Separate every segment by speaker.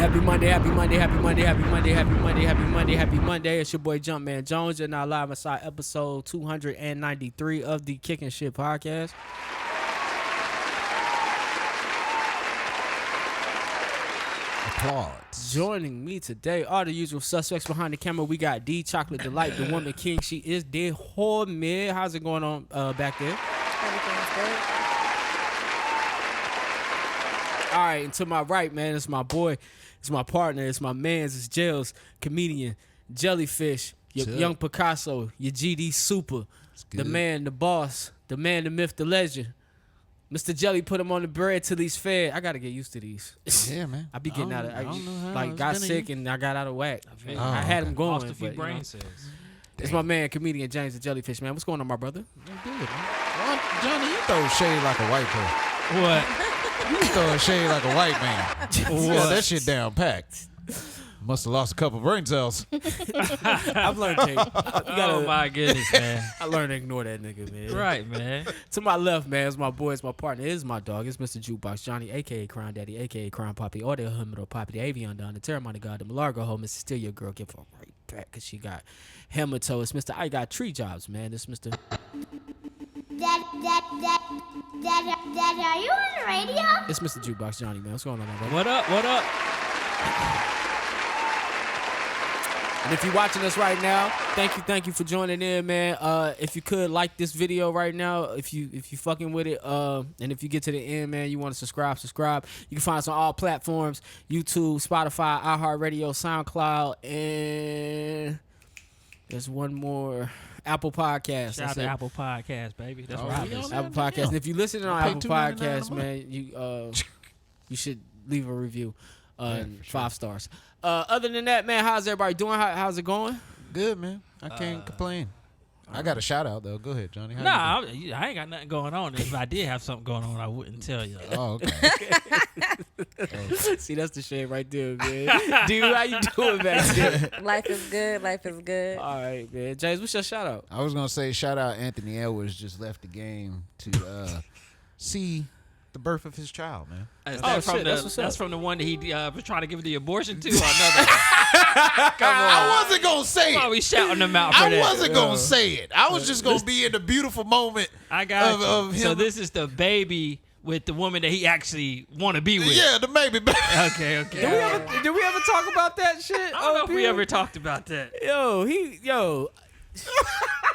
Speaker 1: Happy Monday, happy Monday, happy Monday, happy Monday, happy Monday, happy Monday, happy Monday. It's your boy Jumpman Jones. You're now live inside episode 293 of the Kicking Shit Podcast.
Speaker 2: Applause.
Speaker 1: Joining me today are the usual suspects behind the camera. We got D Chocolate Delight, the woman king. She is dead homie. How's it going on back there?
Speaker 3: Everything's good.
Speaker 1: All right, and to my right, man, it's my boy. It's my partner. It's my man's. It's Jails, comedian, Jellyfish, your young Picasso, your GD Super, the man, the boss, the man, the myth, the legend. Mr. Jelly put him on the bread till he's fed. I got to get used to these.
Speaker 2: Yeah, man.
Speaker 1: I be getting out of
Speaker 2: I
Speaker 1: got sick and I got out of whack. I had him going.
Speaker 4: Lost a few
Speaker 1: but,
Speaker 4: brain cells.
Speaker 1: It's my man, comedian James the Jellyfish, man. What's going on, my brother?
Speaker 2: Good, man. Well, Johnny, you throw shade like a white person.
Speaker 4: What?
Speaker 2: You throw shade like a white man. Yeah, that shit down packed. Must have lost a couple brain cells.
Speaker 1: I've learned to
Speaker 4: Oh my goodness, man.
Speaker 1: I learned to ignore that nigga, man.
Speaker 4: Right, man.
Speaker 1: To my left, man, is my boy, it's my partner, it's my dog, it's Mr. Jukebox Johnny, a.k.a. Crown Daddy, a.k.a. Crown Poppy, or the Humidor Poppy, the Avion Don, the Terramana God, the Malargo Ho, Mr. Steal Your Girl, give her right back, because she got hemato. It's Mr. I got tree jobs, man. It's Mr.
Speaker 5: Dad, are you on the radio?
Speaker 1: It's Mr. Jukebox Johnny, man. What's going on, my brother?
Speaker 4: What up? What up?
Speaker 1: And if you're watching us right now, thank you for joining in, man. If you could like this video right now, if you fucking with it, and if you get to the end, man, you want to subscribe. You can find us on all platforms: YouTube, Spotify, iHeartRadio, SoundCloud, and there's one more, Apple Podcasts.
Speaker 4: Shout out to Apple Podcasts, baby. That's
Speaker 2: Oh,
Speaker 4: right.
Speaker 2: we on
Speaker 1: Apple Podcasts. And if you're listening on
Speaker 2: Pay
Speaker 1: Apple
Speaker 2: $2.99
Speaker 1: Podcasts,
Speaker 2: a month.
Speaker 1: man, you should leave a review,
Speaker 2: for sure.
Speaker 1: 5 stars. Other than that, man, how's everybody doing? How's it going?
Speaker 2: Good, man. I can't complain. I got a shout out, though. Go ahead, Johnny. How
Speaker 4: Nah, I ain't got nothing going on. If I did have something going on, I wouldn't tell you.
Speaker 2: you doing? Oh, okay.
Speaker 1: See, that's the shade right there, man. Dude, how you doing back there?
Speaker 3: Life is good. Life is good.
Speaker 1: All right, man. James, what's your shout out?
Speaker 2: I was going to say shout out Anthony Edwards just left the game to see the birth of his child, man.
Speaker 4: Is
Speaker 1: Oh,
Speaker 4: that from
Speaker 1: shit, that's what's up.
Speaker 4: that's from the one that he was trying to give the abortion to, or another?
Speaker 2: I wasn't going to say
Speaker 4: Why
Speaker 2: it.
Speaker 4: we shouting him out for
Speaker 2: I
Speaker 4: that?
Speaker 2: wasn't going to say it. I was just going to be in the beautiful moment
Speaker 4: I got
Speaker 2: of,
Speaker 4: you.
Speaker 2: of him.
Speaker 4: So this is the baby with the woman that he actually want to be with.
Speaker 2: Yeah, the baby.
Speaker 4: Okay.
Speaker 1: Did we ever talk about that shit?
Speaker 4: I don't know if we ever talked about that.
Speaker 1: Yo.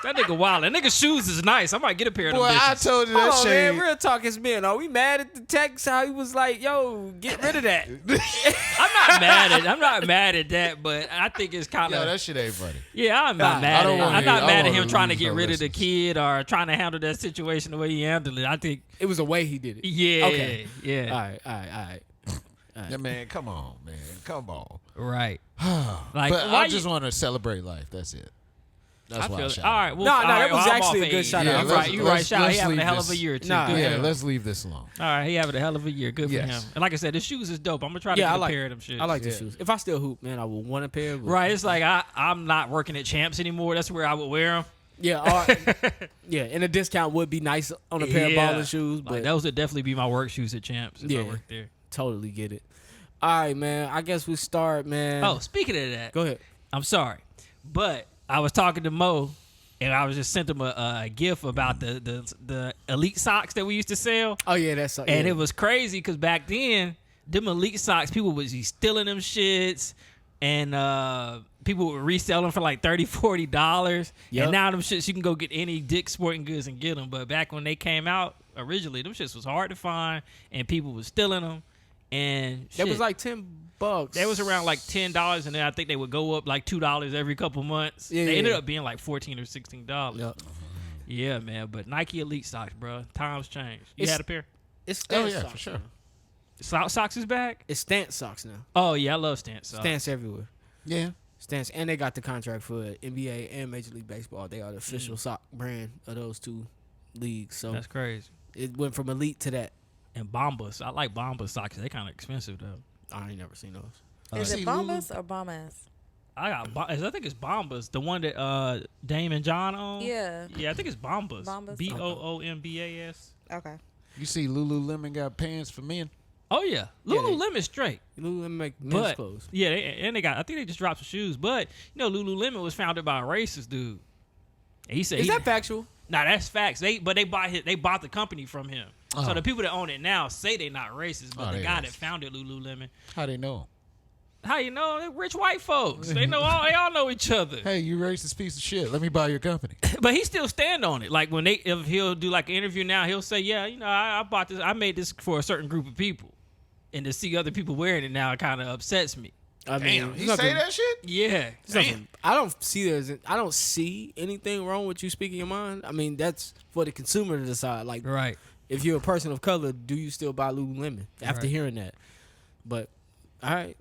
Speaker 4: That nigga wild. That nigga shoes is nice. I might get a pair of them
Speaker 2: Boy, I
Speaker 4: bitches.
Speaker 2: told you
Speaker 1: Hold
Speaker 2: that
Speaker 1: on,
Speaker 2: shit.
Speaker 1: man. Real talk is men. Are we mad at the text? How he was like, yo, get rid of that.
Speaker 4: I'm not mad at that, but I think it's kind
Speaker 2: Yo,
Speaker 4: of.
Speaker 2: that shit ain't funny.
Speaker 4: Yeah, I'm not
Speaker 1: I
Speaker 4: mad
Speaker 2: don't
Speaker 4: at
Speaker 2: wanna
Speaker 4: I'm
Speaker 2: hear-
Speaker 4: not
Speaker 2: I
Speaker 4: mad at
Speaker 2: wanna
Speaker 4: him trying to
Speaker 2: lose
Speaker 4: get
Speaker 2: no
Speaker 4: rid of the
Speaker 2: listeners.
Speaker 4: kid or trying to handle that situation the way he handled it. I think,
Speaker 1: It was the way he did it.
Speaker 4: yeah,
Speaker 1: Okay.
Speaker 4: yeah,
Speaker 1: All right.
Speaker 2: Yeah, man, come on, man. Come on.
Speaker 4: right. Like,
Speaker 2: But
Speaker 4: why
Speaker 2: I just want to celebrate life. That's it. That's
Speaker 4: I
Speaker 2: why I
Speaker 4: feel
Speaker 2: shout
Speaker 4: all
Speaker 2: out.
Speaker 4: right. Well,
Speaker 1: No,
Speaker 4: all right,
Speaker 1: that was
Speaker 4: well, I'm
Speaker 1: actually
Speaker 4: off
Speaker 1: a good
Speaker 4: age.
Speaker 1: shout
Speaker 2: out.
Speaker 4: Yeah,
Speaker 2: Yeah,
Speaker 4: you're
Speaker 2: let's-
Speaker 4: right. You're right.
Speaker 2: let's-
Speaker 4: Shout out. He
Speaker 2: let's
Speaker 4: having a
Speaker 2: leave
Speaker 4: hell of a
Speaker 2: this.
Speaker 4: year too.
Speaker 1: Nah,
Speaker 4: Good
Speaker 2: Yeah,
Speaker 4: for him.
Speaker 2: let's leave this alone.
Speaker 4: All right, he having a hell of a year. Good for
Speaker 2: Yes.
Speaker 4: him. And like I said, the shoes is dope. I'm gonna try to
Speaker 1: Yeah,
Speaker 4: get
Speaker 1: I
Speaker 4: a
Speaker 1: like
Speaker 4: pair of them shit.
Speaker 1: I like the shoes. If I still hoop, man, I will want a pair. But
Speaker 4: Right, it's like I'm not working at Champs anymore. That's where I would wear them.
Speaker 1: Yeah, yeah, and a discount would be nice on a pair of balling shoes, but
Speaker 4: Like, those would definitely be my work shoes at Champs if
Speaker 1: Yeah.
Speaker 4: I worked there.
Speaker 1: totally get it. All right, man. I guess we start, man.
Speaker 4: Oh, speaking of that,
Speaker 1: Go ahead.
Speaker 4: I'm sorry, but I was talking to Mo, and I was just sent him a GIF about the elite socks that we used to sell,
Speaker 1: Oh yeah, that's
Speaker 4: and it was crazy because back then, them elite socks, people was be stealing them shits, and people would resell them for like $30, $40.
Speaker 1: Yep.
Speaker 4: And now them shits, you can go get any Dick's Sporting Goods and get them. But back when they came out originally, them shits was hard to find, and people was stealing them. And
Speaker 1: That was
Speaker 4: shit,
Speaker 1: like $10.
Speaker 4: they was around like $10, and then I think they would go up like $2 every couple months.
Speaker 1: Yeah,
Speaker 4: They ended
Speaker 1: yeah.
Speaker 4: up being like $14 or $16.
Speaker 1: Yep.
Speaker 4: Yeah, man. But Nike Elite socks, bro. Times changed. You
Speaker 1: It's-
Speaker 4: had a pair?
Speaker 1: It's
Speaker 2: Oh,
Speaker 1: stance
Speaker 2: yeah,
Speaker 1: socks
Speaker 2: for sure.
Speaker 1: now.
Speaker 4: Socks is back?
Speaker 1: It's stance socks now.
Speaker 4: Oh, yeah. I love Stance socks.
Speaker 1: Stance everywhere.
Speaker 2: Yeah.
Speaker 1: Stance, and they got the contract for NBA and Major League Baseball. They are the official sock brand of those two leagues. So
Speaker 4: That's crazy.
Speaker 1: it went from elite to that.
Speaker 4: And Bombas. I like Bombas socks. They kind of expensive, though.
Speaker 1: I ain't never seen those.
Speaker 3: Is
Speaker 2: See,
Speaker 3: it Bombas or Bombass?
Speaker 4: I think it's Bombas, the one that Dame and John own.
Speaker 3: Yeah.
Speaker 4: Yeah, I think it's Bombas.
Speaker 3: Bombas?
Speaker 4: Bombas.
Speaker 3: Okay.
Speaker 4: Okay.
Speaker 3: Okay.
Speaker 2: You see Lululemon got pants for men?
Speaker 4: Oh yeah,
Speaker 1: Yeah,
Speaker 4: Lululemon straight.
Speaker 1: Lululemon make men's
Speaker 4: But
Speaker 1: clothes.
Speaker 4: yeah, and they got. I think they just dropped some shoes. But Lululemon was founded by a racist dude. And he said,
Speaker 1: Is that factual?
Speaker 4: Nah, that's facts. They bought the company from him.
Speaker 2: Oh.
Speaker 4: So the people that own it now say they're not racist, but
Speaker 2: Oh,
Speaker 4: the
Speaker 2: they
Speaker 4: guy
Speaker 2: racist.
Speaker 4: that founded Lululemon,
Speaker 2: How they know?
Speaker 4: how you know? They're rich white folks. They all know each other.
Speaker 2: Hey, you racist piece of shit. Let me buy your company.
Speaker 4: But he still stand on it. Like if he'll do like an interview now, he'll say, yeah, I bought this. I made this for a certain group of people, and to see other people wearing it now, it kind of upsets me.
Speaker 1: I mean,
Speaker 2: Damn, he
Speaker 1: there's
Speaker 2: say
Speaker 1: nothing-
Speaker 2: that shit?
Speaker 4: Yeah,
Speaker 1: there's nothing- I don't see anything wrong with you speaking your mind. I mean, that's for the consumer to decide. Like,
Speaker 4: right.
Speaker 1: if you're a person of color, do you still buy Lululemon after
Speaker 4: Right.
Speaker 1: hearing that? But all right,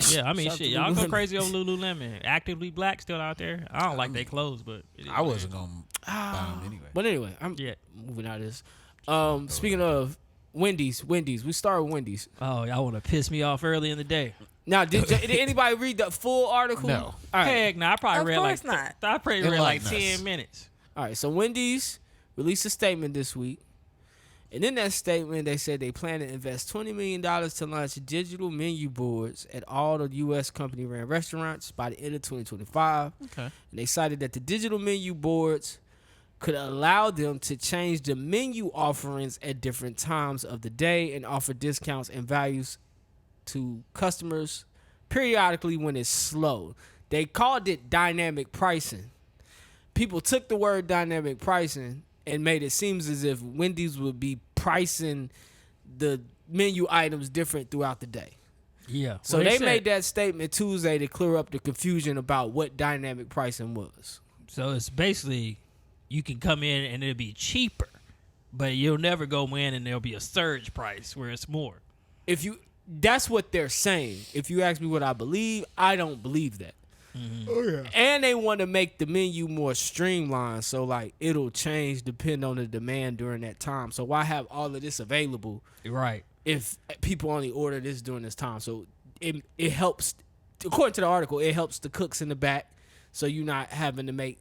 Speaker 4: Yeah, I mean,
Speaker 1: Shout
Speaker 4: shit,
Speaker 1: to
Speaker 4: y'all go
Speaker 1: Lululemon.
Speaker 4: crazy over Lululemon. Actively Black still out there. I don't like their clothes, but it is
Speaker 2: I wasn't gonna buy them anyway.
Speaker 1: but anyway, I'm
Speaker 4: Yeah.
Speaker 1: moving out of this. Speaking of Wendy's, we started with Wendy's.
Speaker 4: Oh, y'all want to piss me off early in the day?
Speaker 1: Now, did anybody read the full article?
Speaker 2: No.
Speaker 1: All right.
Speaker 4: Heck, no. I probably
Speaker 3: Of
Speaker 4: read
Speaker 3: course
Speaker 4: like
Speaker 3: not.
Speaker 4: I probably read like
Speaker 2: Enlighten us.
Speaker 4: 10 minutes.
Speaker 1: All right, so Wendy's released a statement this week. And in that statement, they said they plan to invest $20 million to launch digital menu boards at all the U.S. company-ran restaurants by the end of 2025.
Speaker 2: Okay.
Speaker 1: And they cited that the digital menu boards could allow them to change the menu offerings at different times of the day and offer discounts and values to customers periodically when it's slow. They called it dynamic pricing. People took the word dynamic pricing and made it seem as if Wendy's would be pricing the menu items different throughout the day.
Speaker 4: Yeah.
Speaker 1: So they made that statement Tuesday to clear up the confusion about what dynamic pricing was.
Speaker 4: So it's basically you can come in and it'll be cheaper, but you'll never go in and there'll be a surge price where it's more.
Speaker 1: That's what they're saying. If you ask me what I believe, I don't believe that. Oh yeah. And they want to make the menu more streamlined, so like it'll change depending on the demand during that time. So why have all of this available
Speaker 4: Right.
Speaker 1: if people only order this during this time? So it helps. According to the article, it helps the cooks in the back, so you're not having to make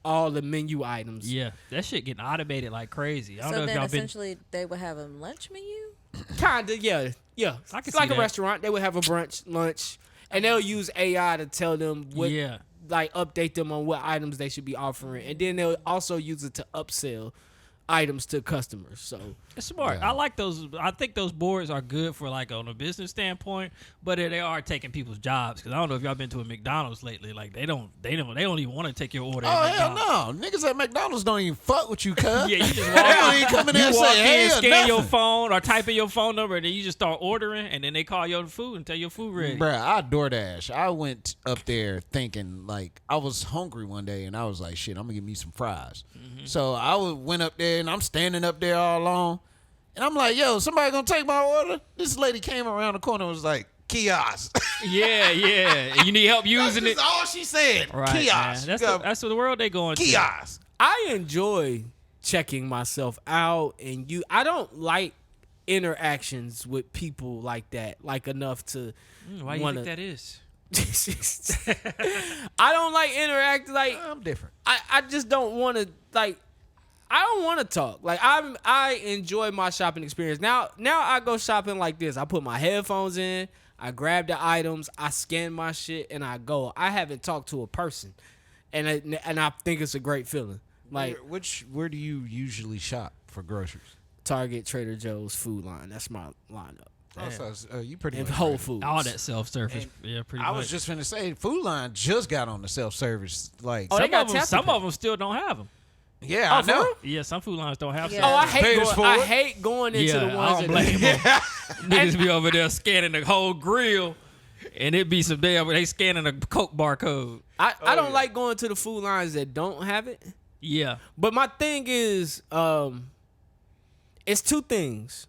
Speaker 1: all the menu items.
Speaker 4: Yeah. That shit getting automated like crazy. I don't
Speaker 3: So
Speaker 4: know if
Speaker 3: then
Speaker 4: y'all been.
Speaker 3: essentially they would have a lunch menu?
Speaker 1: Kinda, yeah.
Speaker 4: I can
Speaker 1: It's
Speaker 4: see
Speaker 1: like a
Speaker 4: that.
Speaker 1: restaurant. They would have a brunch, lunch, and they'll use AI to tell them what,
Speaker 4: Yeah.
Speaker 1: like update them on what items they should be offering, and then they'll also use it to upsell items to customers. So
Speaker 4: It's smart.
Speaker 2: Yeah.
Speaker 4: I like those. I think those boards are good for like on a business standpoint, but they are taking people's jobs. Because I don't know if y'all been to a McDonald's lately. Like they don't even want to take your order.
Speaker 2: Oh,
Speaker 4: at
Speaker 2: hell
Speaker 4: McDonald's.
Speaker 2: no. Niggas at McDonald's don't even fuck with you, cuz.
Speaker 4: Yeah, you just
Speaker 2: They
Speaker 4: walk
Speaker 2: don't
Speaker 4: in.
Speaker 2: even come in there
Speaker 4: You
Speaker 2: and
Speaker 4: walk
Speaker 2: say, hey,
Speaker 4: in, scan your
Speaker 2: nothing.
Speaker 4: phone or type in your phone number, and then you just start ordering, and then they call your food and tell your food ready.
Speaker 2: Bruh, I DoorDash. I went up there thinking, like, I was hungry one day, and I was like, shit, I'm going to get me some fries. So I went up there, and I'm standing up there all alone, and I'm like, yo, somebody going to take my order? This lady came around the corner and was like, kiosk.
Speaker 4: Yeah. You need help using
Speaker 2: That's
Speaker 4: it.
Speaker 2: all she said.
Speaker 4: Right,
Speaker 2: Kiosk.
Speaker 4: man. That's the world they going to.
Speaker 2: Kiosk.
Speaker 1: I enjoy checking myself out, and I don't like interactions with people like that, like enough to
Speaker 4: Why you
Speaker 1: wanna-
Speaker 4: think that is?
Speaker 1: I don't like interact like
Speaker 2: I'm different.
Speaker 1: I just don't want to like. I don't want to talk. Like I enjoy my shopping experience. Now I go shopping like this. I put my headphones in. I grab the items. I scan my shit and I go. I haven't talked to a person, and I think it's a great feeling. Like
Speaker 2: Where do you usually shop for groceries?
Speaker 1: Target, Trader Joe's, Food Line. That's my lineup.
Speaker 2: Also, you pretty
Speaker 1: And
Speaker 2: much
Speaker 1: Whole
Speaker 2: ready.
Speaker 1: Foods.
Speaker 4: All that self-service. Yeah, pretty
Speaker 2: I
Speaker 4: much.
Speaker 2: was just finna say, Food Line just got on the self-service. Like,
Speaker 1: Oh, they
Speaker 4: some
Speaker 1: got
Speaker 4: of them,
Speaker 1: tap to
Speaker 4: some
Speaker 1: pay.
Speaker 4: of them still don't have them.
Speaker 2: yeah,
Speaker 1: Oh,
Speaker 2: I
Speaker 1: for
Speaker 2: know.
Speaker 1: real?
Speaker 4: Yeah, some food lines don't have
Speaker 3: Yeah.
Speaker 4: some.
Speaker 1: Oh, I
Speaker 2: Pay us
Speaker 1: hate going into
Speaker 4: Yeah,
Speaker 1: the
Speaker 4: I
Speaker 1: ones
Speaker 4: don't
Speaker 1: that
Speaker 4: blame them. Niggas be over there scanning the whole grill, and it be some damn they scanning a Coke barcode.
Speaker 1: I don't like going to the food lines that don't have it.
Speaker 4: Yeah,
Speaker 1: But my thing is, it's two things.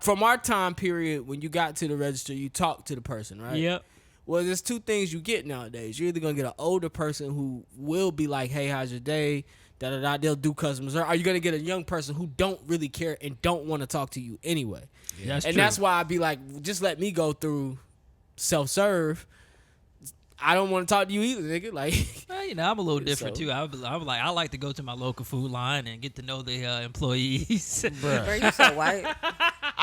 Speaker 1: From our time period, when you got to the register, you talk to the person, right?
Speaker 4: yep.
Speaker 1: Well, there's two things you get nowadays. You're either gonna get an older person who will be like, "Hey, how's your day?" Da da da. They'll do customers. Or are you gonna get a young person who don't really care and don't want to talk to you anyway?
Speaker 4: That's
Speaker 1: And
Speaker 4: true.
Speaker 1: that's why I'd be like, just let me go through self-serve. I don't want to talk to you either, nigga. Like,
Speaker 4: Well, I'm a little different
Speaker 1: So-
Speaker 4: too. I like to go to my local food line and get to know the employees.
Speaker 3: Bro, you so white.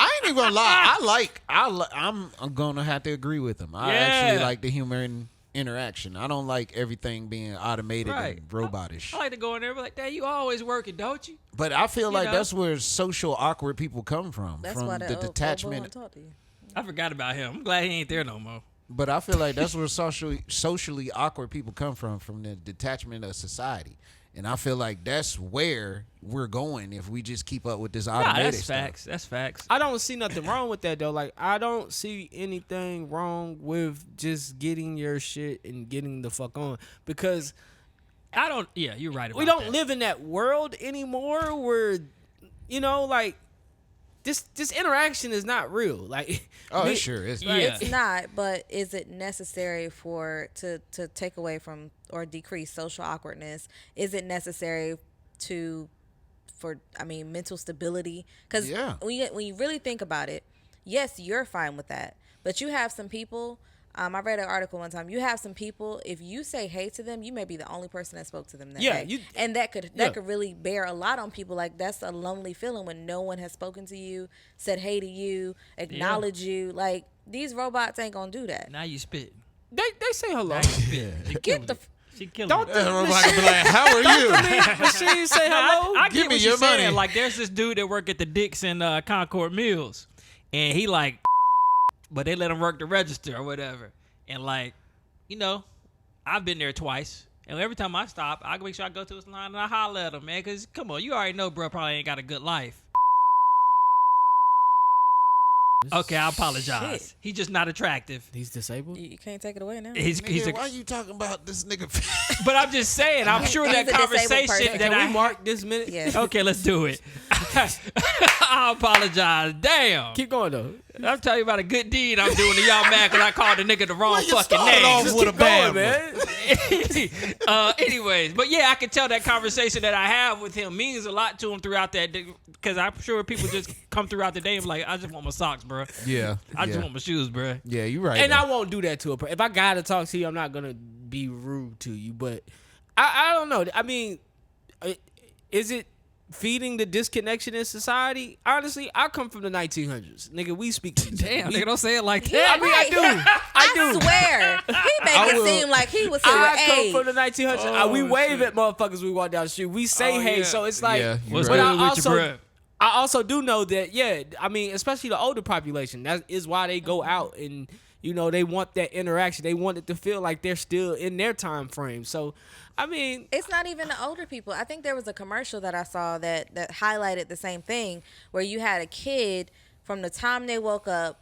Speaker 2: I ain't even gonna lie. I'm gonna have to agree with him. I actually like the human interaction. I don't like everything being automated and robotish.
Speaker 4: I like to go in there and be like, Dad, you always working, don't you?
Speaker 2: But I feel like
Speaker 4: know?
Speaker 2: that's where social awkward people come from.
Speaker 3: That's
Speaker 2: from
Speaker 3: why
Speaker 2: the detachment.
Speaker 3: Old boy talk to you.
Speaker 4: I forgot about him. I'm glad he ain't there no more.
Speaker 2: But I feel like that's where socially awkward people come from the detachment of society. And I feel like that's where we're going if we just keep up with this automated
Speaker 4: that's
Speaker 2: stuff.
Speaker 4: facts. That's facts.
Speaker 1: I don't see nothing wrong with that though. Like I don't see anything wrong with just getting your shit and getting the fuck on because
Speaker 4: I don't. Yeah, you're right. About
Speaker 1: we don't
Speaker 4: that.
Speaker 1: live in that world anymore. Where like this interaction is not real. Like
Speaker 2: It sure is.
Speaker 4: Yeah.
Speaker 3: It's not, but is it necessary to take away from or decrease social awkwardness? Is it necessary for mental stability? Because when you really think about it, yes, you're fine with that. But you have some people. I read an article one time. You have some people. If you say hey to them, you may be the only person that spoke to them that day. And that could really bear a lot on people. Like that's a lonely feeling when no one has spoken to you, said hey to you, acknowledged you. Like these robots ain't gonna do that.
Speaker 4: Now you spit.
Speaker 1: they say hello.
Speaker 3: Get the.
Speaker 4: She killed
Speaker 1: Don't
Speaker 4: me.
Speaker 2: The robot can be like, how are you?
Speaker 1: machine say hello?
Speaker 4: I
Speaker 2: Give
Speaker 4: get
Speaker 2: me
Speaker 4: what
Speaker 2: your
Speaker 4: you're saying.
Speaker 2: money.
Speaker 4: Like, there's this dude that work at the Dicks in Concord Mills, and he like, but they let him work the register or whatever. And like, I've been there twice, and every time I stop, I make sure I go to his line and I holler at him, man. Cause come on, you already know, bro, probably ain't got a good life. Okay, I apologize.
Speaker 3: Shit.
Speaker 4: He's just not attractive.
Speaker 1: He's disabled.
Speaker 3: You can't take it away now.
Speaker 2: Nigga, why you talking about this nigga?
Speaker 4: But I'm just saying, I'm sure
Speaker 3: He's
Speaker 4: that
Speaker 3: a disabled
Speaker 4: conversation
Speaker 3: person.
Speaker 4: that
Speaker 1: Can we mark this minute?
Speaker 3: Yeah.
Speaker 4: Okay, let's do it. I apologize. Damn.
Speaker 1: Keep going though.
Speaker 4: I'm telling you about a good deed I'm doing to y'all mad because I called the nigga the wrong
Speaker 2: You
Speaker 4: fucking
Speaker 2: started
Speaker 4: name.
Speaker 2: off
Speaker 1: Just
Speaker 2: with a
Speaker 1: keep going,
Speaker 2: bad
Speaker 1: man.
Speaker 4: Anyways, but yeah, I can tell that conversation that I have with him means a lot to him throughout that day because I'm sure people just come throughout the day and be like, I just want my socks, bro.
Speaker 2: Yeah.
Speaker 4: I just want my shoes, bro.
Speaker 2: Yeah, you right.
Speaker 1: And
Speaker 2: though.
Speaker 1: I won't do that to a person. If I gotta talk to you, I'm not gonna be rude to you. But I don't know. I mean, is it feeding the disconnection in society? Honestly, I come from the 1900s, nigga. We speak.
Speaker 4: Damn, nigga, don't say it like that.
Speaker 1: I mean, I do. I do.
Speaker 3: swear. He make it seem like he was here with
Speaker 1: I come
Speaker 3: age.
Speaker 1: from the 1900s. We wave at motherfuckers. We walk down the street. We say hey.
Speaker 4: yeah.
Speaker 1: So it's like.
Speaker 2: Yeah, you
Speaker 4: What's
Speaker 2: right.
Speaker 1: But
Speaker 4: good with your bro?
Speaker 1: I also do know that, yeah, I mean, especially the older population, that is why they go out and, they want that interaction. They want it to feel like they're still in their time frame. So, I mean.
Speaker 3: It's not even the older people. I think there was a commercial that I saw that highlighted the same thing where you had a kid from the time they woke up,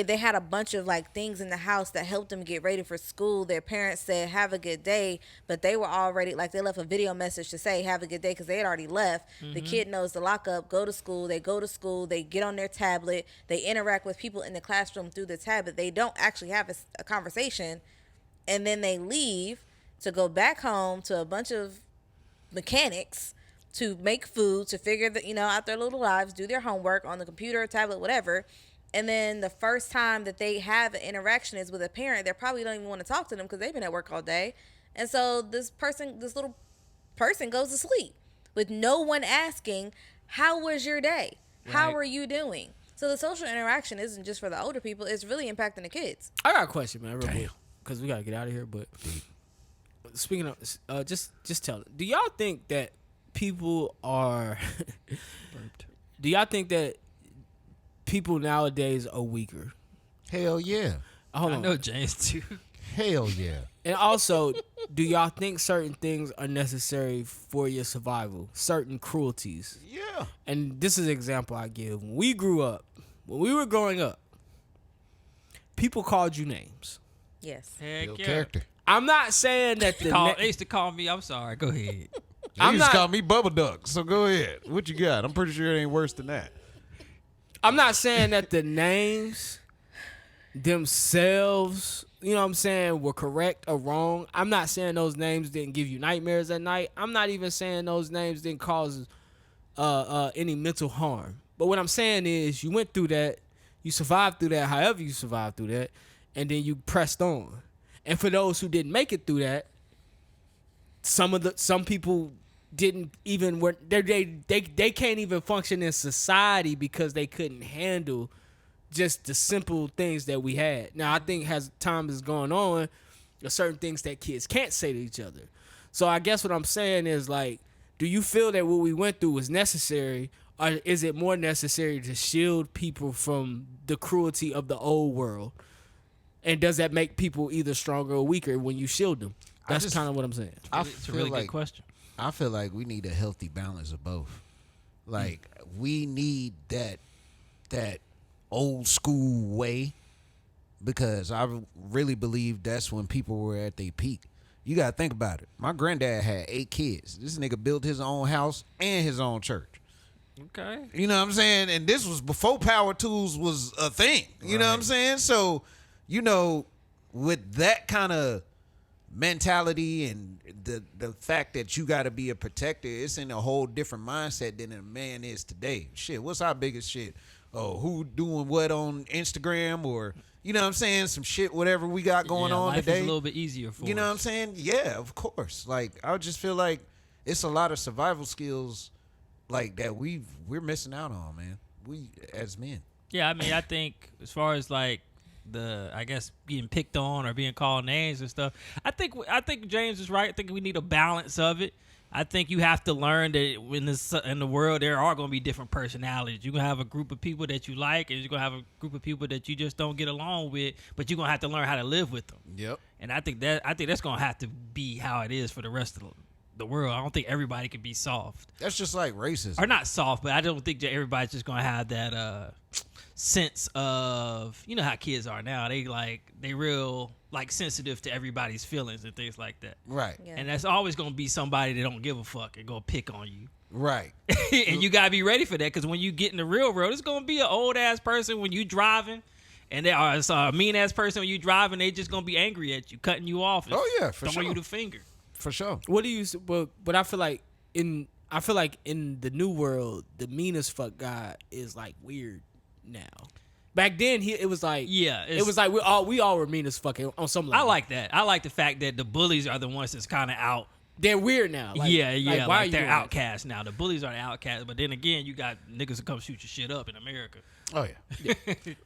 Speaker 3: they had a bunch of like things in the house that helped them get ready for school. Their parents said, have a good day. But they were already like, they left a video message to say, have a good day because they had already left. Mm-hmm. The kid knows to lock up, go to school. They go to school. They get on their tablet. They interact with people in the classroom through the tablet. They don't actually have a conversation. And then they leave to go back home to a bunch of mechanics to make food, to figure out their little lives, do their homework on the computer, tablet, whatever. And then the first time that they have an interaction is with a parent. They probably don't even want to talk to them because they've been at work all day. And so this little person goes to sleep with no one asking, how was your day? How are you doing? So the social interaction isn't just for the older people. It's really impacting the kids.
Speaker 1: I got a question, man, real quick, because we got to get out of here. But speaking of, just tell it. Do y'all think that people are, do y'all think that people nowadays are weaker?
Speaker 2: Hell yeah.
Speaker 1: Hold
Speaker 4: I
Speaker 1: on.
Speaker 4: know James too.
Speaker 2: Hell yeah.
Speaker 1: And also, do y'all think certain things are necessary for your survival? Certain cruelties?
Speaker 2: Yeah.
Speaker 1: And this is an example I give. When we were growing up, people called you names.
Speaker 3: Yes.
Speaker 4: Heck
Speaker 2: Your
Speaker 4: yeah.
Speaker 2: character.
Speaker 1: I'm not saying that
Speaker 4: They used to call me. I'm sorry. Go ahead.
Speaker 2: You used to call me Bubba Duck, so go ahead. What you got? I'm pretty sure it ain't worse than that.
Speaker 1: I'm not saying that the names themselves, you know what I'm saying, were correct or wrong. I'm not saying those names didn't give you nightmares at night. I'm not even saying those names didn't cause any mental harm. But what I'm saying is you went through that, you survived through that, however you survived through that, and then you pressed on. And for those who didn't make it through that, some people didn't even were they can't even function in society because they couldn't handle just the simple things that we had. Now I think as time is going on, there's certain things that kids can't say to each other. So I guess what I'm saying is like, do you feel that what we went through was necessary, or is it more necessary to shield people from the cruelty of the old world? And does that make people either stronger or weaker when you shield them? That's kind of what I'm saying.
Speaker 4: It's a really good question.
Speaker 2: I feel like we need a healthy balance of both. Like we need that old school way, because I really believe that's when people were at their peak. You gotta think about it. My granddad had 8 kids. This nigga built his own house and his own church.
Speaker 4: Okay.
Speaker 2: You know what I'm saying? And this was before power tools was a thing. You know what I'm saying? So, you know, with that kind of mentality and the fact that you got to be a protector, it's in a whole different mindset than a man is today. Shit, what's our biggest shit? Oh, who doing what on Instagram, or you know what I'm saying, some shit, whatever we got going on
Speaker 4: life
Speaker 2: today.
Speaker 4: Is a little bit easier for
Speaker 2: you know
Speaker 4: us.
Speaker 2: what I'm saying? Yeah, of course. Like I just feel like it's a lot of survival skills like that we're missing out on, man. We as men.
Speaker 4: Yeah, I mean, I think as far as like I guess being picked on or being called names and stuff, I think James is right. I think we need a balance of it. I think you have to learn that in the world there are going to be different personalities. You're going to have a group of people that you like, and you're going to have a group of people that you just don't get along with, but you're going to have to learn how to live with them.
Speaker 2: Yep.
Speaker 4: And I think that's going to have to be how it is for the rest of the world. I don't think everybody can be soft.
Speaker 2: That's just like racism.
Speaker 4: Or not soft, but I don't think that everybody's just going to have that sense of, you know how kids are now. They real like sensitive to everybody's feelings and things like that.
Speaker 2: Right.
Speaker 3: Yeah.
Speaker 4: And that's always going to be somebody that don't give a fuck and go pick on you.
Speaker 2: Right.
Speaker 4: And you got to be ready for that, because when you get in the real world, it's going to be an old ass person when you driving, and they are a mean ass person when you driving. They just going to be angry at you, cutting you off. And
Speaker 2: Oh, yeah, for
Speaker 4: throwing
Speaker 2: sure.
Speaker 4: you the finger.
Speaker 2: For sure.
Speaker 1: What do you? But I feel like in the new world, the meanest fuck guy is like weird now. Back then, it was like it was like we all were mean as fuck on some level.
Speaker 4: I like that. I like the fact that the bullies are the ones that's kind of out.
Speaker 1: They're weird now. Like,
Speaker 4: Like,
Speaker 1: why are
Speaker 4: like
Speaker 1: you
Speaker 4: they're
Speaker 1: doing that?
Speaker 4: outcasts now. The bullies are the outcasts, but then again, you got niggas that come shoot your shit up in America.
Speaker 2: Oh yeah.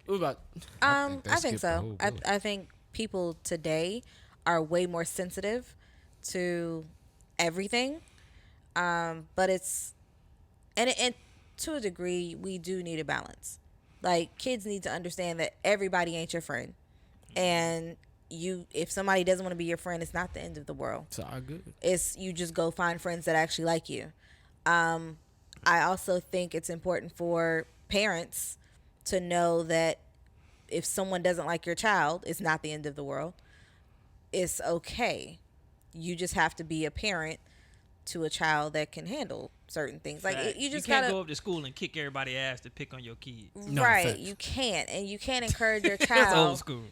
Speaker 1: What about?
Speaker 3: I think
Speaker 2: skipped the
Speaker 3: so.
Speaker 2: whole bullet.
Speaker 3: I think people today are way more sensitive to everything, but it's and to a degree we do need a balance. Like kids need to understand that everybody ain't your friend, and if somebody doesn't want to be your friend, it's not the end of the world.
Speaker 1: It's all good.
Speaker 3: It's you just go find friends that actually like you. I also think it's important for parents to know that if someone doesn't like your child, it's not the end of the world. It's okay. You just have to be a parent to a child that can handle certain things. Like
Speaker 4: Right.
Speaker 3: you just
Speaker 4: can't
Speaker 3: gotta
Speaker 4: go up to school and kick everybody's ass to pick on your kids.
Speaker 1: No,
Speaker 3: right.
Speaker 1: facts.
Speaker 3: You can't, and you can't encourage your
Speaker 4: That's
Speaker 3: child.
Speaker 4: old school.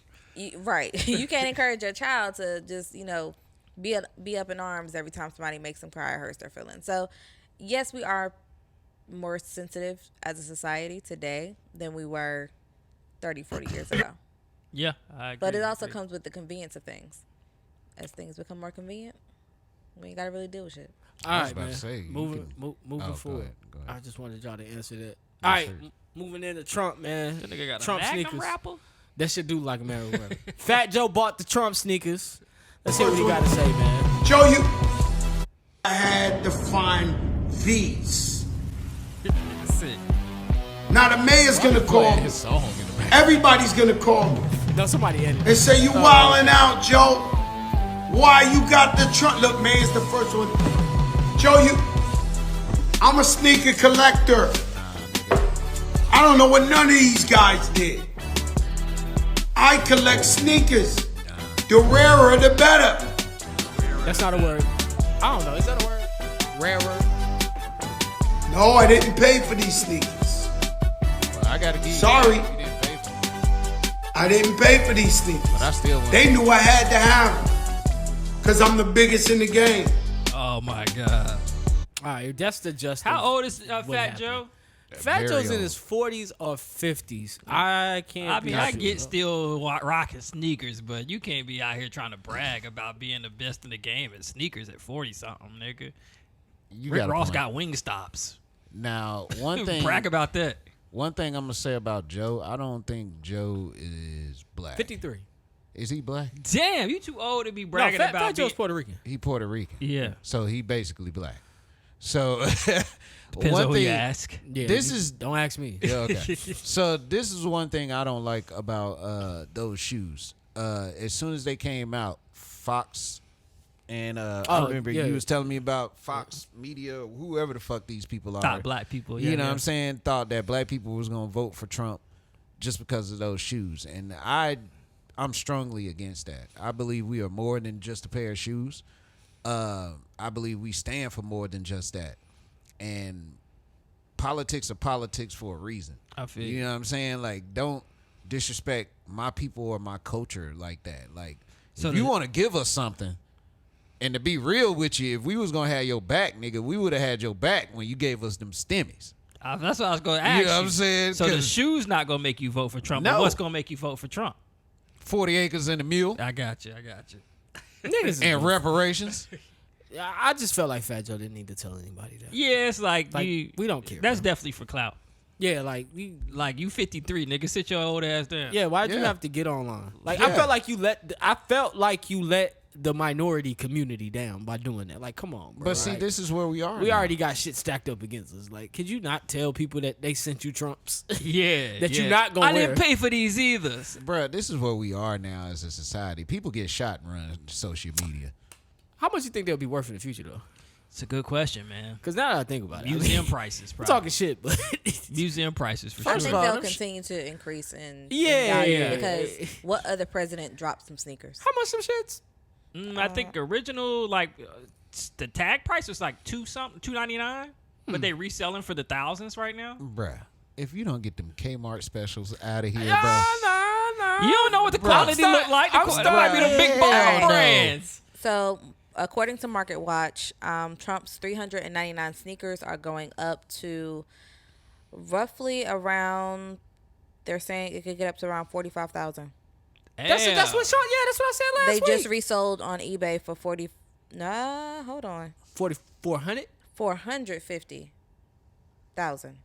Speaker 3: Right. You can't encourage your child to just be up in arms every time somebody makes them cry or hurts their feelings. So, yes, we are more sensitive as a society today than we were 30, 40 years ago.
Speaker 4: Yeah, I agree.
Speaker 3: But it also comes with the convenience of things. As things become more convenient, we ain't got to really deal with shit.
Speaker 1: All
Speaker 2: I was
Speaker 1: right,
Speaker 2: about
Speaker 1: man.
Speaker 2: to say, you
Speaker 1: moving
Speaker 2: can-
Speaker 1: moving
Speaker 2: go
Speaker 1: forward.
Speaker 2: ahead, go ahead.
Speaker 1: I just wanted y'all to answer that. All right,
Speaker 2: sir.
Speaker 1: moving into Trump, man.
Speaker 4: That nigga got
Speaker 1: Trump
Speaker 4: a Magnum
Speaker 1: sneakers.
Speaker 4: rapper.
Speaker 1: That shit do like a man rapper. Fat Joe bought the Trump sneakers. Let's hear what he got to say, man.
Speaker 6: Joe, I had to find these.
Speaker 4: Sick.
Speaker 6: Now the mayor's gonna call
Speaker 2: Playing
Speaker 6: me.
Speaker 2: his song in the back.
Speaker 6: Everybody's gonna call me
Speaker 1: No, somebody edited.
Speaker 6: and say you wildin' out, Joe. Why you got the trunk? Look, mayor's the first one. Joe, I'm a sneaker collector. I don't know what none of these guys did. I collect sneakers. The rarer, the better.
Speaker 1: That's not a word. I don't know. Is that a word? Rarer.
Speaker 6: No, I didn't pay for these sneakers.
Speaker 2: Well, I gotta give you
Speaker 6: Sorry.
Speaker 2: that. You didn't pay for them.
Speaker 6: I didn't pay for these sneakers.
Speaker 2: But I still want
Speaker 6: They knew I had to have them. Because I'm the biggest in the game.
Speaker 4: Oh my god.
Speaker 1: All right, that's the justice.
Speaker 4: How old is
Speaker 1: what
Speaker 4: Fat
Speaker 1: happened.
Speaker 4: Joe?
Speaker 1: Fat
Speaker 2: Very
Speaker 1: Joe's in
Speaker 2: old.
Speaker 1: his 40s or 50s. I can't.
Speaker 4: I mean,
Speaker 1: be
Speaker 4: I
Speaker 1: sure.
Speaker 4: get still rocking sneakers, but you can't be out here trying to brag about being the best in the game at sneakers at 40 something, nigga.
Speaker 2: You
Speaker 4: Rick
Speaker 2: got a
Speaker 4: Ross
Speaker 2: point.
Speaker 4: got wing stops.
Speaker 2: Now, one thing.
Speaker 4: Brag about that.
Speaker 2: One thing I'm gonna say about Joe, I don't think Joe is black.
Speaker 1: 53.
Speaker 2: Is he black?
Speaker 4: Damn, you too old to be bragging
Speaker 1: Fat
Speaker 4: about
Speaker 1: Joe's
Speaker 4: being-
Speaker 1: Puerto Rican.
Speaker 2: He Puerto Rican.
Speaker 4: Yeah.
Speaker 2: So he basically black. So
Speaker 4: Depends on who you ask.
Speaker 1: Yeah,
Speaker 2: This is
Speaker 1: don't ask me.
Speaker 2: yeah, okay. So this is one thing I don't like about those shoes. As soon as they came out, Fox and I remember
Speaker 1: yeah.
Speaker 2: you was telling me about Fox Media, whoever the fuck these people are.
Speaker 4: Top black people.
Speaker 2: You
Speaker 4: Yeah,
Speaker 2: know
Speaker 4: yeah.
Speaker 2: what I'm saying? Thought that black people was gonna vote for Trump just because of those shoes, and I'm strongly against that. I believe we are more than just a pair of shoes. I believe we stand for more than just that, and politics are politics for a reason.
Speaker 4: I feel
Speaker 2: You know what I'm saying? Like, don't disrespect my people or my culture like that. Like,
Speaker 4: So
Speaker 2: if you
Speaker 4: the-
Speaker 2: want to give us something, and to be real with you, if we was gonna have your back, nigga, we would have had your back when you gave us them stimmies.
Speaker 4: That's what I was going to ask.
Speaker 2: You know what I'm saying?
Speaker 4: So the
Speaker 2: 'Cause
Speaker 4: shoe's not going to make you vote for Trump. But
Speaker 2: No.
Speaker 4: what's going to make you vote for Trump?
Speaker 2: 40 acres and a mule
Speaker 4: I got you.
Speaker 1: Niggas is
Speaker 2: and
Speaker 1: goofy.
Speaker 2: reparations.
Speaker 1: I just felt like Fat Joe didn't need to tell anybody that.
Speaker 4: Yeah, it's like
Speaker 1: we don't care.
Speaker 4: That's
Speaker 1: bro.
Speaker 4: definitely for clout.
Speaker 1: Yeah, like we.
Speaker 4: Like you 53, nigga, sit your old ass down.
Speaker 1: Yeah, why'd you
Speaker 2: Yeah.
Speaker 1: have to get online? Like
Speaker 2: Yeah.
Speaker 1: I felt like you let the minority community down by doing that. Like, come on, bro.
Speaker 2: But see,
Speaker 1: Like,
Speaker 2: this is where we are.
Speaker 1: we
Speaker 2: now.
Speaker 1: already got shit stacked up against us. Like, could you not tell people that they sent you Trumps?
Speaker 4: Yeah.
Speaker 1: That
Speaker 4: yeah.
Speaker 1: you not gonna
Speaker 4: I didn't
Speaker 1: wear.
Speaker 4: pay for these either.
Speaker 2: Bruh, this is where we are now as a society. People get shot and run social media.
Speaker 1: How much you think they'll be worth in the future though?
Speaker 4: It's a good question, man.
Speaker 1: Because now that I think about it,
Speaker 4: Museum prices,
Speaker 1: I'm
Speaker 4: probably.
Speaker 1: talking shit, but
Speaker 4: Museum prices for
Speaker 3: I
Speaker 1: First
Speaker 3: think
Speaker 1: of all,
Speaker 3: they'll
Speaker 1: them
Speaker 3: continue to increase in
Speaker 1: Yeah.
Speaker 3: value because what other president dropped some sneakers?
Speaker 1: how much some shits?
Speaker 4: I think original the tag price was like $2.99, but they reselling for the thousands right now.
Speaker 2: Bruh, if you don't get them Kmart specials out of here,
Speaker 1: Nah,
Speaker 2: bro.
Speaker 1: nah.
Speaker 4: You don't know what the quality
Speaker 1: I'm
Speaker 4: look like. The
Speaker 1: I'm
Speaker 4: quality might be the big
Speaker 2: starting-
Speaker 4: ball
Speaker 2: Hell no.
Speaker 4: brands.
Speaker 3: So, according to Market Watch, Trump's 399 sneakers are going up to roughly around. They're saying it could get up to around 45,000.
Speaker 1: That's what Sean. Yeah, that's what I said last
Speaker 3: They
Speaker 1: week.
Speaker 3: just resold on eBay for 40. Nah, hold on,
Speaker 1: 4,400.
Speaker 3: 450,000.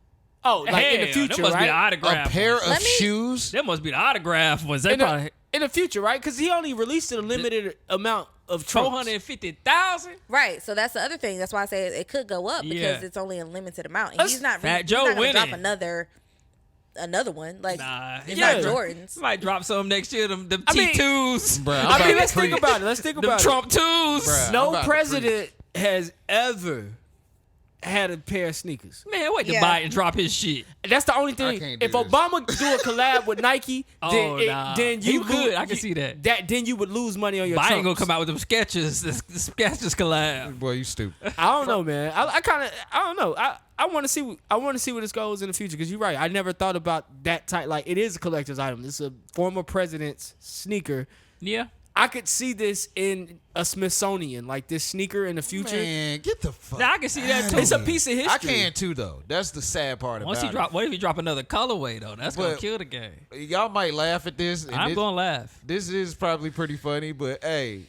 Speaker 1: Oh, like in the
Speaker 4: Hell,
Speaker 1: future,
Speaker 4: that must
Speaker 1: right?
Speaker 4: be the autograph.
Speaker 2: A pair
Speaker 4: ones.
Speaker 2: of
Speaker 3: Let me-
Speaker 2: shoes.
Speaker 4: That must be the autograph ones. They
Speaker 1: in,
Speaker 4: probably
Speaker 1: in the future, right? Because he only released a limited amount of Trumps.
Speaker 4: 450,000.
Speaker 3: Right, so that's the other thing. That's why I say it could go up because
Speaker 4: Yeah.
Speaker 3: it's only a limited amount. And
Speaker 1: That's-
Speaker 3: he's not.
Speaker 4: Fat
Speaker 3: He's
Speaker 4: Joe
Speaker 3: not gonna drop
Speaker 4: winning.
Speaker 3: another one. Like
Speaker 4: Nah,
Speaker 3: it's
Speaker 1: yeah.
Speaker 3: not Jordans.
Speaker 4: Might drop some next year. Them
Speaker 1: I mean-
Speaker 4: T2s.
Speaker 2: Bruh, I'm
Speaker 1: I
Speaker 2: about
Speaker 1: mean,
Speaker 2: to
Speaker 1: let's think
Speaker 2: preach.
Speaker 1: about it. Let's think
Speaker 4: Them
Speaker 1: about it.
Speaker 4: Trump 2s.
Speaker 2: Bruh. I'm
Speaker 1: No
Speaker 2: about to
Speaker 1: president has ever had a pair of sneakers.
Speaker 4: Man, wait to
Speaker 3: Yeah.
Speaker 4: buy it and drop his shit.
Speaker 1: That's the only thing.
Speaker 2: can't do
Speaker 1: If
Speaker 2: this.
Speaker 1: Obama do a collab with Nike,
Speaker 4: Oh,
Speaker 1: then,
Speaker 4: nah.
Speaker 1: then
Speaker 4: He
Speaker 1: you
Speaker 4: could.
Speaker 1: lose-
Speaker 4: I can see that.
Speaker 1: Then you would lose money on your
Speaker 4: Biden gonna
Speaker 1: Trumps.
Speaker 4: come out with them sketches. The sketches collab.
Speaker 2: Boy, you stupid.
Speaker 1: I don't know, man. I don't know. I want to see. I want to see where this goes in the future. Because you're right. I never thought about that type. Like, it is a collector's item. It's a former president's sneaker.
Speaker 4: Yeah.
Speaker 1: I could see this in a Smithsonian, like this sneaker in the future.
Speaker 2: Man, get the fuck.
Speaker 4: Now, I can see that, too.
Speaker 1: It's a piece of history.
Speaker 2: I can too, though. That's the sad part
Speaker 4: Once
Speaker 2: about
Speaker 4: he drop, what if he drop another colorway though? That's gonna
Speaker 2: But-
Speaker 4: kill the game.
Speaker 2: it. Y'all might laugh at this. And
Speaker 4: I'm
Speaker 2: this,
Speaker 4: gonna laugh.
Speaker 2: This is probably pretty funny, but hey,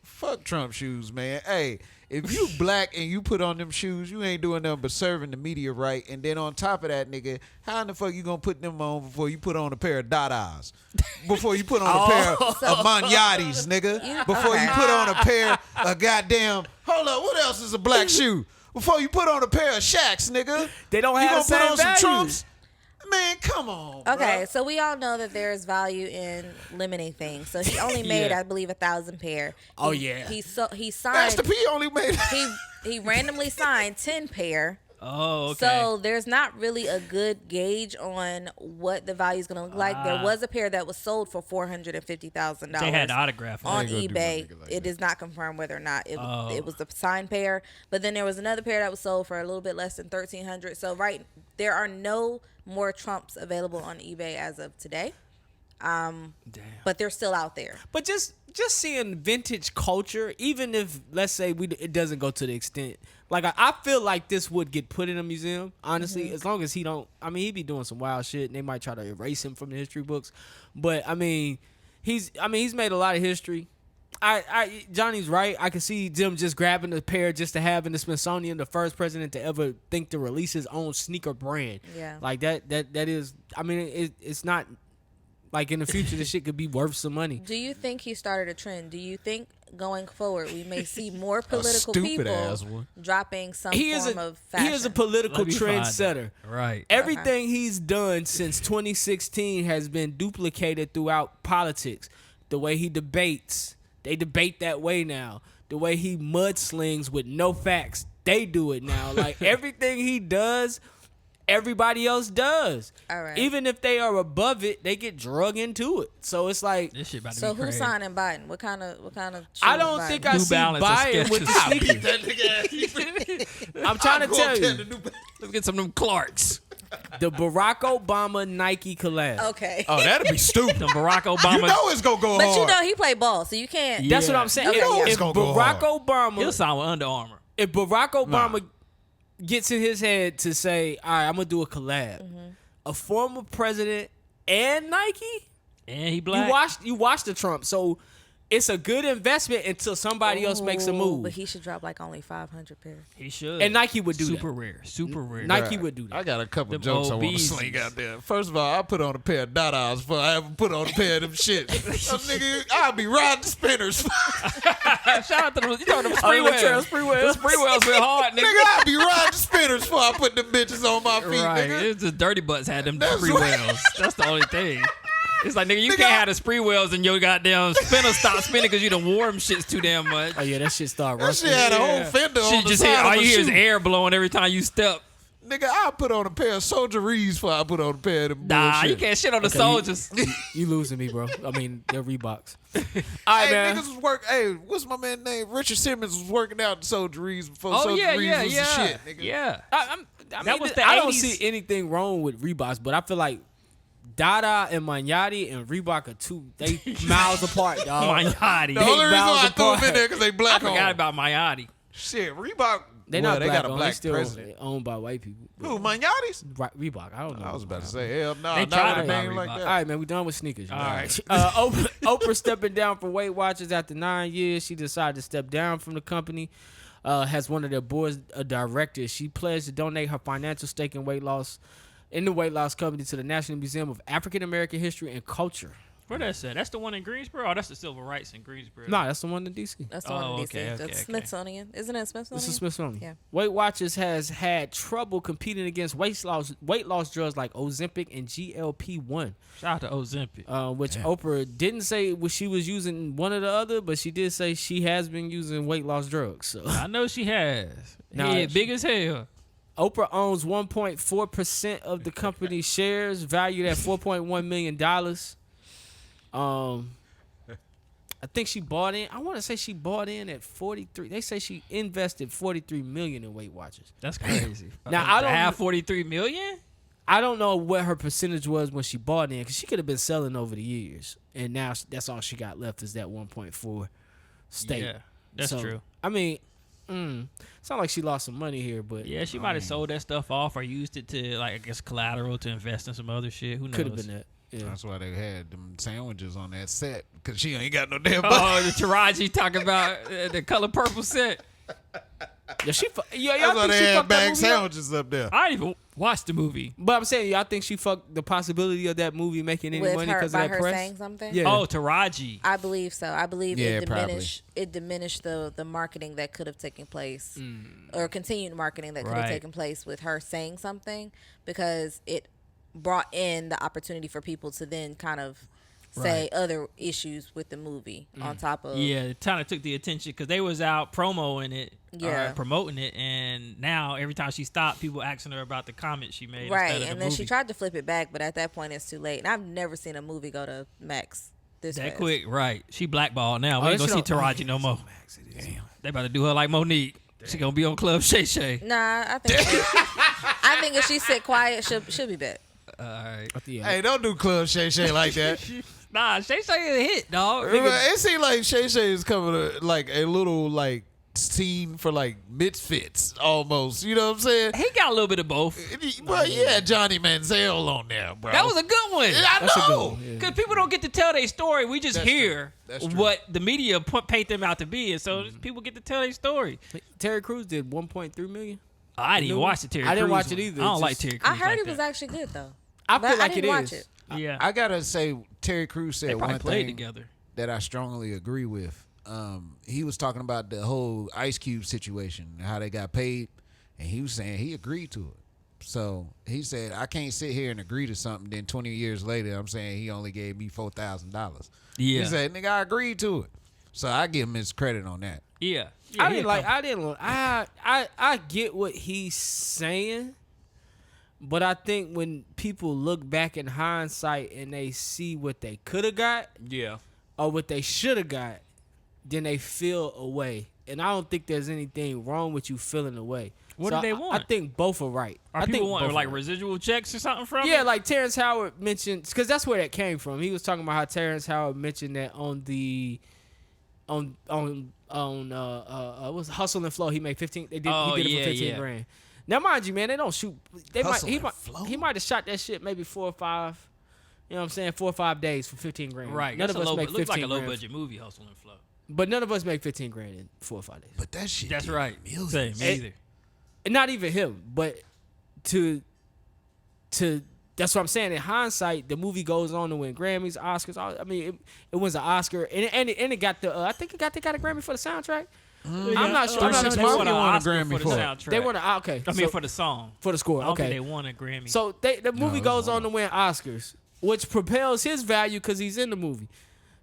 Speaker 2: fuck Trump shoes, man. Hey, if you black and you put on them shoes, you ain't doing nothing but serving the media right. And then on top of that, nigga, how in the fuck you gonna put them on before you put on a pair of Dadas? Before you put on a pair of Manyatis, nigga? Before you put on a pair of goddamn, hold up, what else is a black shoe? Before you put on a pair of Shaqs, nigga?
Speaker 1: They don't
Speaker 2: you
Speaker 1: have
Speaker 2: gonna
Speaker 1: the
Speaker 2: put
Speaker 1: same
Speaker 2: on some
Speaker 1: values.
Speaker 2: Trumps? Man, come on,
Speaker 3: Okay,
Speaker 2: bruh.
Speaker 3: so we all know that there is value in limiting things. So he only made,
Speaker 4: Yeah.
Speaker 3: I believe, 1,000 pair.
Speaker 1: Oh,
Speaker 3: He-
Speaker 1: yeah.
Speaker 3: He signed.
Speaker 2: Master P only made
Speaker 3: He randomly signed 10 pair.
Speaker 4: Oh, okay.
Speaker 3: So there's not really a good gauge on what the value is going to look like. There was a pair that was sold for $450,000.
Speaker 4: they had the autograph on
Speaker 3: on
Speaker 2: ain't gonna do
Speaker 3: eBay.
Speaker 2: nothing like
Speaker 3: It
Speaker 2: that.
Speaker 3: is not confirmed whether or not it
Speaker 4: Oh.
Speaker 3: was a signed pair. But then there was another pair that was sold for a little bit less than $1,300. So there are no more Trumps available on eBay as of today.
Speaker 4: Damn.
Speaker 3: But they're still out there.
Speaker 1: But just seeing vintage culture, even if let's say it doesn't go to the extent, like I feel like this would get put in a museum. Honestly, as long as he don't, I mean, he'd be doing some wild shit, and they might try to erase him from the history books. But I mean, he's made a lot of history. Johnny's right. I can see them just grabbing the pair just to have in the Smithsonian, the first president to ever think to release his own sneaker brand.
Speaker 3: Yeah.
Speaker 1: Like that is, I mean, it's not like in the future this shit could be worth some money.
Speaker 3: Do you think he started a trend? Do you think going forward we may see more political
Speaker 2: stupid-ass
Speaker 3: people
Speaker 2: one.
Speaker 3: dropping some
Speaker 1: He is
Speaker 3: form of fashion?
Speaker 1: he is a political
Speaker 4: Let me find
Speaker 1: trendsetter.
Speaker 4: it. Right.
Speaker 1: Everything he's done since 2016 has been duplicated throughout politics. The way he debates, they debate that way now. The way he mudslings with no facts, they do it now. Like everything he does, everybody else does.
Speaker 3: All right.
Speaker 1: Even if they are above it, they get drug into it. So it's like
Speaker 4: This shit about to
Speaker 3: So
Speaker 4: be
Speaker 3: who's
Speaker 4: crazy.
Speaker 3: signing Biden? What kind of?
Speaker 1: I don't think I
Speaker 4: New
Speaker 1: see
Speaker 4: Balance or
Speaker 1: Biden with the
Speaker 4: Skechers.
Speaker 1: sneakers. I'm trying to tell you,
Speaker 4: Let's get some of them Clarks.
Speaker 1: the Barack Obama Nike collab.
Speaker 3: Okay.
Speaker 2: Oh, that'd be stupid.
Speaker 4: Some Barack Obama.
Speaker 2: You know it's gonna go
Speaker 3: But
Speaker 2: hard.
Speaker 3: you know he played ball, so you can't.
Speaker 1: That's what
Speaker 4: Yeah.
Speaker 1: I'm saying.
Speaker 3: Okay, yeah.
Speaker 1: If
Speaker 2: It's gonna go
Speaker 1: Barack
Speaker 2: hard.
Speaker 1: Obama,
Speaker 4: He'll sign with Under Armour.
Speaker 1: if Barack Obama gets in his head to say, all right, I'm going to do a collab, a former president and Nike,
Speaker 4: And he black.
Speaker 1: you watched the Trump. So it's a good investment until somebody else makes a
Speaker 3: Ooh,
Speaker 1: move.
Speaker 3: But he should drop like only 500 pairs.
Speaker 4: He should.
Speaker 1: And Nike would do
Speaker 4: super
Speaker 1: that.
Speaker 4: rare. Super rare.
Speaker 1: Nike would do that.
Speaker 2: I got a couple
Speaker 4: Them
Speaker 2: jokes I want to
Speaker 4: OBs.
Speaker 2: sling out there. First of all, I put on a pair of Dadas before I ever put on a pair of them shit. Nigga, I'll be riding the spinners.
Speaker 4: Shout out to them. You talking them
Speaker 1: Oh,
Speaker 4: spree
Speaker 1: the
Speaker 4: wells.
Speaker 1: trail spree wells.
Speaker 4: The spree wells went hard, nigga.
Speaker 2: Nigga, I'll be riding the spinners before I put them bitches on my feet,
Speaker 4: Right.
Speaker 2: nigga.
Speaker 4: It's just Dirty Butts had them
Speaker 2: That's
Speaker 4: spree
Speaker 2: right.
Speaker 4: wells. That's the only thing. It's like, nigga, you
Speaker 2: Nigga,
Speaker 4: can't have the spree wells and your goddamn spinner stop spinning because you done wore them shits too damn much.
Speaker 1: Oh, yeah, that shit start
Speaker 2: That
Speaker 1: rusting.
Speaker 2: shit had a whole fender on
Speaker 4: Shit
Speaker 2: the
Speaker 4: just
Speaker 2: side
Speaker 4: hear, all
Speaker 2: of
Speaker 4: you
Speaker 2: a
Speaker 4: hear is
Speaker 2: shoe.
Speaker 4: air blowing every time you step.
Speaker 2: Nigga, I'll put on a pair of soldieries before I put on a pair of them
Speaker 4: Nah,
Speaker 2: bullshit.
Speaker 4: you can't shit on the
Speaker 1: Okay,
Speaker 4: soldiers.
Speaker 1: You losing me, bro. I mean, they're Reeboks. All right,
Speaker 2: Hey,
Speaker 1: man.
Speaker 2: niggas was working. Hey, what's my man name? Richard Simmons was working out in soldieries before
Speaker 4: Oh, yeah,
Speaker 2: soldieries
Speaker 4: yeah,
Speaker 2: was
Speaker 4: yeah.
Speaker 2: the shit, nigga.
Speaker 4: Yeah.
Speaker 1: I
Speaker 4: That was the
Speaker 1: I don't
Speaker 4: 80s.
Speaker 1: see anything wrong with Reeboks, but I feel like Dada and Manati and Reebok are they miles apart, dog.
Speaker 4: Mayati.
Speaker 2: The only reason
Speaker 1: miles
Speaker 2: why I threw them in
Speaker 1: apart.
Speaker 2: there because they
Speaker 4: I
Speaker 2: black
Speaker 4: forgot
Speaker 2: on.
Speaker 4: about Mayati.
Speaker 2: Shit, Reebok.
Speaker 1: They
Speaker 2: well,
Speaker 1: not
Speaker 2: they
Speaker 1: black
Speaker 2: got a
Speaker 1: owned.
Speaker 2: black
Speaker 1: They still
Speaker 2: president.
Speaker 1: owned by white people.
Speaker 2: Who, Manyatis?
Speaker 1: Reebok. I don't know.
Speaker 2: I was about to say, hell no,
Speaker 4: They
Speaker 2: not
Speaker 4: tried
Speaker 2: with a
Speaker 4: to
Speaker 2: name
Speaker 4: buy
Speaker 2: like
Speaker 4: Reebok.
Speaker 2: that.
Speaker 1: All right, man, we done with sneakers.
Speaker 4: All right.
Speaker 1: Oprah stepping down from Weight Watchers after 9 years. She decided to step down from the company. Has one of their boards of directors. She pledged to donate her financial stake in the weight loss company to the National Museum of African American History and Culture.
Speaker 4: Where that's at? That's the one in Greensboro? Oh, that's the Civil Rights in Greensboro.
Speaker 1: Nah, that's the one in D.C.
Speaker 3: That's the
Speaker 4: Oh,
Speaker 3: one in
Speaker 4: okay,
Speaker 3: DC.
Speaker 4: okay,
Speaker 3: That's
Speaker 4: okay.
Speaker 3: Smithsonian. Isn't it Smithsonian?
Speaker 1: This is Smithsonian.
Speaker 3: Yeah.
Speaker 1: Weight Watchers has had trouble competing against weight loss drugs like Ozempic and GLP-1,
Speaker 4: Shout out to Ozempic.
Speaker 1: which Oprah didn't say she was using one or the other, but she did say she has been using weight loss drugs. So
Speaker 4: I know she has.
Speaker 1: Nah,
Speaker 4: Head big as hell.
Speaker 1: Oprah owns 1.4% of the company's shares, valued at $4.1 million. I think she bought in. I want to say she bought in at 43. They say she invested 43 million in Weight Watchers.
Speaker 4: That's crazy.
Speaker 1: Now, I don't-
Speaker 4: To have 43 million?
Speaker 1: I don't know what her percentage was when she bought in, because she could have been selling over the years, and now that's all she got left is that 1.4 stake.
Speaker 4: Yeah, that's
Speaker 1: So,
Speaker 4: true.
Speaker 1: I mean, it's not like she lost some money here, but
Speaker 4: Yeah, she might have sold that stuff off or used it to, like, I guess, collateral to invest in some other shit. Who knows?
Speaker 1: could have been that. Yeah.
Speaker 2: That's why they had them sandwiches on that set, because she ain't got no damn
Speaker 4: Oh, the Taraji talking about the color purple set.
Speaker 1: Yeah, y'all
Speaker 2: That's why
Speaker 1: think
Speaker 2: they
Speaker 1: she
Speaker 2: had
Speaker 1: fucked that
Speaker 2: bag
Speaker 1: movie up?
Speaker 2: sandwiches up there.
Speaker 4: I didn't even watch the movie.
Speaker 1: But I'm saying, y'all think she fucked the possibility of that movie making any
Speaker 3: With
Speaker 1: money
Speaker 3: her
Speaker 1: because
Speaker 3: by
Speaker 1: of that
Speaker 3: her
Speaker 1: press?
Speaker 3: saying something.
Speaker 1: Yeah.
Speaker 4: Oh, Taraji.
Speaker 3: I believe so. I believe
Speaker 2: Yeah,
Speaker 3: it diminished the marketing that could have taken place, or continued marketing that could have
Speaker 4: Right.
Speaker 3: taken place with her saying something, because it brought in the opportunity for people to then kind of say
Speaker 4: Right.
Speaker 3: other issues with the movie on top of.
Speaker 4: Yeah, it kind of took the attention because they was out promoting it,
Speaker 3: Yeah.
Speaker 4: promoting it, and now every time she stopped, people asking her about the comments she made.
Speaker 3: Right,
Speaker 4: instead of
Speaker 3: and
Speaker 4: the
Speaker 3: then she
Speaker 4: movie.
Speaker 3: tried to flip it back, but at that point it's too late. And I've never seen a movie go to Max this
Speaker 4: that
Speaker 3: fast.
Speaker 4: quick. Right, she blackballed now. We
Speaker 1: Oh,
Speaker 4: ain't
Speaker 1: that
Speaker 4: gonna see
Speaker 1: shit
Speaker 4: Taraji no more. They about to do her like Monique. She gonna be on Club Shay Shay.
Speaker 3: Nah, I think if she sit quiet, she'll be back.
Speaker 4: All right.
Speaker 1: Yeah.
Speaker 2: Hey, don't do Club Shay Shay like that.
Speaker 4: Nah, Shay Shay is a hit, dog.
Speaker 2: It seemed like Shay Shay is coming to like a little like scene for like misfits almost. You know what I'm saying?
Speaker 4: He got a little bit of both.
Speaker 2: But yeah, Johnny Manziel on there, bro.
Speaker 4: That was a good one.
Speaker 2: I
Speaker 1: That's a good
Speaker 2: know.
Speaker 1: one, yeah.
Speaker 4: Because people don't get to tell their story. We just
Speaker 2: That's
Speaker 4: hear
Speaker 2: true. That's true.
Speaker 4: what the media paint them out to be. And so people get to tell their story.
Speaker 1: Terry Crews did 1.3 million.
Speaker 4: I didn't even watch the Terry Crews
Speaker 1: I didn't watch
Speaker 4: one.
Speaker 1: it either.
Speaker 4: I don't
Speaker 1: It's
Speaker 4: like
Speaker 1: just-
Speaker 4: Terry Crews
Speaker 3: I heard
Speaker 4: like
Speaker 3: it was
Speaker 4: that.
Speaker 3: actually good though.
Speaker 1: I
Speaker 3: But
Speaker 1: feel like
Speaker 3: didn't
Speaker 1: it
Speaker 3: watch
Speaker 1: is.
Speaker 3: it.
Speaker 4: Yeah.
Speaker 2: I gotta say, Terry Crews
Speaker 4: They
Speaker 2: said
Speaker 4: probably
Speaker 2: one
Speaker 4: played
Speaker 2: thing
Speaker 4: together.
Speaker 2: that I strongly agree with. He was talking about the whole Ice Cube situation, how they got paid, and he was saying he agreed to it. So he said, I can't sit here and agree to something, then 20 years later, I'm saying he only gave me $4,000.
Speaker 4: Yeah.
Speaker 2: He said, nigga, I agreed to it. So I give him his credit on that.
Speaker 4: Yeah.
Speaker 1: I get what he's saying, but I think when people look back in hindsight and they see what they could have got
Speaker 4: Yeah.
Speaker 1: or what they should have got, then they feel away. And I don't think there's anything wrong with you feeling away.
Speaker 4: What
Speaker 1: So
Speaker 4: do they
Speaker 1: I
Speaker 4: want?
Speaker 1: think both are right.
Speaker 4: Are
Speaker 1: I
Speaker 4: people
Speaker 1: think
Speaker 4: want
Speaker 1: both
Speaker 4: like
Speaker 1: are right.
Speaker 4: residual checks or something from
Speaker 1: Yeah,
Speaker 4: it?
Speaker 1: like Terrence Howard mentioned, because that's where that came from. He was talking about how Terrence Howard mentioned that on the what's Hustle and Flow. He made 15. He did it for 15 grand. Now, mind you, man, they don't shoot.
Speaker 2: Hustle and Flow?
Speaker 1: He might have shot that shit maybe 4 or 5. You know what I'm saying? 4 or 5 days for 15 grand.
Speaker 4: Right.
Speaker 1: None
Speaker 4: That's
Speaker 1: of
Speaker 4: a
Speaker 1: us
Speaker 4: low,
Speaker 1: make
Speaker 4: it looks like a
Speaker 1: 15
Speaker 4: low
Speaker 1: grand.
Speaker 4: budget movie, Hustle and Flow.
Speaker 1: But none of us make 15 grand in 4 or 5 days.
Speaker 2: But that shit
Speaker 4: That's
Speaker 2: did
Speaker 4: right.
Speaker 2: millions.
Speaker 4: Same, me either.
Speaker 1: And not even him, but to that's what I'm saying. In hindsight, the movie goes on to win Grammys, Oscars. I mean, it wins an Oscar, and it got the. I think it got a Grammy for the soundtrack. I'm not sure. I'm not
Speaker 2: 36
Speaker 1: sure.
Speaker 2: Mafia
Speaker 4: won an
Speaker 2: won a
Speaker 4: Oscar
Speaker 2: Grammy
Speaker 4: for
Speaker 2: for
Speaker 4: the
Speaker 2: it.
Speaker 4: soundtrack.
Speaker 1: They won a okay.
Speaker 4: I mean,
Speaker 1: so-
Speaker 4: for the song.
Speaker 1: for the score.
Speaker 4: I don't
Speaker 1: Okay,
Speaker 4: think they won a Grammy.
Speaker 1: so the movie
Speaker 2: it
Speaker 1: goes
Speaker 2: was
Speaker 1: on to win Oscars, which propels his value because he's in the movie,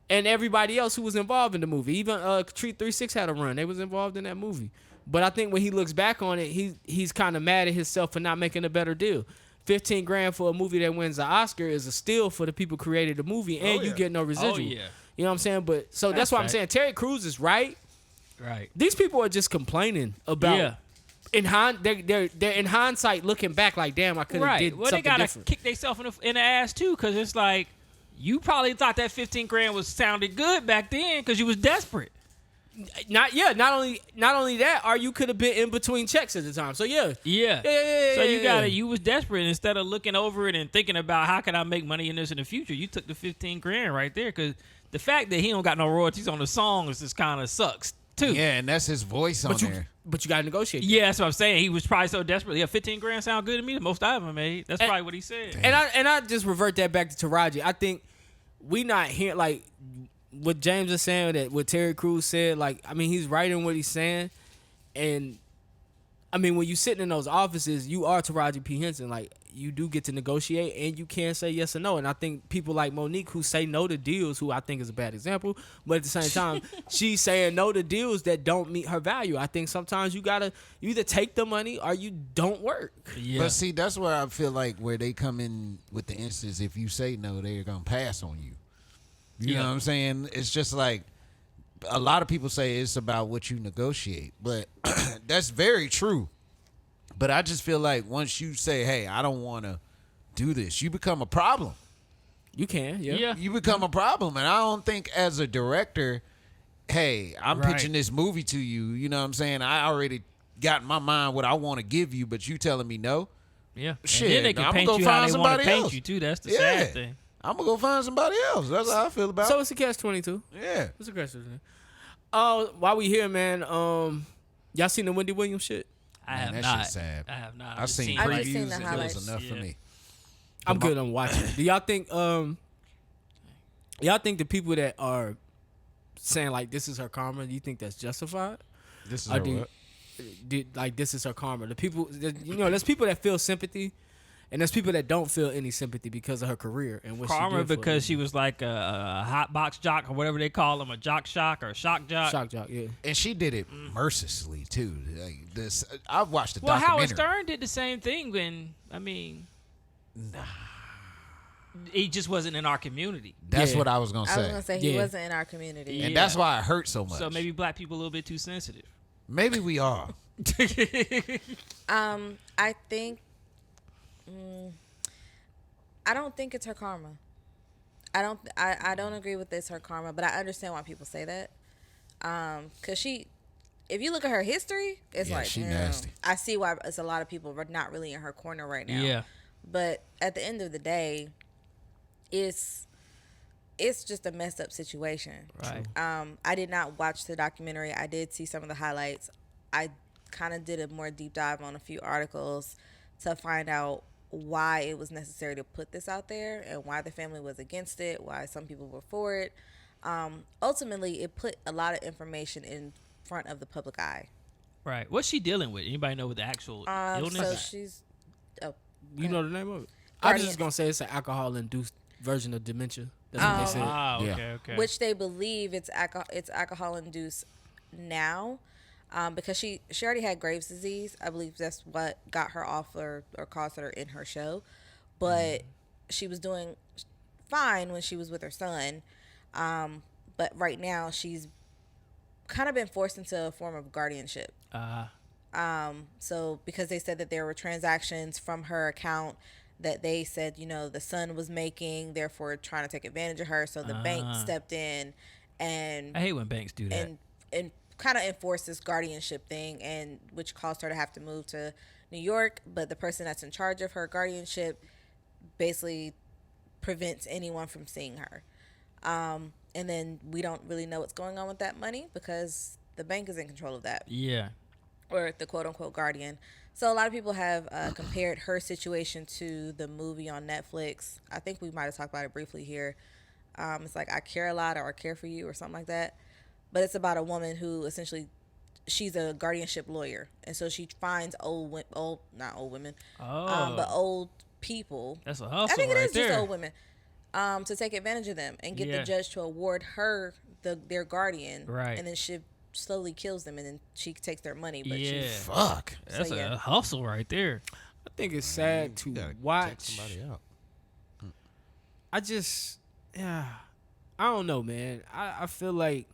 Speaker 1: and everybody else who was involved in the movie. Even Treat 36 had a run; they was involved in that movie. But I think when he looks back on it, he's kind of mad at himself for not making a better deal. 15 grand for a movie that wins the Oscar is a steal for the people who created the movie, and you get no residual.
Speaker 4: yeah.
Speaker 1: You know what I'm saying? But so that's why I'm
Speaker 4: fact.
Speaker 1: saying Terry Crews is right.
Speaker 4: Right.
Speaker 1: These people are just complaining about.
Speaker 4: Yeah.
Speaker 1: They're in hindsight looking back like, damn, I could have
Speaker 4: Right.
Speaker 1: did
Speaker 4: Well, they
Speaker 1: something
Speaker 4: gotta
Speaker 1: different.
Speaker 4: kick themselves in the ass too, because it's like you probably thought that 15 grand was sounded good back then because you was desperate.
Speaker 1: Not only that, or you could have been in between checks at the time. So yeah.
Speaker 4: Yeah.
Speaker 1: Yeah.
Speaker 4: So you was desperate. Instead of looking over it and thinking about how can I make money in this in the future, you took the 15 grand right there, because the fact that he don't got no royalties on the songs just kind of sucks too.
Speaker 2: Yeah, and that's his voice on there.
Speaker 1: But you gotta negotiate.
Speaker 4: Yeah, that's what I'm saying. He was probably so desperate. Yeah, 15 grand sound good to me. The most I ever made. That's probably what he said.
Speaker 1: And I just revert that back to Taraji. I think we not hearing like what James is saying, that what Terry Crews said. Like, I mean, he's right in what he's saying, and I mean, when you sitting in those offices, you are Taraji P. Henson. Like, you do get to negotiate, and you can say yes or no. And I think people like Monique, who say no to deals, who I think is a bad example, but at the same time, she's saying no to deals that don't meet her value. I think sometimes you either take the money or you don't work.
Speaker 4: Yeah.
Speaker 2: But see, that's where I feel like where they come in with the instance, if you say no, they're going to pass on you. You know what I'm saying? It's just like a lot of people say it's about what you negotiate, but that's very true. But I just feel like once you say, hey, I don't want to do this, you become a problem.
Speaker 1: You can, yeah.
Speaker 4: Yeah.
Speaker 2: You become a problem. And I don't think as a director, hey, I'm
Speaker 4: Right.
Speaker 2: pitching this movie to you. You know what I'm saying? I already got in my mind what I want to give you, but you telling me no?
Speaker 4: Yeah.
Speaker 2: Shit,
Speaker 4: And then they can
Speaker 2: I'ma
Speaker 4: paint
Speaker 2: go
Speaker 4: you how
Speaker 2: find
Speaker 4: they want to
Speaker 2: somebody
Speaker 4: paint
Speaker 2: else.
Speaker 4: you too. That's the
Speaker 2: Yeah.
Speaker 4: sad thing.
Speaker 2: I'm going to go find somebody else. That's how I feel about
Speaker 1: So
Speaker 2: it.
Speaker 1: it's a catch-22.
Speaker 2: Yeah.
Speaker 1: It's a catch-22. While we here, man, y'all seen the Wendy Williams shit?
Speaker 4: I
Speaker 2: Man,
Speaker 4: have
Speaker 2: that
Speaker 4: not.
Speaker 2: shit's sad.
Speaker 4: I have not.
Speaker 2: I've seen
Speaker 3: I
Speaker 2: previews
Speaker 3: just seen the
Speaker 2: and it
Speaker 3: highlights.
Speaker 2: was enough for
Speaker 4: Yeah.
Speaker 2: me.
Speaker 1: I'm good on watching it. Do y'all think the people that are saying like this is her karma, do you think that's justified?
Speaker 2: This is
Speaker 1: Or like this is her karma. The people, there's people that feel sympathy, and there's people that don't feel any sympathy because of her career and what she
Speaker 4: Karma
Speaker 1: did for
Speaker 4: because she was like a hot box jock or whatever they call them, a jock shock or a shock jock.
Speaker 1: shock jock, yeah.
Speaker 2: And she did it mercilessly too. Like this, I've watched the
Speaker 4: Well, Howard
Speaker 2: documentary.
Speaker 4: Stern did the same thing when, I mean, he just wasn't in our community.
Speaker 2: That's
Speaker 1: Yeah.
Speaker 2: what I was gonna
Speaker 3: I
Speaker 2: say.
Speaker 3: was gonna say he
Speaker 1: Yeah.
Speaker 3: wasn't in our community.
Speaker 2: And that's why it hurt so much.
Speaker 4: So maybe black people a little bit too sensitive.
Speaker 2: Maybe we are.
Speaker 3: I think. I don't think it's her karma. I don't agree with it's her karma, but I understand why people say that. Cause if you look at her history, it's
Speaker 2: Yeah,
Speaker 3: like,
Speaker 2: she
Speaker 3: damn,
Speaker 2: nasty.
Speaker 3: I see why it's a lot of people are not really in her corner right now.
Speaker 4: Yeah.
Speaker 3: But at the end of the day, it's just a messed up situation.
Speaker 4: Right.
Speaker 3: I did not watch the documentary. I did see some of the highlights. I kind of did a more deep dive on a few articles to find out why it was necessary to put this out there and why the family was against it, why some people were for it. Ultimately, it put a lot of information in front of the public eye.
Speaker 4: Right. What's she dealing with? Anybody know what the actual
Speaker 3: So
Speaker 4: illness?
Speaker 3: she's,
Speaker 1: You know the name of it? I was just gonna say it's an alcohol-induced version of dementia. That's what they said.
Speaker 4: Ah, okay,
Speaker 2: Yeah.
Speaker 4: okay.
Speaker 3: which they believe it's alcohol induced now, because she already had Graves' disease. I believe that's what got her off or caused her in her show, but she was doing fine when she was with her son. But right now she's kind of been forced into a form of guardianship. So because they said that there were transactions from her account that they said, the son was making, therefore trying to take advantage of her. So the bank stepped in and
Speaker 4: I hate when banks do that.
Speaker 3: and kind of enforced this guardianship thing, and which caused her to have to move to New York. But the person that's in charge of her guardianship basically prevents anyone from seeing her. And then we don't really know what's going on with that money because the bank is in control of that,
Speaker 4: Yeah.
Speaker 3: or the quote unquote guardian. So a lot of people have compared her situation to the movie on Netflix. I think we might have talked about it briefly here. It's like I Care a Lot or I Care for You or something like that. But it's about a woman who essentially, she's a guardianship lawyer. And so she finds not old women, but old people.
Speaker 4: That's a hustle
Speaker 3: I think it
Speaker 4: right
Speaker 3: is
Speaker 4: there.
Speaker 3: just old women. To take advantage of them and get the judge to award her their guardian.
Speaker 4: Right.
Speaker 3: And then she slowly kills them and then she takes their money. But
Speaker 4: Yeah.
Speaker 2: Fuck.
Speaker 4: That's
Speaker 3: So, yeah.
Speaker 4: a hustle right there.
Speaker 1: I think it's sad to
Speaker 2: Gotta
Speaker 1: watch.
Speaker 2: take somebody out.
Speaker 1: I don't know, man. I feel like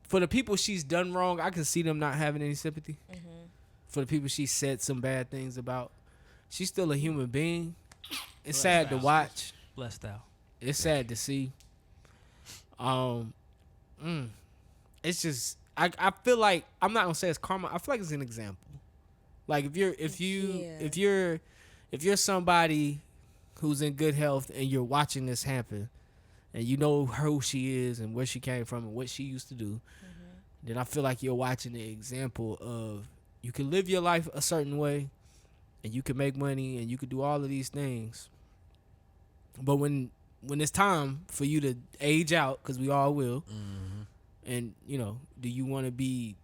Speaker 1: for the people she's done wrong, I can see them not having any sympathy. For the people she said some bad things about, she's still a human being. It's sad to watch.
Speaker 4: Blessed out.
Speaker 1: It's sad to see. It's just I feel like I'm not gonna say it's karma. I feel like it's an example. Like if you're somebody who's in good health and you're watching this happen, and you know who she is and where she came from and what she used to do, then I feel like you're watching the example of you can live your life a certain way, and you can make money and you can do all of these things. But when it's time for you to age out, because we all will, and do you want to be?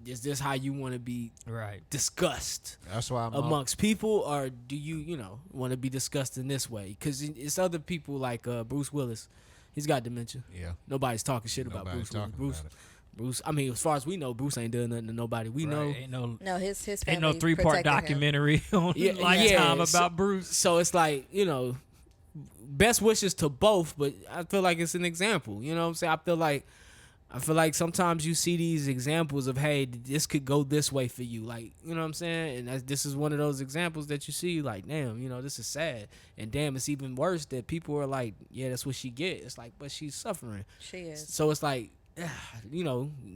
Speaker 1: Is this how you want to be
Speaker 4: Right.
Speaker 1: discussed
Speaker 2: That's why I'm
Speaker 1: amongst people, or do you want to be discussed in this way? Because it's other people like Bruce Willis. He's got dementia.
Speaker 2: Yeah.
Speaker 1: Nobody's talking shit about
Speaker 2: Nobody's
Speaker 1: Bruce Willis.
Speaker 2: talking about
Speaker 1: Bruce. I mean, as far as we know, Bruce ain't doing nothing to nobody. We know.
Speaker 4: Ain't no
Speaker 3: no, his family
Speaker 4: ain't no 3-part
Speaker 3: protected him.
Speaker 4: documentary on
Speaker 1: Yeah,
Speaker 4: Lifetime
Speaker 1: yeah,
Speaker 4: about Bruce.
Speaker 1: So it's like, best wishes to both, but I feel like it's an example. You know what I'm saying? I feel like sometimes you see these examples of, hey, this could go this way for you. Like, you know what I'm saying? And this is one of those examples that you see, like, damn, this is sad. And damn, it's even worse that people are like, yeah, that's what she get. It's like, but she's suffering.
Speaker 3: She is.
Speaker 1: So it's like,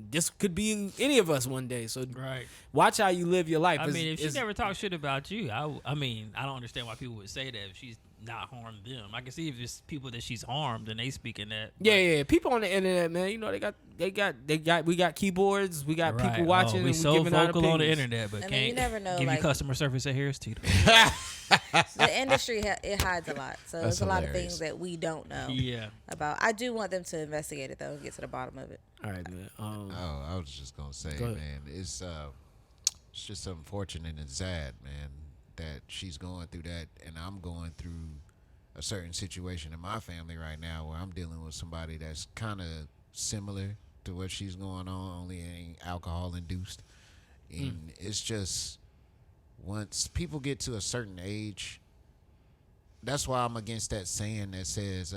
Speaker 1: this could be any of us one day. So
Speaker 4: Right.
Speaker 1: watch how you live your life.
Speaker 4: I mean, if she never talked shit about you, I mean, I don't understand why people would say that if she's not harmed them. I can see if it's people that she's harmed and they speaking that.
Speaker 1: Yeah. People on the internet, man, we got keyboards, we got people watching.
Speaker 4: We
Speaker 1: and
Speaker 4: so
Speaker 1: giving out
Speaker 4: vocal on the
Speaker 1: opinions.
Speaker 4: internet, but
Speaker 3: I mean,
Speaker 4: can't
Speaker 3: you never know,
Speaker 4: give
Speaker 3: like-
Speaker 4: you customer service at Harris Teeter.
Speaker 3: The industry it hides a lot, so there's a lot of
Speaker 2: hilarious.
Speaker 3: things that we don't know
Speaker 4: Yeah.
Speaker 3: about. I do want them to investigate it though, and get to the bottom of it.
Speaker 1: All right, man.
Speaker 2: Oh, I was just gonna say,
Speaker 1: Go ahead.
Speaker 2: man, it's just unfortunate and sad, man, that she's going through that, and I'm going through a certain situation in my family right now where I'm dealing with somebody that's kind of similar to what she's going on, only ain't alcohol induced, and it's just once people get to a certain age. That's why I'm against that saying that says,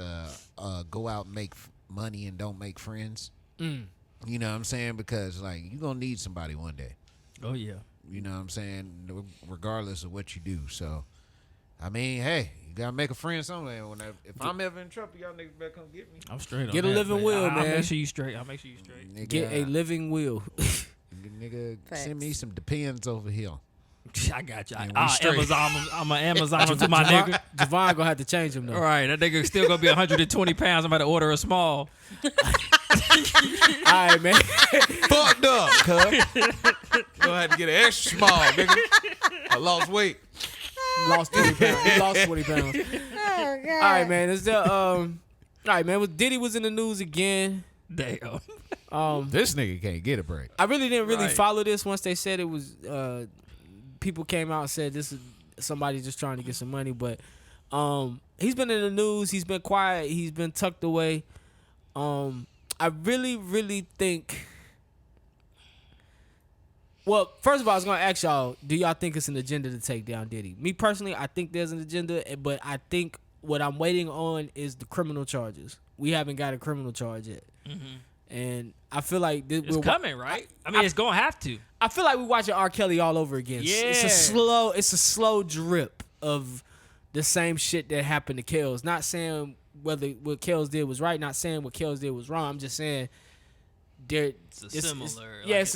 Speaker 2: "Go out and make money and don't make friends." You know what I'm saying? Because like you're gonna need somebody one day.
Speaker 4: Oh yeah.
Speaker 2: You know what I'm saying? Regardless of what you do. So I mean, hey, you gotta make a friend somewhere. If I'm ever in trouble, y'all niggas better come get me.
Speaker 4: I'm straight on
Speaker 1: Get a
Speaker 4: that,
Speaker 1: living will,
Speaker 4: I'll
Speaker 1: man.
Speaker 4: make sure you straight. I'll make sure you straight.
Speaker 2: Nigga,
Speaker 1: Get a living will.
Speaker 2: nigga,
Speaker 3: Facts.
Speaker 2: send me some Depends over here.
Speaker 4: I got you.
Speaker 2: And we
Speaker 4: I'll
Speaker 2: straight.
Speaker 4: I'm an Amazon to my nigga.
Speaker 1: Javon gonna have to change him though.
Speaker 4: All right, that nigga still gonna be 120 pounds. I'm about to order a small.
Speaker 1: All right, man.
Speaker 2: Fucked up, cuz. Gonna have to get an extra small, nigga. I lost weight.
Speaker 1: Lost 20 pounds. He lost 20 pounds.
Speaker 3: Oh God.
Speaker 1: All right, man. Is there all right, man. Diddy was in the news again.
Speaker 4: Damn.
Speaker 2: This nigga can't get a break.
Speaker 1: I really didn't
Speaker 4: Right.
Speaker 1: follow this once they said it was people came out and said this is somebody just trying to get some money, but he's been in the news, he's been quiet, he's been tucked away. I really think, well, first of all, I was gonna ask y'all, do y'all think it's an agenda to take down Diddy? Me personally, I think there's an agenda, but I think what I'm waiting on is the criminal charges. We haven't got a criminal charge yet. And I feel like
Speaker 4: It's coming, right? I mean, it's gonna have to.
Speaker 1: I feel like we're watching R. Kelly all over again. It's a slow drip of the same shit that happened to Kells. Not saying whether what Kells did was right, not saying what Kells did was wrong. I'm just saying it's a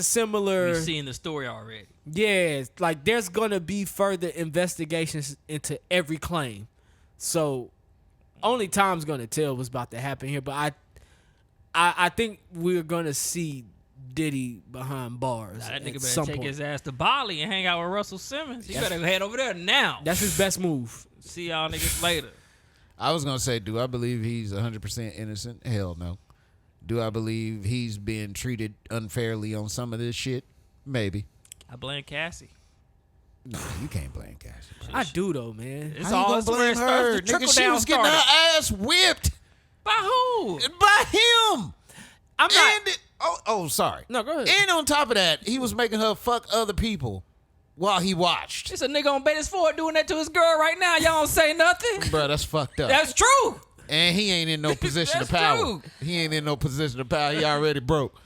Speaker 1: similar.
Speaker 4: We've seen the story already.
Speaker 1: Yeah, like there's gonna be further investigations into every claim. So only time's gonna tell what's about to happen here. But I think we're gonna see Diddy behind bars.
Speaker 4: That nigga
Speaker 1: at
Speaker 4: better
Speaker 1: some
Speaker 4: take
Speaker 1: point.
Speaker 4: his ass to Bali and hang out with Russell Simmons. He better head over there now.
Speaker 1: That's his best move.
Speaker 4: See y'all niggas later.
Speaker 2: I was gonna say, do I believe he's 100% innocent? Hell no. Do I believe he's been treated unfairly on some of this shit? Maybe.
Speaker 4: I blame Cassie.
Speaker 2: No, you can't blame Cassie.
Speaker 1: I do though, man.
Speaker 4: It's
Speaker 2: How you
Speaker 4: all
Speaker 2: gonna
Speaker 4: it's where
Speaker 2: blame
Speaker 4: it starts.
Speaker 2: her?
Speaker 4: The trickle
Speaker 2: Nigga, she
Speaker 4: down
Speaker 2: was getting
Speaker 4: started.
Speaker 2: her ass whipped
Speaker 4: By who?
Speaker 2: by him.
Speaker 1: I'm not.
Speaker 2: And sorry.
Speaker 1: No, go ahead.
Speaker 2: And on top of that, he was making her fuck other people while he watched.
Speaker 4: It's a nigga on Betis Ford doing that to his girl right now. Y'all don't say nothing.
Speaker 2: Bro, that's fucked up.
Speaker 4: That's true.
Speaker 2: And he ain't in no position of
Speaker 4: That's
Speaker 2: power.
Speaker 4: true.
Speaker 2: He ain't in no position of power. He already broke.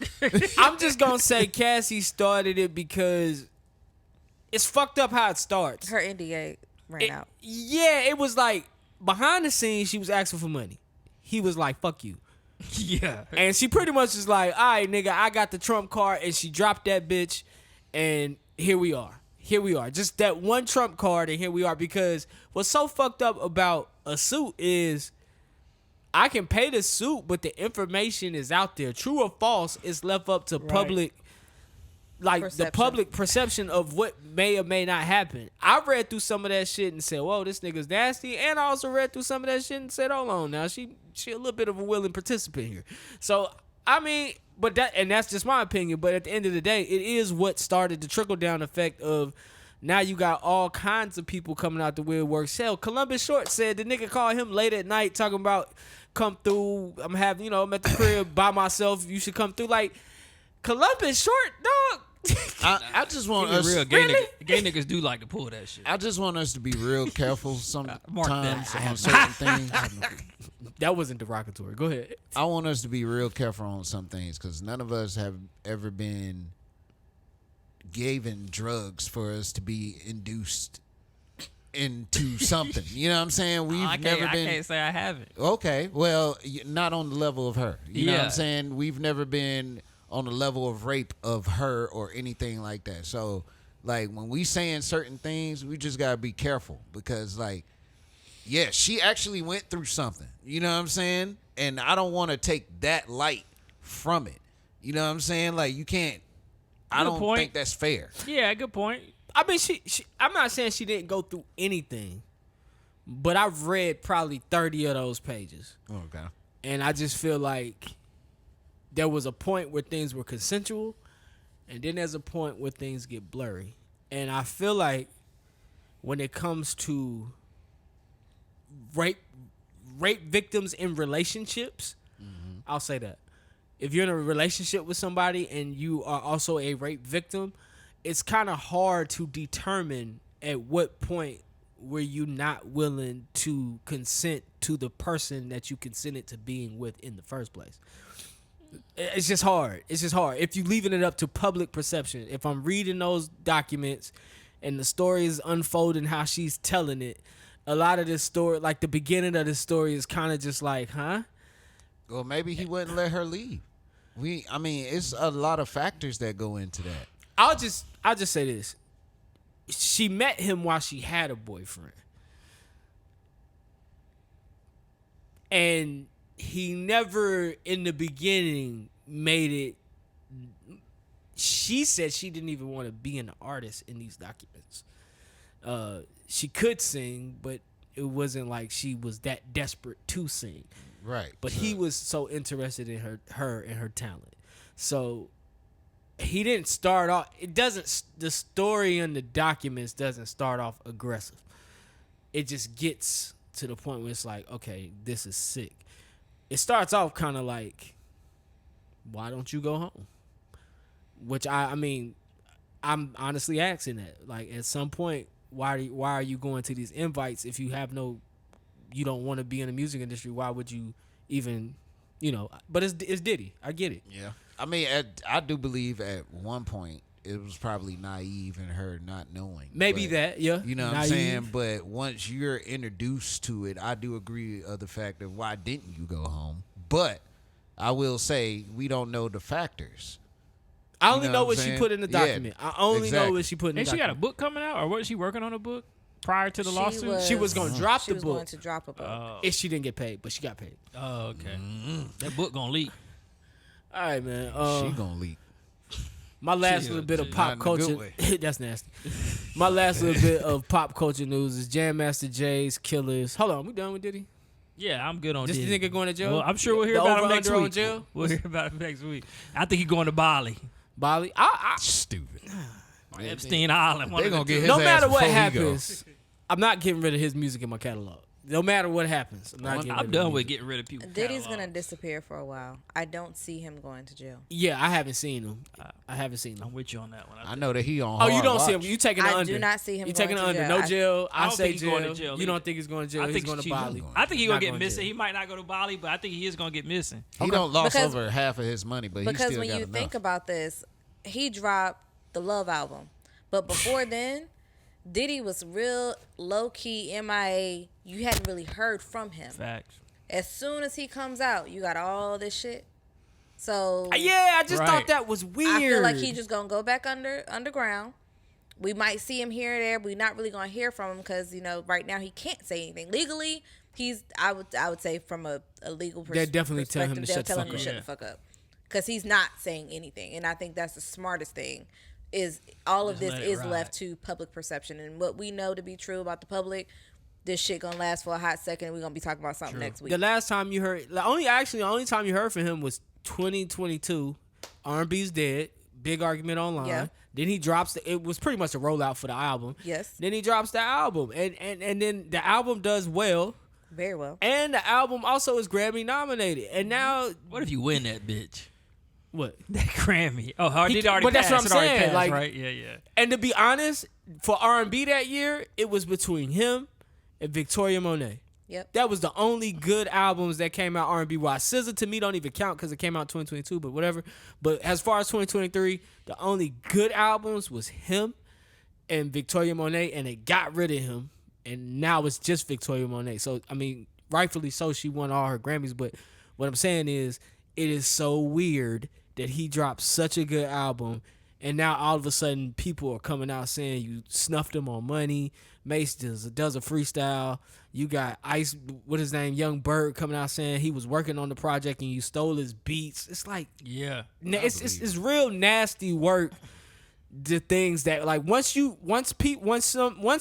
Speaker 1: I'm just gonna say Cassie started it because it's fucked up how it starts.
Speaker 3: Her NDA ran out.
Speaker 1: Yeah, it was like behind the scenes she was asking for money. He was like, "Fuck you,"
Speaker 4: Yeah.
Speaker 1: and she pretty much was like, "All right, nigga, I got the trump card," and she dropped that bitch, and here we are. Here we are. Just that one trump card, and here we are. Because what's so fucked up about a suit is I can pay the suit, but the information is out there. True or false, it's left up to public, like the
Speaker 3: Perception.
Speaker 1: public perception of what may or may not happen. I read through some of that shit and said, whoa, this nigga's nasty. And I also read through some of that shit and said, hold on now, she a little bit of a willing participant here. So, I mean, but that's just my opinion. But at the end of the day, it is what started the trickle down effect of now you got all kinds of people coming out the woodwork. Hell, Columbus Short said the nigga called him late at night talking about come through. I'm having, I'm at the crib by myself. You should come through. Like Columbus Short, dog.
Speaker 2: I just want
Speaker 4: Keep it
Speaker 2: us.
Speaker 4: real. Gay niggas do like to pull that shit.
Speaker 2: I just want us to be real careful
Speaker 4: Mark
Speaker 2: sometimes
Speaker 4: that.
Speaker 2: on certain things.
Speaker 1: That wasn't derogatory. Go ahead.
Speaker 2: I want us to be real careful on some things because none of us have ever been given drugs for us to be induced into something. You know what I'm saying? We've
Speaker 4: I
Speaker 2: never been.
Speaker 4: can't say I haven't.
Speaker 2: Okay, well, not on the level of her. You know what
Speaker 4: Yeah.
Speaker 2: I'm saying? We've never been on the level of rape of her or anything like that. So, like, when we saying certain things, we just gotta be careful because, like, yeah, she actually went through something. You know what I'm saying? And I don't want to take that light from it. You know what I'm saying? Like, you can't. I
Speaker 4: Good
Speaker 2: don't
Speaker 4: point.
Speaker 2: think that's fair.
Speaker 4: Yeah, good point.
Speaker 1: I mean, she I'm not saying she didn't go through anything, but I've read probably 30 of those pages.
Speaker 2: Okay.
Speaker 1: And I just feel like there was a point where things were consensual, and then there's a point where things get blurry. And I feel like when it comes to rape victims in relationships, I'll say that. If you're in a relationship with somebody and you are also a rape victim, it's kind of hard to determine at what point were you not willing to consent to the person that you consented to being with in the first place. It's just hard. It's just hard. If you're leaving it up to public perception, if I'm reading those documents and the story is unfolding how she's telling it, a lot of this story, like the beginning of this story, is kind of just like, huh?
Speaker 2: Well, maybe he wouldn't let her leave. I mean, it's a lot of factors that go into that.
Speaker 1: I'll just say this. She met him while she had a boyfriend. And he never in the beginning made it. She said she didn't even want to be an artist in these documents. She could sing, but it wasn't like she was that desperate to sing.
Speaker 2: Right.
Speaker 1: But he was so interested in her and her talent. So he didn't start off. The story in the documents doesn't start off aggressive. It just gets to the point where it's like, okay, this is sick. It starts off kind of like, why don't you go home? Which I mean, I'm honestly asking that. Like at some point, why are you going to these invites if you don't want to be in the music industry? Why would you even, But it's Diddy. I get it.
Speaker 2: Yeah. I mean, I do believe at one point it was probably naive in her not knowing.
Speaker 1: Maybe that, yeah.
Speaker 2: You know what I'm
Speaker 1: Naive.
Speaker 2: saying? But once you're introduced to it, I do agree of the fact of why didn't you go home? But I will say we don't know the factors.
Speaker 1: I only
Speaker 2: know
Speaker 1: know
Speaker 2: what
Speaker 1: what
Speaker 2: I'm
Speaker 1: she
Speaker 2: saying?
Speaker 1: put in the
Speaker 2: Yeah,
Speaker 1: document. I only know what she put in the
Speaker 4: And she got a
Speaker 1: document.
Speaker 4: book coming out, or was she working on a book prior to the lawsuit?
Speaker 1: She was going to drop
Speaker 3: She
Speaker 1: the
Speaker 3: was
Speaker 1: book
Speaker 3: going to drop a book.
Speaker 1: if she didn't get paid, but she got paid.
Speaker 4: Oh, okay. That book gonna leak.
Speaker 1: All right, man.
Speaker 2: She gonna leak.
Speaker 1: My last
Speaker 2: She-
Speaker 1: little bit of
Speaker 2: not
Speaker 1: pop
Speaker 2: in a good
Speaker 1: culture.
Speaker 2: way.
Speaker 1: That's nasty. My last little bit of pop culture news is Jam Master Jay's Killers. Hold on, we done with Diddy?
Speaker 4: Yeah, I'm good on
Speaker 1: Just
Speaker 4: Diddy.
Speaker 1: the nigga going to jail?
Speaker 4: Well, I'm sure we'll hear
Speaker 1: The
Speaker 4: about him
Speaker 1: over
Speaker 4: next
Speaker 1: under on
Speaker 4: week.
Speaker 1: jail?
Speaker 4: We'll hear about him next week. I think he's going to Bali,
Speaker 1: Bali?
Speaker 2: Stupid.
Speaker 4: Epstein Island. One
Speaker 2: They
Speaker 4: of the
Speaker 2: gonna get
Speaker 4: two.
Speaker 2: his
Speaker 1: No
Speaker 2: ass
Speaker 1: matter what
Speaker 2: before he go.
Speaker 1: happens, I'm not getting rid of his music in my catalog. No matter what happens, I'm not getting rid
Speaker 4: I'm
Speaker 1: of
Speaker 4: done
Speaker 1: his
Speaker 4: with
Speaker 1: music.
Speaker 4: getting rid of people.
Speaker 3: Diddy's gonna disappear for a while. I don't see him going to jail.
Speaker 1: Yeah, I haven't seen him. I haven't seen him.
Speaker 4: I'm with you on that one.
Speaker 2: I know that he on.
Speaker 1: Oh, you
Speaker 2: hard
Speaker 1: don't see him.
Speaker 2: watch.
Speaker 1: You taking the
Speaker 3: I
Speaker 1: under.
Speaker 3: do not see him
Speaker 1: You
Speaker 3: going
Speaker 1: taking the
Speaker 3: to
Speaker 1: under.
Speaker 3: jail.
Speaker 1: No
Speaker 3: I-
Speaker 1: jail.
Speaker 4: I
Speaker 1: I
Speaker 4: don't
Speaker 1: say
Speaker 4: think he's
Speaker 1: jail.
Speaker 4: going to jail
Speaker 1: You
Speaker 4: either.
Speaker 1: don't think he's going to jail? He's going to Bali.
Speaker 4: I think he's
Speaker 1: Not
Speaker 4: gonna get
Speaker 1: going to
Speaker 4: missing.
Speaker 1: jail.
Speaker 4: He might not go to Bali, but I think he is gonna get missing.
Speaker 2: He don't lost
Speaker 3: Because-
Speaker 2: over half of his money, but he
Speaker 3: Because
Speaker 2: still
Speaker 3: when
Speaker 2: got
Speaker 3: you
Speaker 2: enough.
Speaker 3: think about this, he dropped the Love album, but before then, Diddy was real low key MIA. You hadn't really heard from him.
Speaker 4: Facts.
Speaker 3: As soon as he comes out, you got all this shit. So
Speaker 1: Yeah, I just
Speaker 4: Right.
Speaker 1: thought that was weird.
Speaker 3: I feel like he just gonna go back underground. We might see him here and there, but we're not really gonna hear from him because right now he can't say anything legally. He's I would say from a legal
Speaker 1: They're definitely telling him to
Speaker 3: perspective,
Speaker 1: shut the
Speaker 3: they'll tell him
Speaker 1: fuck
Speaker 3: to
Speaker 1: up.
Speaker 3: shut the fuck up because he's not saying anything, and I think that's the smartest thing. Is all of
Speaker 4: Just
Speaker 3: this
Speaker 4: let it
Speaker 3: is
Speaker 4: ride.
Speaker 3: left to public perception, and what we know to be true about the public. This shit gonna last for a hot second, and we're gonna be talking about something next week.
Speaker 1: The last time you heard, the only time you heard from him was 2022. R&B's dead. Big argument online.
Speaker 3: Yeah.
Speaker 1: Then he drops it was pretty much a rollout for the album.
Speaker 3: Yes.
Speaker 1: Then he drops the album, and then the album does well,
Speaker 3: Very well.
Speaker 1: and the album also is Grammy nominated. And now
Speaker 4: What if you win that bitch?
Speaker 1: what?
Speaker 4: That Grammy. Oh, did it already
Speaker 1: but that's
Speaker 4: pass?
Speaker 1: what I'm
Speaker 4: It already
Speaker 1: saying,
Speaker 4: passed,
Speaker 1: like-
Speaker 4: right? Yeah.
Speaker 1: And to be honest, for R&B that year, it was between him and Victoria Monet.
Speaker 3: Yep.
Speaker 1: That was the only good albums that came out R&B wise. SZA to me don't even count because it came out 2022, but whatever. But as far as 2023, the only good albums was him and Victoria Monet, and they got rid of him, and now it's just Victoria Monet. So I mean, rightfully so, she won all her Grammys. But what I'm saying is, it is so weird that he dropped such a good album, and now all of a sudden people are coming out saying you snuffed him on money. Mace does a freestyle. You got Ice, what his name, Young Bird, coming out saying he was working on the project and you stole his beats. It's like,
Speaker 4: Yeah.
Speaker 1: it's real nasty work. The things that like once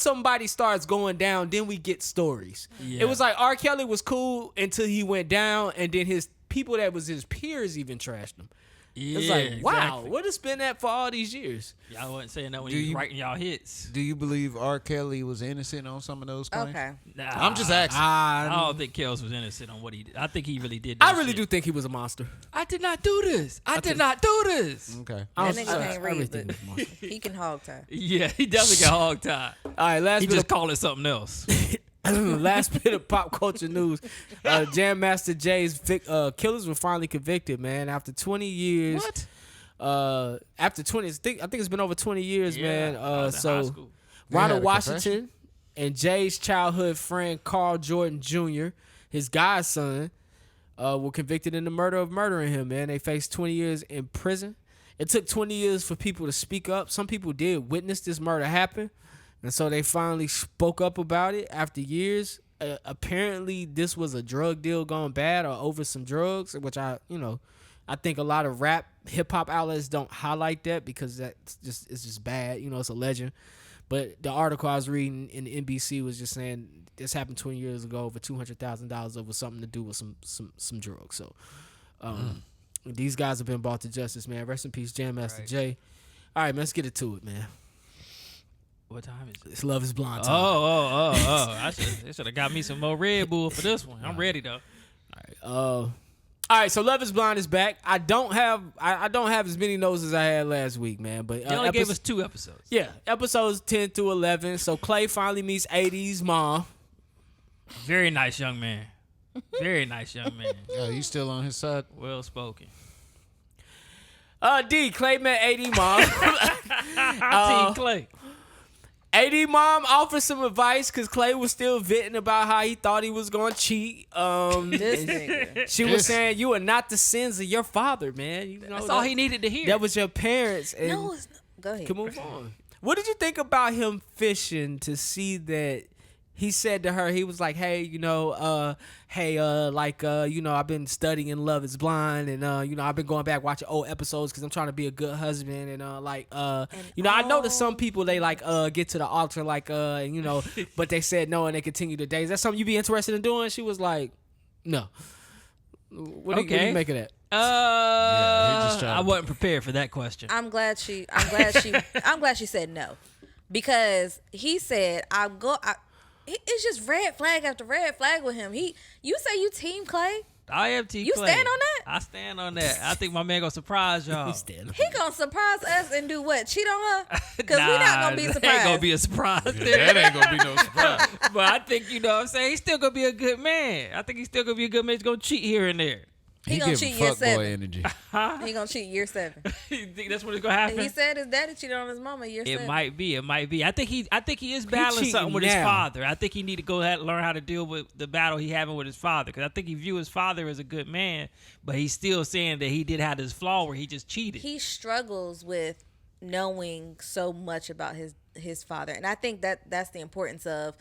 Speaker 1: somebody starts going down, then we get stories.
Speaker 4: Yeah.
Speaker 1: It was like R. Kelly was cool until he went down, and then his people that was his peers even trashed him.
Speaker 4: Yeah.
Speaker 1: It's like, wow,
Speaker 4: exactly.
Speaker 1: what has been at for all these years?
Speaker 4: Y'all wasn't saying that when
Speaker 2: Do
Speaker 4: you was
Speaker 2: you-
Speaker 4: writing y'all hits.
Speaker 2: Do you believe R. Kelly was innocent on some of those claims?
Speaker 3: Okay.
Speaker 4: Nah,
Speaker 2: I'm just asking.
Speaker 4: I don't think Kels was innocent on what he did. I think he really did.
Speaker 1: I
Speaker 4: that
Speaker 1: really
Speaker 4: shit.
Speaker 1: do think he was a monster.
Speaker 4: I did not do this. I did not do this.
Speaker 2: Okay.
Speaker 1: I
Speaker 3: That
Speaker 1: don't-
Speaker 3: nigga
Speaker 1: I-
Speaker 3: can't
Speaker 1: I really
Speaker 3: read,
Speaker 1: think
Speaker 3: but
Speaker 1: he was a monster.
Speaker 3: he can hog tie.
Speaker 4: Yeah, he definitely got hog tied.
Speaker 1: All right, last
Speaker 4: He
Speaker 1: bit
Speaker 4: just called it something else.
Speaker 1: Last bit of pop culture news. Jam Master Jay's killers were finally convicted, man, after 20 years.
Speaker 4: What?
Speaker 1: After 20, I think it's been over 20 years, man.
Speaker 4: I was in high
Speaker 1: So
Speaker 4: school.
Speaker 2: They had
Speaker 1: Ronald
Speaker 2: a
Speaker 1: Washington and Jay's childhood friend Carl Jordan Jr., his godson, were convicted in the murder of murdering him, man. They faced 20 years in prison. It took 20 years for people to speak up. Some people did witness this murder happen, and so they finally spoke up about it after years. Apparently, this was a drug deal gone bad or over some drugs, which I think a lot of rap hip-hop outlets don't highlight that because it's just bad. It's a legend. But the article I was reading in the NBC was just saying this happened 20 years ago over $200,000 over something to do with some drugs. So these guys have been brought to justice, man. Rest in peace, Jam Master Jay. All right, man, let's get into it, man.
Speaker 4: What time is it?
Speaker 1: It's Love is Blind time.
Speaker 4: Oh. They should have got me some more Red Bull for this one. I'm ready, though.
Speaker 1: All right, so Love is Blind is back. I don't have as many notes as I had last week, man. But
Speaker 4: They only gave us 2 episodes.
Speaker 1: Yeah, episodes 10 through 11. So Clay finally meets 80's mom.
Speaker 4: Very nice young man. Very nice young man.
Speaker 2: Oh, you still on his side?
Speaker 4: Well spoken.
Speaker 1: Clay met 80 mom.
Speaker 4: Team Clay.
Speaker 1: 80 mom offered some advice because Clay was still venting about how he thought he was going to cheat.
Speaker 3: This nigga.
Speaker 1: She was saying, you are not the sins of your father, man.
Speaker 4: That's all he needed to hear.
Speaker 1: That was your parents. And
Speaker 3: No, it's not. Go ahead.
Speaker 1: can move on. What did you think about him fishing to see that he said to her, he was like, hey, I've been studying Love is Blind and, I've been going back watching old episodes because I'm trying to be a good husband. And, I know that some people, they get to the altar, but they said no and they continue to date. Is that something you'd be interested in doing? She was like, no. What do you make of that?
Speaker 4: I wasn't prepared for that question.
Speaker 3: I'm glad she said no, because he said it's just red flag after red flag with him. You say you team Clay?
Speaker 4: I am Team
Speaker 3: You
Speaker 4: Clay.
Speaker 3: stand on that?
Speaker 4: I stand on that. I think my man gonna surprise y'all.
Speaker 3: He gonna surprise us and do what? Cheat on her? Because we not gonna be
Speaker 4: That
Speaker 3: surprised.
Speaker 4: ain't gonna be a surprise.
Speaker 2: That ain't gonna be no surprise.
Speaker 4: But I think, what I'm saying, he's still gonna be a good man. I think he's still gonna be a good man. He's gonna cheat here and there.
Speaker 3: He gonna cheat year
Speaker 2: fuckboy
Speaker 3: 7.
Speaker 2: energy.
Speaker 3: He gonna cheat year 7.
Speaker 4: You think that's what's gonna happen?
Speaker 3: He said his daddy cheated on his mama year 7.
Speaker 4: It might be. I think he is battling
Speaker 1: cheating
Speaker 4: something with his
Speaker 1: now.
Speaker 4: father. I think he need to go ahead and learn how to deal with the battle he having with his father. Because I think he view his father as a good man, but he's still saying that he did have this flaw where he just cheated.
Speaker 3: He struggles with knowing so much about his father, and I think that's the importance of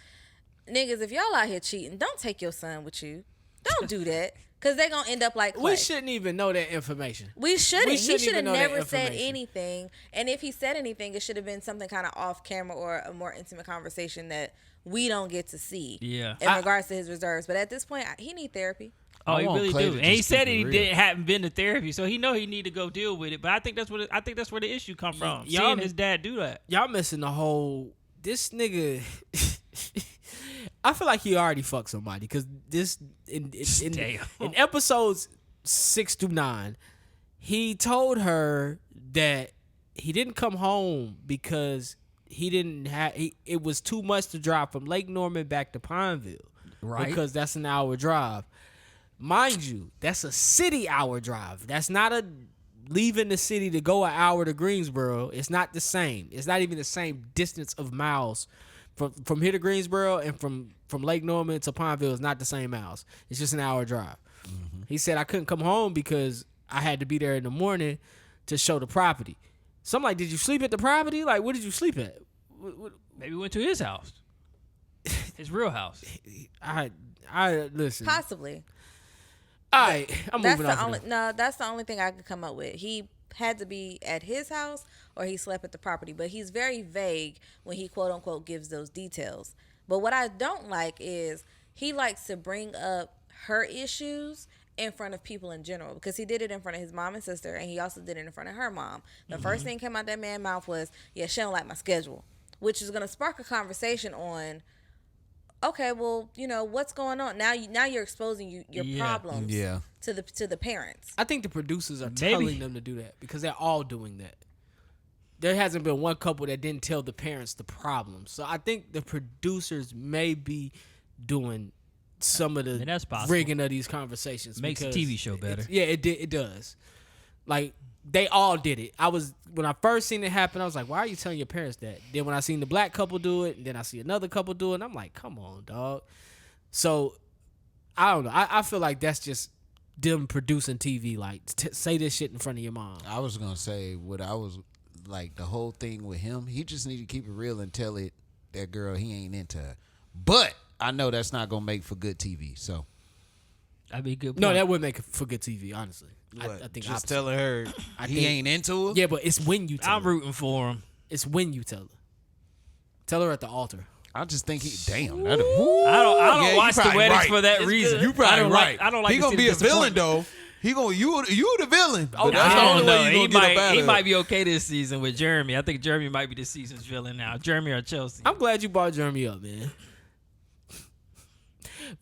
Speaker 3: niggas. If y'all out here cheating, don't take your son with you. Don't do that. Because they're going to end up like Clay.
Speaker 1: We shouldn't even know that information.
Speaker 3: We shouldn't. He should have
Speaker 1: even know that
Speaker 3: never said
Speaker 1: information.
Speaker 3: anything. And if he said anything, it should have been something kind of off camera or a more intimate conversation that we don't get to see.
Speaker 4: Yeah.
Speaker 3: In regards to his reserves. But at this point, he need therapy.
Speaker 4: Oh,
Speaker 2: I
Speaker 4: he
Speaker 2: want
Speaker 4: really
Speaker 2: Clay
Speaker 4: do.
Speaker 2: to
Speaker 4: And he
Speaker 2: just
Speaker 4: said
Speaker 2: keep it
Speaker 4: he
Speaker 2: real.
Speaker 4: hadn't been to therapy, so he know he need to go deal with it. But I think that's where the issue come from.
Speaker 1: Y'all-
Speaker 4: Seeing his dad do that.
Speaker 1: Y'all missing the whole. This nigga. I feel like he already fucked somebody because this in episodes 6 through 9, he told her that he didn't come home because he didn't have. It was too much to drive from Lake Norman back to Pineville,
Speaker 4: Right.
Speaker 1: Because that's an hour drive. Mind you, that's a city hour drive. That's not a leaving the city to go an hour to Greensboro. It's not the same. It's not even the same distance of miles. From here to Greensboro and from Lake Norman to Pineville is not the same miles. It's just an hour drive. Mm-hmm. He said, I couldn't come home because I had to be there in the morning to show the property. So I'm like, did you sleep at the property? Like, where did you sleep at?
Speaker 4: Maybe went to his house. His real house.
Speaker 1: I listen.
Speaker 3: Possibly.
Speaker 1: All right, I'm
Speaker 3: That's
Speaker 1: moving on.
Speaker 3: the only that's the only thing I could come up with. He had to be at his house or he slept at the property, but he's very vague when he quote unquote gives those details. But what I don't like is he likes to bring up her issues in front of people in general, because he did it in front of his mom and sister, and he also did it in front of her mom. The first thing came out that man's mouth was, yeah, she don't like my schedule, which is going to spark a conversation on, okay, well, what's going on now? You're exposing your problems to the parents.
Speaker 1: I think the producers are telling them to do that because they're all doing that. There hasn't been one couple that didn't tell the parents the problem. So I think the producers may be doing some of the rigging of these conversations.
Speaker 4: Makes the
Speaker 1: because
Speaker 4: TV show better.
Speaker 1: It does. Like, they all did it. When I first seen it happen, I was like, why are you telling your parents that? Then when I seen the black couple do it, and then I see another couple do it, and I'm like, come on, dog. So I don't know. I feel like that's just them producing TV. Like, say this shit in front of your mom.
Speaker 2: I was gonna say what I was like. The whole thing with him, he just need to keep it real and tell it that girl he ain't into her. But I know that's not gonna make for good TV. So
Speaker 4: That'd be a good point.
Speaker 1: No, that would make it for good TV, honestly. I think
Speaker 2: just
Speaker 1: opposite.
Speaker 2: telling her he ain't into her.
Speaker 1: Yeah, but it's when you tell
Speaker 4: I'm
Speaker 1: her.
Speaker 4: rooting for him.
Speaker 1: It's when you tell her. Tell her at the altar.
Speaker 2: I just think damn. That,
Speaker 4: I don't
Speaker 2: yeah,
Speaker 4: watch
Speaker 2: you
Speaker 4: the
Speaker 2: probably
Speaker 4: weddings
Speaker 2: right.
Speaker 4: for that
Speaker 1: It's
Speaker 4: reason.
Speaker 1: good.
Speaker 2: You probably right.
Speaker 4: I don't like
Speaker 2: he
Speaker 4: to
Speaker 2: gonna
Speaker 4: see
Speaker 2: be
Speaker 4: the
Speaker 2: a villain
Speaker 4: disappointment.
Speaker 2: though. He gonna you the villain. But that's
Speaker 4: I
Speaker 2: the
Speaker 4: don't
Speaker 2: only
Speaker 4: know.
Speaker 2: way you gonna get up out
Speaker 4: He
Speaker 2: of
Speaker 4: might
Speaker 2: it.
Speaker 4: be okay this season with Jeremy. I think Jeremy might be the season's villain now. Jeremy or Chelsea.
Speaker 1: I'm glad you brought Jeremy up, man.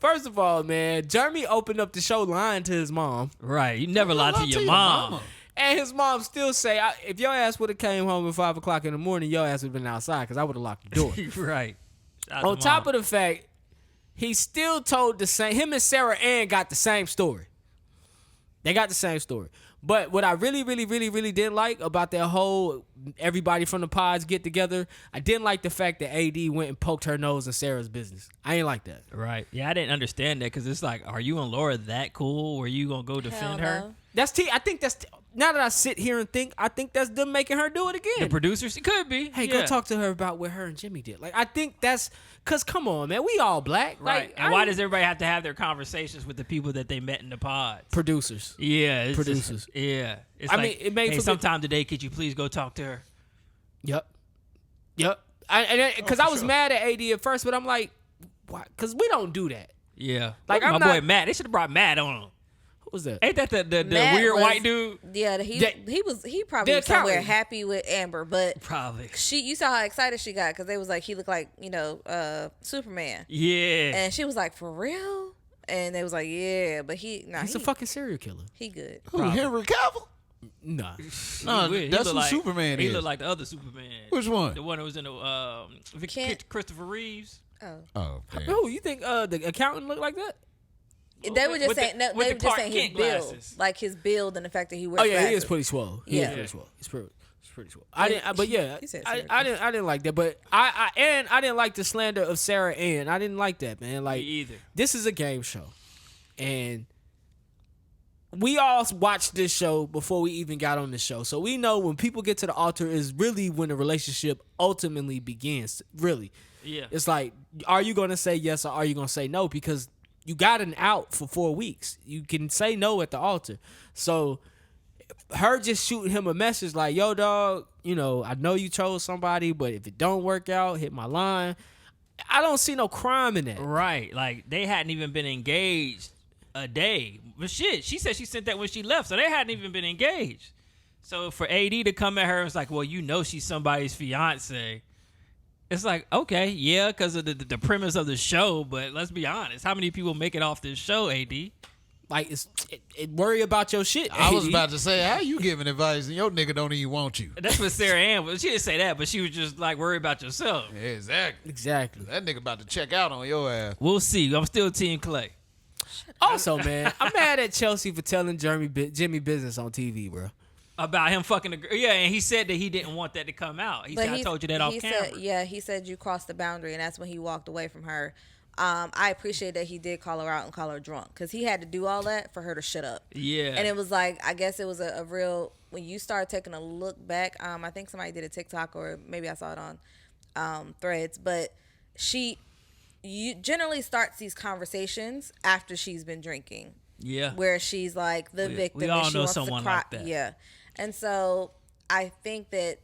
Speaker 1: First of all, man, Jeremy opened up the show lying to his mom.
Speaker 4: Right. You never lie to your mom.
Speaker 1: And his mom still say, if your ass would have came home at 5 o'clock in the morning, your ass would have been outside because I would have locked the door.
Speaker 4: Right.
Speaker 1: On top of the fact, he still told the same. Him and Sarah Ann got the same story. They got the same story. But what I really, really, really, really didn't like about that whole everybody from the pods get together, I didn't like the fact that AD went and poked her nose in Sarah's business. I ain't like that.
Speaker 4: Right. Yeah, I didn't understand that because it's like, are you and Laura that cool? Were you going to go defend her?
Speaker 3: no.
Speaker 1: I think that's now that I sit here and think, I think that's them making her do it again.
Speaker 4: The producers? It could be.
Speaker 1: Hey,
Speaker 4: yeah.
Speaker 1: go talk to her about what her and Jimmy did. Like, I think that's because, come on, man, we all black,
Speaker 4: Right.
Speaker 1: Like,
Speaker 4: And why does everybody have to have their conversations with the people that they met in the pods?
Speaker 1: producers?
Speaker 4: Yeah. It's
Speaker 1: Producers.
Speaker 4: Yeah. It's
Speaker 1: I
Speaker 4: like,
Speaker 1: mean, it made
Speaker 4: hey,
Speaker 1: for
Speaker 4: sometime today, could you please go talk to her?
Speaker 1: Yep. Because I was mad at AD at first, but I'm like, why? Because we don't do that.
Speaker 4: Yeah.
Speaker 1: Like,
Speaker 4: Look at
Speaker 1: I'm
Speaker 4: my
Speaker 1: not-
Speaker 4: boy Matt. They should have brought Matt on him.
Speaker 1: Who was that?
Speaker 4: Ain't that the
Speaker 3: Matt
Speaker 4: weird
Speaker 3: was-
Speaker 4: white dude?
Speaker 3: Yeah, he probably
Speaker 1: The
Speaker 3: was somewhere
Speaker 1: accountant.
Speaker 3: happy with Amber, but
Speaker 4: Probably.
Speaker 3: you saw how excited she got because they was like he looked like Superman,
Speaker 4: Yeah.
Speaker 3: and she was like for real, and they was like yeah, but he's
Speaker 1: He's a fucking serial killer.
Speaker 3: he good.
Speaker 2: Who, Henry Cavill?
Speaker 1: Nah.
Speaker 2: No,
Speaker 4: He
Speaker 2: that's
Speaker 4: look
Speaker 2: who
Speaker 4: like-
Speaker 2: Superman
Speaker 4: He
Speaker 2: is.
Speaker 4: looked like the other Superman.
Speaker 2: Which one?
Speaker 4: The one that was in the
Speaker 3: Can't-
Speaker 4: Christopher Reeves.
Speaker 2: Oh, damn.
Speaker 1: Who, you think the accountant looked like that?
Speaker 3: They were just
Speaker 4: With
Speaker 3: saying
Speaker 4: the-
Speaker 3: no,
Speaker 4: with
Speaker 3: they
Speaker 4: the
Speaker 3: were just
Speaker 4: Clark
Speaker 3: saying his
Speaker 4: Kent
Speaker 3: build,
Speaker 4: glasses.
Speaker 3: like his build and the fact that he wears.
Speaker 1: Oh, yeah, he
Speaker 3: glasses.
Speaker 1: is pretty swole. He
Speaker 3: Yeah.
Speaker 1: is pretty swole. He's pretty swole. But
Speaker 3: he said
Speaker 1: I didn't like that. But I didn't like the slander of Sarah Ann. I didn't like that, man. Like,
Speaker 4: Me either.
Speaker 1: this is a game show. And we all watched this show before we even got on the show. So we know when people get to the altar is really when the relationship ultimately begins. Really.
Speaker 4: Yeah.
Speaker 1: It's like, are you going to say yes or are you going to say no? Because you got an out for 4 weeks. You can say no at the altar. So her just shooting him a message like, yo, dog, I know you chose somebody, but if it don't work out, hit my line. I don't see no crime in that.
Speaker 4: Right. Like, they hadn't even been engaged a day. But shit, she said she sent that when she left, so they hadn't even been engaged. So for AD to come at her, it's like, well, she's somebody's fiance. It's like, okay, yeah, because of the premise of the show, but let's be honest. How many people make it off this show, AD?
Speaker 1: Like, it worry about your shit.
Speaker 2: I was
Speaker 1: AD.
Speaker 2: about to say, how you giving advice and your nigga don't even want you?
Speaker 4: That's what Sarah Ann was. She didn't say that, but she was just like, worry about yourself.
Speaker 2: Yeah, exactly.
Speaker 1: Exactly.
Speaker 2: That nigga about to check out on your ass.
Speaker 4: We'll see. I'm still Team Clay.
Speaker 1: Also, man, I'm mad at Chelsea for telling Jimmy business on TV, bro.
Speaker 4: About him fucking the girl. Yeah, and he said that he didn't want that to come out. He said, I told you that off camera.
Speaker 3: He said you crossed the boundary, and that's when he walked away from her. I appreciate that he did call her out and call her drunk because he had to do all that for her to shut up.
Speaker 4: Yeah.
Speaker 3: And it was like, I guess it was a real, when you start taking a look back, I think somebody did a TikTok or maybe I saw it on Threads, but you generally starts these conversations after she's been drinking.
Speaker 4: Yeah.
Speaker 3: Where she's like the victim.
Speaker 4: we all
Speaker 3: and she
Speaker 4: know
Speaker 3: wants
Speaker 4: someone
Speaker 3: to cry.
Speaker 4: like that.
Speaker 3: Yeah. And so I think that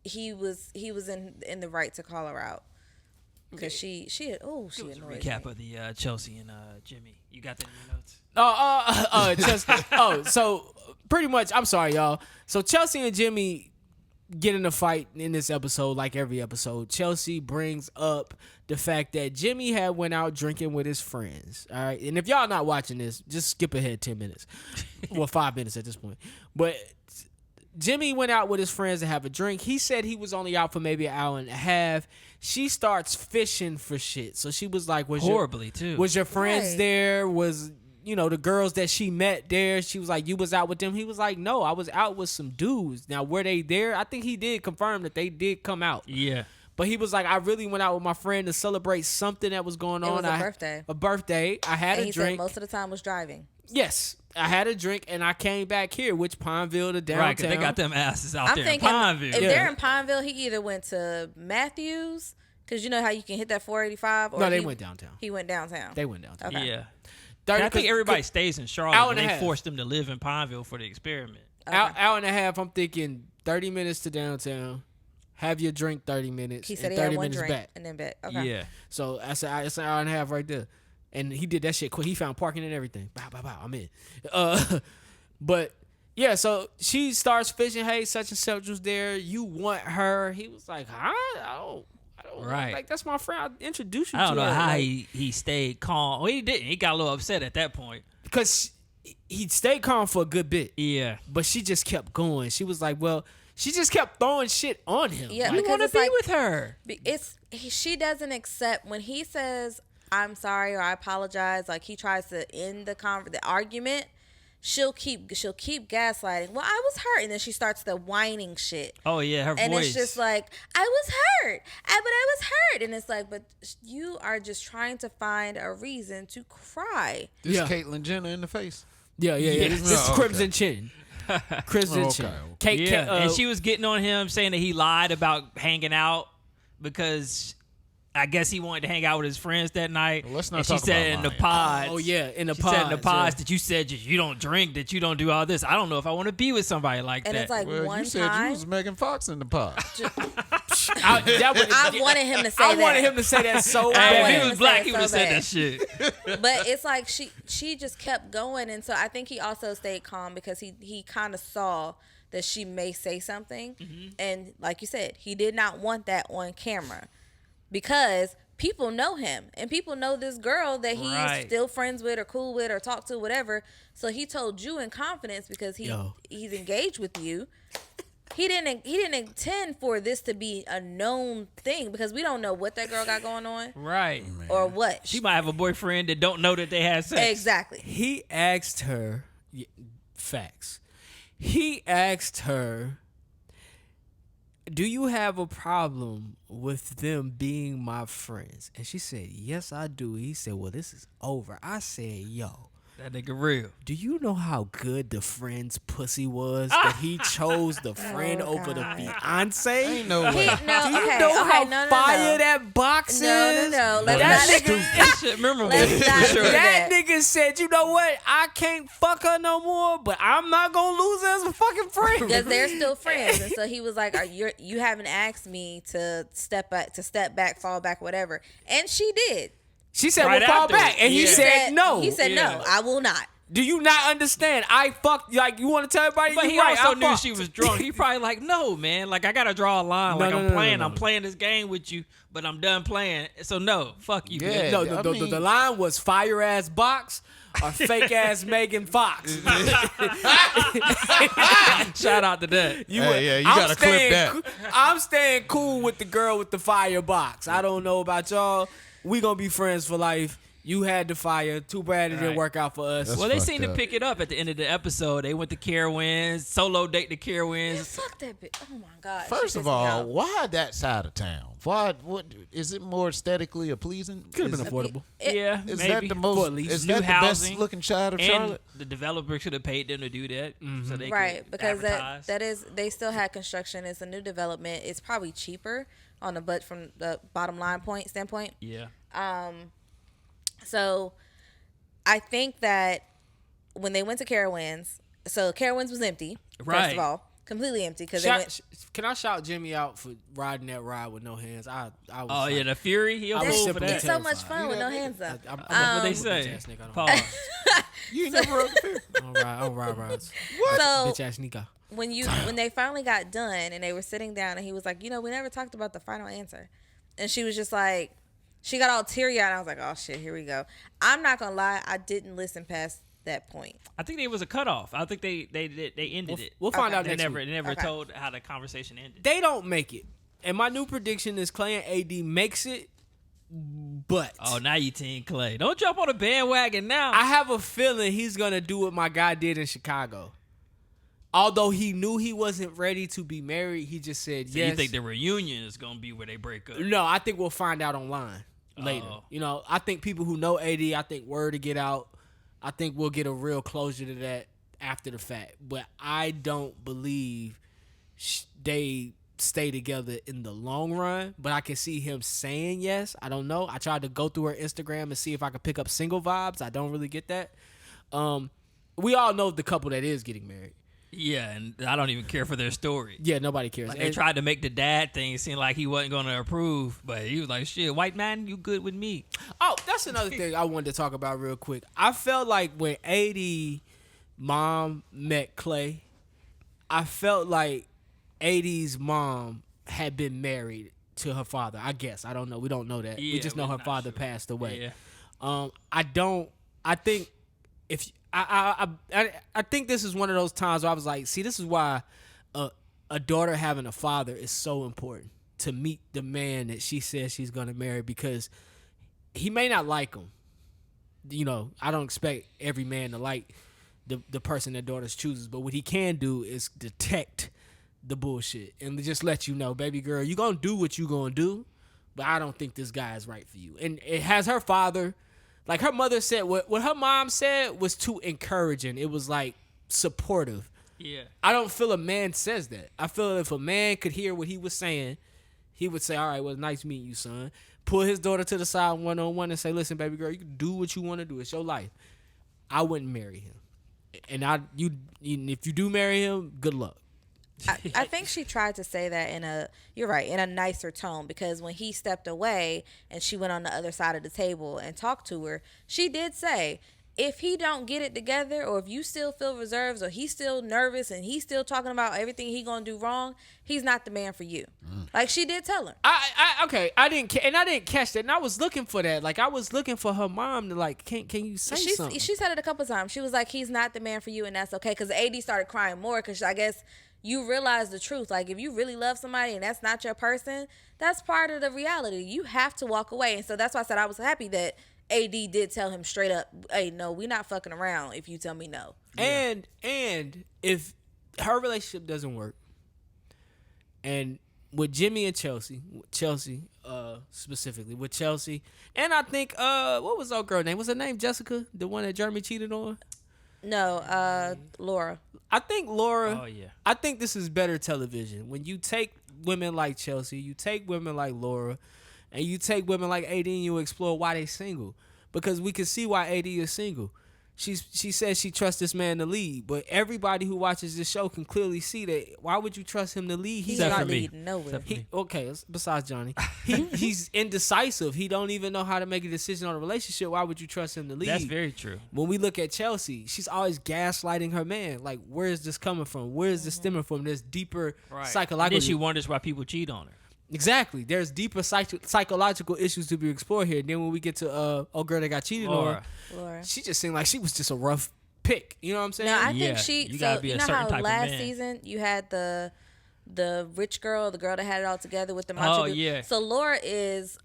Speaker 3: he was in the right to call her out. Because she annoys
Speaker 4: Recap
Speaker 3: me.
Speaker 4: of the Chelsea and Jimmy. You got that in your notes?
Speaker 1: So pretty much, I'm sorry, y'all. So Chelsea and Jimmy get in a fight in this episode, like every episode. Chelsea brings up the fact that Jimmy had went out drinking with his friends. All right, and if y'all not watching this, just skip ahead 10 minutes, well 5 minutes at this point. But Jimmy went out with his friends to have a drink. He said he was only out for maybe an hour and a half. She starts fishing for shit. So she was like, was
Speaker 4: Horribly, too.
Speaker 1: Was your friends
Speaker 3: Right.
Speaker 1: there? Was the girls that she met there. She was like, you was out with them. He was like, no, I was out with some dudes. Now, were they there? I think he did confirm that they did come out.
Speaker 4: Yeah.
Speaker 1: But he was like, I really went out with my friend to celebrate something that was going on.
Speaker 3: It was a birthday.
Speaker 1: A birthday. I had
Speaker 3: And
Speaker 1: a
Speaker 3: he
Speaker 1: drink.
Speaker 3: said most of the time was driving.
Speaker 1: Yes. I had a drink and I came back here, which Pineville to downtown.
Speaker 4: Right, because they got them asses out
Speaker 3: I'm
Speaker 4: there
Speaker 3: thinking
Speaker 4: in Pineville.
Speaker 3: if they're in Pineville, he either went to Matthews, because you know how you can hit that 485. Or
Speaker 1: No, they
Speaker 3: he
Speaker 1: went downtown.
Speaker 3: He went downtown.
Speaker 1: They went downtown.
Speaker 3: Okay.
Speaker 4: Yeah.
Speaker 1: 30,
Speaker 4: I think everybody
Speaker 1: 'cause
Speaker 4: stays in
Speaker 1: hour
Speaker 4: Charlotte,
Speaker 1: and
Speaker 4: but
Speaker 1: a
Speaker 4: they
Speaker 1: half.
Speaker 4: forced them to live in Pineville for the experiment.
Speaker 1: Hour and a half, I'm thinking 30 minutes to downtown. Have your drink 30 minutes.
Speaker 3: He said
Speaker 1: and
Speaker 3: he
Speaker 1: 30
Speaker 3: had one
Speaker 1: minutes
Speaker 3: drink
Speaker 1: back.
Speaker 3: and then back. Okay.
Speaker 4: Yeah.
Speaker 1: So that's it's an hour and a half right there. And he did that shit quick. He found parking and everything. Bow, bow, bow. I'm in. But yeah, so she starts fishing. Hey, such and such was there. You want her? He was like, huh? I don't.
Speaker 4: Right.
Speaker 1: Like, that's my friend. I introduced you
Speaker 4: I
Speaker 1: to
Speaker 4: don't know
Speaker 1: her.
Speaker 4: how
Speaker 1: Like,
Speaker 4: he stayed calm. Well, he didn't. He got a little upset at that point.
Speaker 1: because he stayed calm for a good bit.
Speaker 4: Yeah.
Speaker 1: But she just kept going. She was like, well, she just kept throwing shit on him.
Speaker 3: Yeah,
Speaker 1: Like,
Speaker 4: You want to
Speaker 3: it's
Speaker 4: be
Speaker 3: like-
Speaker 4: with her.
Speaker 3: She doesn't accept when he says I'm sorry or I apologize. Like he tries to end the argument. She'll keep gaslighting. Well, I was hurt, and then she starts the whining shit.
Speaker 4: Oh, yeah, her
Speaker 3: And
Speaker 4: voice.
Speaker 3: it's just like, I was hurt. But I was hurt. And it's like, but you are just trying to find a reason to cry.
Speaker 2: This
Speaker 1: Yeah.
Speaker 2: Caitlyn Jenner in the face.
Speaker 1: Yeah. This is
Speaker 2: Oh,
Speaker 1: Crimson Chin. Crimson
Speaker 2: Okay,
Speaker 1: Chin.
Speaker 2: okay.
Speaker 1: Kate,
Speaker 4: Yeah, and she was getting on him saying that he lied about hanging out because I guess he wanted to hang out with his friends that night.
Speaker 2: Well, let's not
Speaker 4: and she
Speaker 2: talk
Speaker 4: said
Speaker 2: about
Speaker 4: in the
Speaker 2: lying.
Speaker 4: pods.
Speaker 1: Oh, yeah, in the
Speaker 4: she said in the
Speaker 1: pods,
Speaker 4: pods
Speaker 1: yeah.
Speaker 4: that you said you don't drink, that you don't do all this. I don't know if I want to be with somebody like
Speaker 3: And
Speaker 4: that.
Speaker 3: it's like
Speaker 2: Well,
Speaker 3: one
Speaker 2: you said
Speaker 3: time.
Speaker 2: you was Megan Fox in the pod.
Speaker 3: I wanted him to say
Speaker 1: I
Speaker 3: that.
Speaker 1: wanted him to say that so
Speaker 3: I
Speaker 4: Hey,
Speaker 3: wanted
Speaker 4: if
Speaker 1: bad.
Speaker 4: he
Speaker 3: him
Speaker 4: was
Speaker 3: to
Speaker 4: black,
Speaker 3: say
Speaker 4: he
Speaker 3: it
Speaker 4: would have
Speaker 3: so
Speaker 4: said
Speaker 3: bad.
Speaker 4: that shit.
Speaker 3: But it's like she just kept going, and so I think he also stayed calm because he kind of saw that she may say something, and like you said, he did not want that on camera because people know him and people know this girl that he
Speaker 4: Right.
Speaker 3: is still friends with or cool with or talk to, whatever. So he told you in confidence because he's engaged with you. He didn't intend for this to be a known thing because we don't know what that girl got going on
Speaker 4: Right.
Speaker 3: or what.
Speaker 4: She might have a boyfriend that don't know that they had sex.
Speaker 3: Exactly.
Speaker 1: He asked her, facts. He asked her, do you have a problem with them being my friends? And she said, yes, I do. He said, well, this is over. I said, yo,
Speaker 4: That nigga real.
Speaker 1: do you know how good the friend's pussy was that he chose the friend over the
Speaker 3: God.
Speaker 1: fiance?
Speaker 2: Ain't no way.
Speaker 3: No,
Speaker 1: Do you
Speaker 3: okay,
Speaker 1: know how
Speaker 3: no,
Speaker 1: fire that box is?
Speaker 3: No. Let's
Speaker 1: That
Speaker 3: not.
Speaker 1: nigga-
Speaker 4: That shit memorable.
Speaker 3: Let's not
Speaker 4: for sure.
Speaker 3: do
Speaker 1: That
Speaker 3: that.
Speaker 1: nigga said, you know what? I can't fuck her no more, but I'm not gonna lose her as a fucking friend.
Speaker 3: Because they're still friends, and so he was like, "You haven't asked me to step back, fall back, whatever." And she did.
Speaker 1: She said,
Speaker 4: Right
Speaker 1: well, fall
Speaker 4: after.
Speaker 1: back. And he
Speaker 4: Yeah.
Speaker 1: said, no.
Speaker 3: He said,
Speaker 4: Yeah.
Speaker 3: "No, I will not."
Speaker 1: Do you not understand? I fucked, like, you want to tell everybody
Speaker 4: But
Speaker 1: you
Speaker 4: he
Speaker 1: right,
Speaker 4: also
Speaker 1: I
Speaker 4: knew
Speaker 1: fucked.
Speaker 4: she was drunk. He probably like, no, man. Like, I got to draw a line.
Speaker 1: No,
Speaker 4: Like,
Speaker 1: no,
Speaker 4: I'm
Speaker 1: no, no,
Speaker 4: playing.
Speaker 1: no.
Speaker 4: I'm playing this game with you, but I'm done playing. So, no. Fuck you,
Speaker 2: Yeah.
Speaker 4: bitch.
Speaker 1: No,
Speaker 2: I
Speaker 1: the
Speaker 2: mean-
Speaker 1: line was fire ass box or fake ass Megan Fox.
Speaker 4: Shout out to that.
Speaker 1: You
Speaker 2: Hey, yeah, you
Speaker 1: I'm
Speaker 2: gotta clip
Speaker 1: staying
Speaker 2: that.
Speaker 1: I'm staying cool with the girl with the fire box. I don't know about y'all. We gonna be friends for life. You had the fire. Too bad it didn't
Speaker 4: Right.
Speaker 1: work out for us.
Speaker 2: That's
Speaker 4: Well, they
Speaker 2: fucked
Speaker 4: seem to
Speaker 2: up.
Speaker 4: pick it up at the end of the episode. They went to Carowinds, solo date to Carowinds.
Speaker 3: Fuck that bitch. Oh my god.
Speaker 2: First of all, why that side of town? Why? What is it more aesthetically pleasing?
Speaker 1: Could have been
Speaker 2: Is-
Speaker 1: affordable.
Speaker 4: Yeah,
Speaker 2: Is
Speaker 4: maybe.
Speaker 2: that the most?
Speaker 1: For at least
Speaker 2: Is
Speaker 4: new
Speaker 2: that the
Speaker 4: housing
Speaker 2: best looking side of
Speaker 4: and
Speaker 2: Charlotte?
Speaker 4: the developer should have paid them to do that, so they
Speaker 3: right,
Speaker 4: could
Speaker 3: because
Speaker 4: advertise.
Speaker 3: that is they still had construction. It's a new development. It's probably cheaper on the but from the bottom line standpoint.
Speaker 4: Yeah,
Speaker 3: So I think that when they went to Carowinds, so Carowinds was empty. First
Speaker 4: Right.
Speaker 3: of all, completely empty because they went.
Speaker 1: Can I shout Jimmy out for riding that ride with no hands? I was
Speaker 4: oh
Speaker 1: like,
Speaker 4: yeah, the Fury. He a
Speaker 1: I was
Speaker 4: fool for
Speaker 1: simply
Speaker 4: that.
Speaker 3: It's so much
Speaker 1: terrified.
Speaker 3: fun with no hands up.
Speaker 1: I'm
Speaker 4: What they
Speaker 1: a
Speaker 4: say?
Speaker 1: bitch ass nigga. I don't-
Speaker 4: Pause.
Speaker 2: You ain't never rode the Fury.
Speaker 1: I don't ride rides.
Speaker 3: So
Speaker 1: Bitch ass nigga.
Speaker 3: when they finally got done and they were sitting down and he was like, we never talked about the final answer, and she was just like, she got all teary eyed. And I was like, oh shit, here we go. I'm not gonna lie, I didn't listen past that point.
Speaker 4: I think it was a cutoff. I think they ended it.
Speaker 1: We'll find out
Speaker 4: They
Speaker 1: next
Speaker 4: never
Speaker 1: week.
Speaker 4: told how the conversation ended.
Speaker 1: They don't make it. And my new prediction is Clay and AD makes it. But
Speaker 4: Oh, now you Team Clay. Don't jump on the bandwagon now.
Speaker 1: I have a feeling he's going to do what my guy did in Chicago. Although he knew he wasn't ready to be married, he just said
Speaker 4: So
Speaker 1: yes.
Speaker 4: you think the reunion is going to be where they break up?
Speaker 1: No, I think we'll find out online later.
Speaker 4: Oh.
Speaker 1: You know, I think people who know AD, I think word to get out. I think we'll get a real closure to that after the fact. But I don't believe they stay together in the long run. But I can see him saying yes. I don't know. I tried to go through her Instagram and see if I could pick up single vibes. I don't really get that. We all know the couple that is getting married.
Speaker 4: Yeah, and I don't even care for their story.
Speaker 1: Yeah, nobody cares.
Speaker 4: Like they tried to make the dad thing seem like he wasn't going to approve, but he was like, shit, white man, you good with me.
Speaker 1: Oh, that's another thing I wanted to talk about real quick. I felt like when AD mom met Clay, I felt like AD's mom had been married to her father. I guess. I don't know. We don't know that.
Speaker 4: Yeah,
Speaker 1: we just know
Speaker 4: we're
Speaker 1: her
Speaker 4: not
Speaker 1: father
Speaker 4: sure.
Speaker 1: passed away.
Speaker 4: Yeah.
Speaker 1: I think if I think this is one of those times where I was like, see, this is why a daughter having a father is so important, to meet the man that she says she's gonna marry, because he may not like him. You know, I don't expect every man to like the person their daughters chooses, but what he can do is detect the bullshit and just let you know, baby girl, you gonna do what you gonna do, but I don't think this guy is right for you. And it has her father. Like her mother said, what her mom said was too encouraging. It was like supportive.
Speaker 4: Yeah.
Speaker 1: I don't feel a man says that. I feel if a man could hear what he was saying, he would say, all right, well, nice meeting you, son. Pull his daughter to the side one-on-one and say, listen, baby girl, you can do what you want to do. It's your life. I wouldn't marry him. And if you do marry him, good luck.
Speaker 3: I think she tried to say that in a nicer tone, because when he stepped away and she went on the other side of the table and talked to her, she did say, if he don't get it together, or if you still feel reserves, or he's still nervous and he's still talking about everything he gonna do wrong, he's not the man for you. Like she did tell her.
Speaker 1: I didn't catch that, and I was looking for that. Like I was looking for her mom to like, can you say something?
Speaker 3: She said it a couple times. She was like, he's not the man for you, and that's okay. Because AD started crying more, because I guess you realize the truth. Like if you really love somebody and that's not your person, that's part of the reality. You have to walk away. And so that's why I said I was happy that AD did tell him straight up, hey, no, we're not fucking around if you tell me no.
Speaker 1: And if her relationship doesn't work, and with Jimmy and Chelsea specifically, with Chelsea, and I think what was our girl name? Was her name Jessica, the one that Jeremy cheated on?
Speaker 3: No, Laura.
Speaker 1: I think Laura.
Speaker 4: Oh, yeah.
Speaker 1: I think this is better television when you take women like Chelsea, you take women like Laura, and you take women like AD and you explore why they single, because we can see why AD is single. She says she trusts this man to lead, but everybody who watches this show can clearly see that. Why would you trust him to lead? He's
Speaker 3: He's
Speaker 1: not
Speaker 3: not
Speaker 4: me.
Speaker 3: leading nowhere.
Speaker 1: Okay, besides Johnny, he's indecisive. He don't even know how to make a decision on a relationship. Why would you trust him to lead?
Speaker 4: That's very true.
Speaker 1: When we look at Chelsea, she's always gaslighting her man. Like, where is this coming from? Where is this stemming from? There's deeper
Speaker 4: Right.
Speaker 1: psychological.
Speaker 4: And then she wonders why people cheat on her.
Speaker 1: Exactly. There's deeper psychological issues to be explored here. Then when we get to girl that got cheated on,
Speaker 3: Laura.
Speaker 1: she just seemed like she was just a rough pick. You know what I'm saying?
Speaker 3: No, I
Speaker 4: Yeah,
Speaker 3: think
Speaker 4: you gotta
Speaker 3: so
Speaker 4: be
Speaker 3: you
Speaker 4: a
Speaker 3: know
Speaker 4: certain
Speaker 3: how
Speaker 4: type of
Speaker 3: last
Speaker 4: man.
Speaker 3: season you had the rich girl, the girl that had it all together with the macho
Speaker 4: Oh,
Speaker 3: dude.
Speaker 4: yeah.
Speaker 3: So Laura is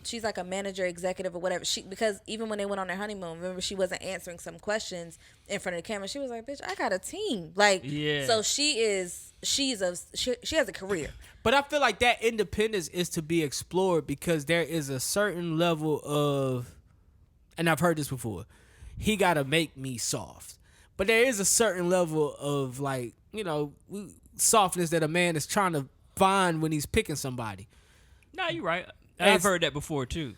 Speaker 3: she's like a manager, executive, or whatever. Because even when they went on their honeymoon, remember she wasn't answering some questions in front of the camera. She was like, "Bitch, I got a team." Like,
Speaker 4: Yeah.
Speaker 3: So she has a career.
Speaker 1: But I feel like that independence is to be explored, because there is a certain level of, and I've heard this before, he got to make me soft. But there is a certain level of, like, you know, softness that a man is trying to find when he's picking somebody.
Speaker 4: No, you're right.
Speaker 1: It's-
Speaker 4: I've heard that before too.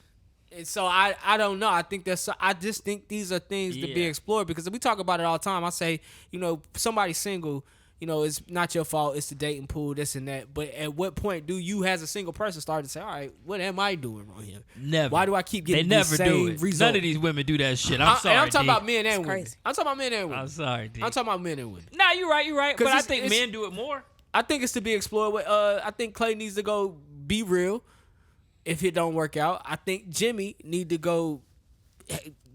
Speaker 1: And so I don't know. I just think these are things to be
Speaker 4: Yeah.
Speaker 1: explored, because we talk about it all the time. I say, you know, somebody's single, you know, it's not your fault. It's the dating pool, this and that. But at what point do you, as a single person, start to say, all right, what am I doing wrong here?
Speaker 4: Never.
Speaker 1: Why do I keep getting
Speaker 4: They never
Speaker 1: the same
Speaker 4: do it.
Speaker 1: result?
Speaker 4: None of these women do that shit. I'm sorry.
Speaker 1: And I'm talking
Speaker 4: D.
Speaker 1: about men and women.
Speaker 3: crazy.
Speaker 1: I'm talking about men and women.
Speaker 4: I'm sorry, D.
Speaker 1: I'm talking about men and women.
Speaker 4: Nah, you're right. You're right.
Speaker 1: 'Cause
Speaker 4: But I
Speaker 1: it's-
Speaker 4: think
Speaker 1: it's-
Speaker 4: men do it more.
Speaker 1: I think it's to be explored. I think Clay needs to go be real if it don't work out. I think Jimmy need to go